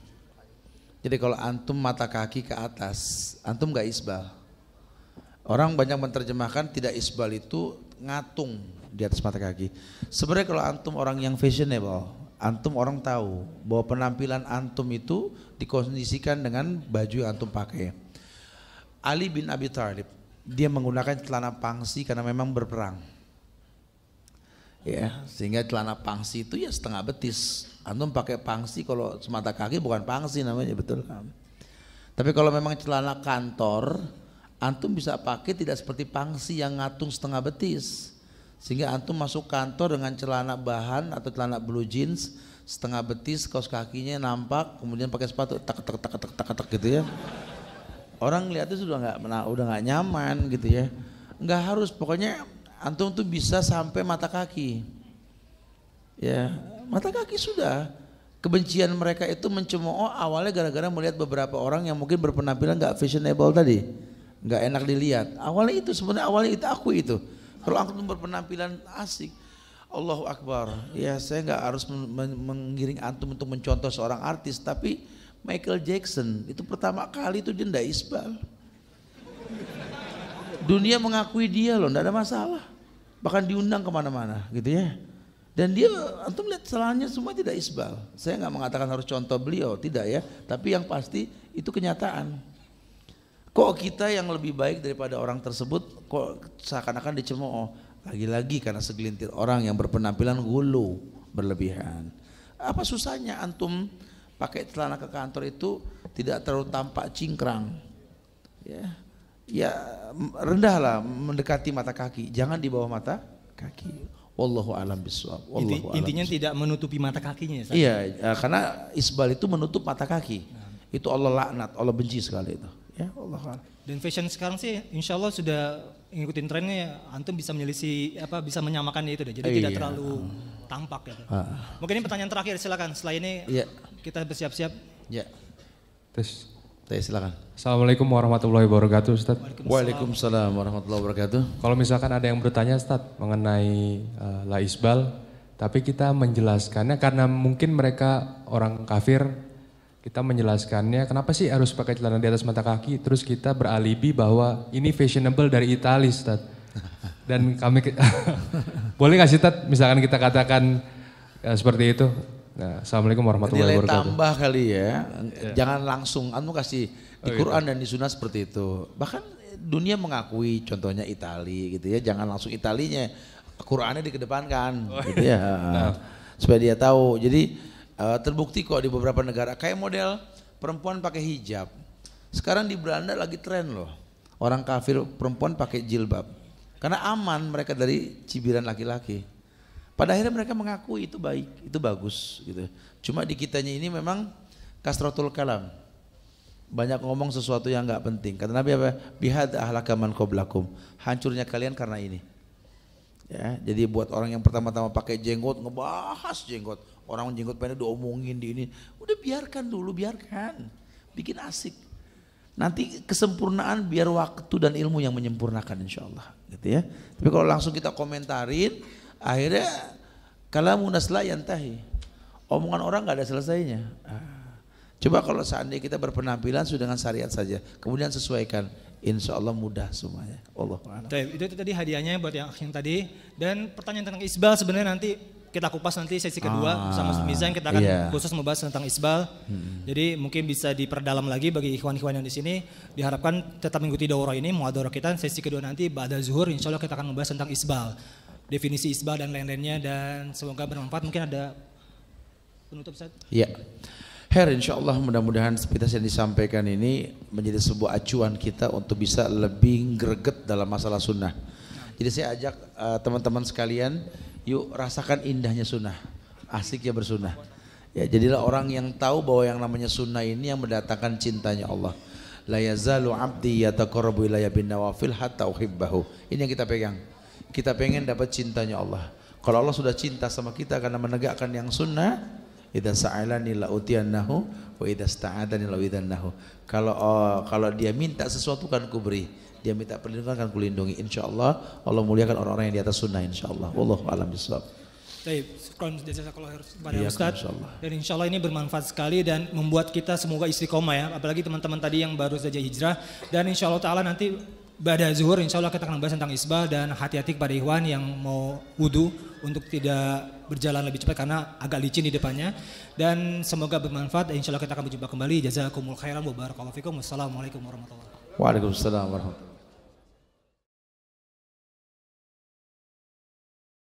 Jadi kalau antum mata kaki ke atas, antum gak isbal. Orang banyak menerjemahkan tidak isbal itu ngatung di atas mata kaki. Sebenarnya kalau antum orang yang fashionable, antum orang tahu bahwa penampilan antum itu dikondisikan dengan baju yang antum pakai. Ali bin Abi Thalib, dia menggunakan celana pangsi karena memang berperang. Ya, sehingga celana pangsi itu ya setengah betis. Antum pakai pangsi kalau semata kaki bukan pangsi namanya, betul. Tapi kalau memang celana kantor, antum bisa pakai tidak seperti pangsi yang ngatung setengah betis. Sehingga antum masuk kantor dengan celana bahan atau celana blue jeans setengah betis, kaos kakinya nampak, kemudian pakai sepatu tak gitu ya. Orang lihatnya sudah nggak nyaman gitu ya. Nggak harus, pokoknya antum tuh bisa sampai mata kaki. Ya, mata kaki sudah. Kebencian mereka itu mencemooh awalnya gara-gara melihat beberapa orang yang mungkin berpenampilan nggak fashionable tadi, nggak enak dilihat. Awalnya itu sebenarnya aku itu. Kalau aku berpenampilan asik, Allahu Akbar. Ya saya nggak harus mengiring antum untuk mencontoh seorang artis, tapi Michael Jackson itu pertama kali itu dia ndak isbal. Dunia mengakui dia loh, ndak ada masalah. Bahkan diundang kemana-mana gitu ya. Dan dia, antum lihat celananya semua tidak isbal. Saya nggak mengatakan harus contoh beliau, tidak ya. Tapi yang pasti itu kenyataan. Kok kita yang lebih baik daripada orang tersebut, kok seakan-akan dicemooh. Lagi-lagi karena segelintir orang yang berpenampilan gulu, berlebihan. Apa susahnya antum pakai celana ke kantor itu tidak terlalu tampak cingkrang, ya rendahlah mendekati mata kaki, jangan di bawah mata kaki. Wallahu a'lam bishawab. Intinya tidak menutupi mata kakinya. Iya, karena isbal itu menutup mata kaki. Itu Allah laknat, Allah benci sekali itu. Ya Allah. Dan fashion sekarang sih, insya Allah sudah ngikutin trennya, antum bisa menyelisih bisa menyamakan itu deh. Jadi tidak terlalu tampak gitu. Mungkin ini pertanyaan terakhir, silakan. Setelah ini kita bersiap-siap. Ya. Tes. Silakan. Assalamualaikum warahmatullahi wabarakatuh, Ustaz. Waalaikumsalam warahmatullahi wabarakatuh. Kalau misalkan ada yang bertanya, Ustaz, mengenai la isbal, tapi kita menjelaskannya karena mungkin mereka orang kafir, kita menjelaskannya kenapa sih harus pakai celana di atas mata kaki, terus kita beralibi bahwa ini fashionable dari Italia, Ustaz. Dan kami boleh nggak sih, Ustaz, misalkan kita katakan seperti itu. Nah, Assalamualaikum warahmatullahi wabarakatuh. Nilai tambah kali ya, jangan langsung, anu kasih di Quran dan di Sunnah seperti itu. Bahkan dunia mengakui, contohnya Itali gitu ya, jangan langsung Italinya, Qurannya dikedepankan, gitu ya, supaya dia tahu. Jadi terbukti kok di beberapa negara, kayak model perempuan pakai hijab. Sekarang di Belanda lagi tren loh, orang kafir perempuan pakai jilbab, karena aman mereka dari cibiran laki-laki. Pada akhirnya mereka mengakui itu baik, itu bagus gitu. Cuma di kitanya ini memang kasratul kalam. Banyak ngomong sesuatu yang enggak penting. Kata Nabi apa? Bihad ahlaka man qablakum. Hancurnya kalian karena ini. Ya, jadi buat orang yang pertama-tama pakai jenggot, ngebahas jenggot. Orang jenggot pendek diomongin di ini. Udah biarkan dulu, biarkan. Bikin asik. Nanti kesempurnaan biar waktu dan ilmu yang menyempurnakan insyaallah gitu ya. Tapi kalau langsung kita komentarin, akhirnya kalamun nas la yantahi. Omongan orang enggak ada selesainya. Coba kalau seandainya kita berpenampilan sudah dengan syariat saja, kemudian sesuaikan, insya Allah mudah semuanya. Allah. Itu tadi hadiahnya buat yang tadi. Dan pertanyaan tentang isbal sebenarnya nanti kita kupas nanti sesi kedua bersama Mizan, kita akan khusus membahas tentang isbal. Jadi mungkin bisa diperdalam lagi bagi ikhwan-ikhwan yang di sini. Diharapkan tetap mengikuti daurah ini, muhadharah kita sesi kedua nanti ba'da zuhur, insya Allah kita akan membahas tentang isbal. Definisi isbal dan lain-lainnya, dan semoga bermanfaat. Mungkin ada penutup, Ustaz? Iya. Insyaallah mudah-mudahan aktivitas yang disampaikan ini menjadi sebuah acuan kita untuk bisa lebih greget dalam masalah sunnah. Jadi saya ajak teman-teman sekalian, yuk rasakan indahnya sunnah, asik ya bersunnah. Ya, jadilah orang yang tahu bahwa yang namanya sunnah ini yang mendatangkan cintanya Allah. La yazalu 'abdi yataqarrabu ilayya bin nawafil hatta uhibbahu. Ini yang kita pegang. Kita pengen dapat cintanya Allah. Kalau Allah sudah cinta sama kita karena menegakkan yang sunnah, idza sa'alani la utiyannahu wa idza sta'adani la uidannahu. Kalau dia minta sesuatu kan ku beri, dia minta perlindungan kan ku lindungi. Insyaallah Allah muliakan orang-orang yang di atas sunnah insyaallah. Wallahu a'lam bishawab. Baik, syukran jazakallahu kepada Ustaz. Dan insyaallah ini bermanfaat sekali dan membuat kita semoga istiqomah ya, apalagi teman-teman tadi yang baru saja hijrah. Dan insyaallah taala nanti pada zuhur insyaallah kita akan membahas tentang isbal, dan hati-hati kepada ikhwan yang mau wudu untuk tidak berjalan lebih cepat karena agak licin di depannya. Dan semoga bermanfaat, insyaallah kita akan berjumpa kembali. Jazakumul khairan wa barakallahu fikum. Wassalamualaikum warahmatullahi wabarakatuh. Waalaikumsalam warahmatullahi wabarakatuh.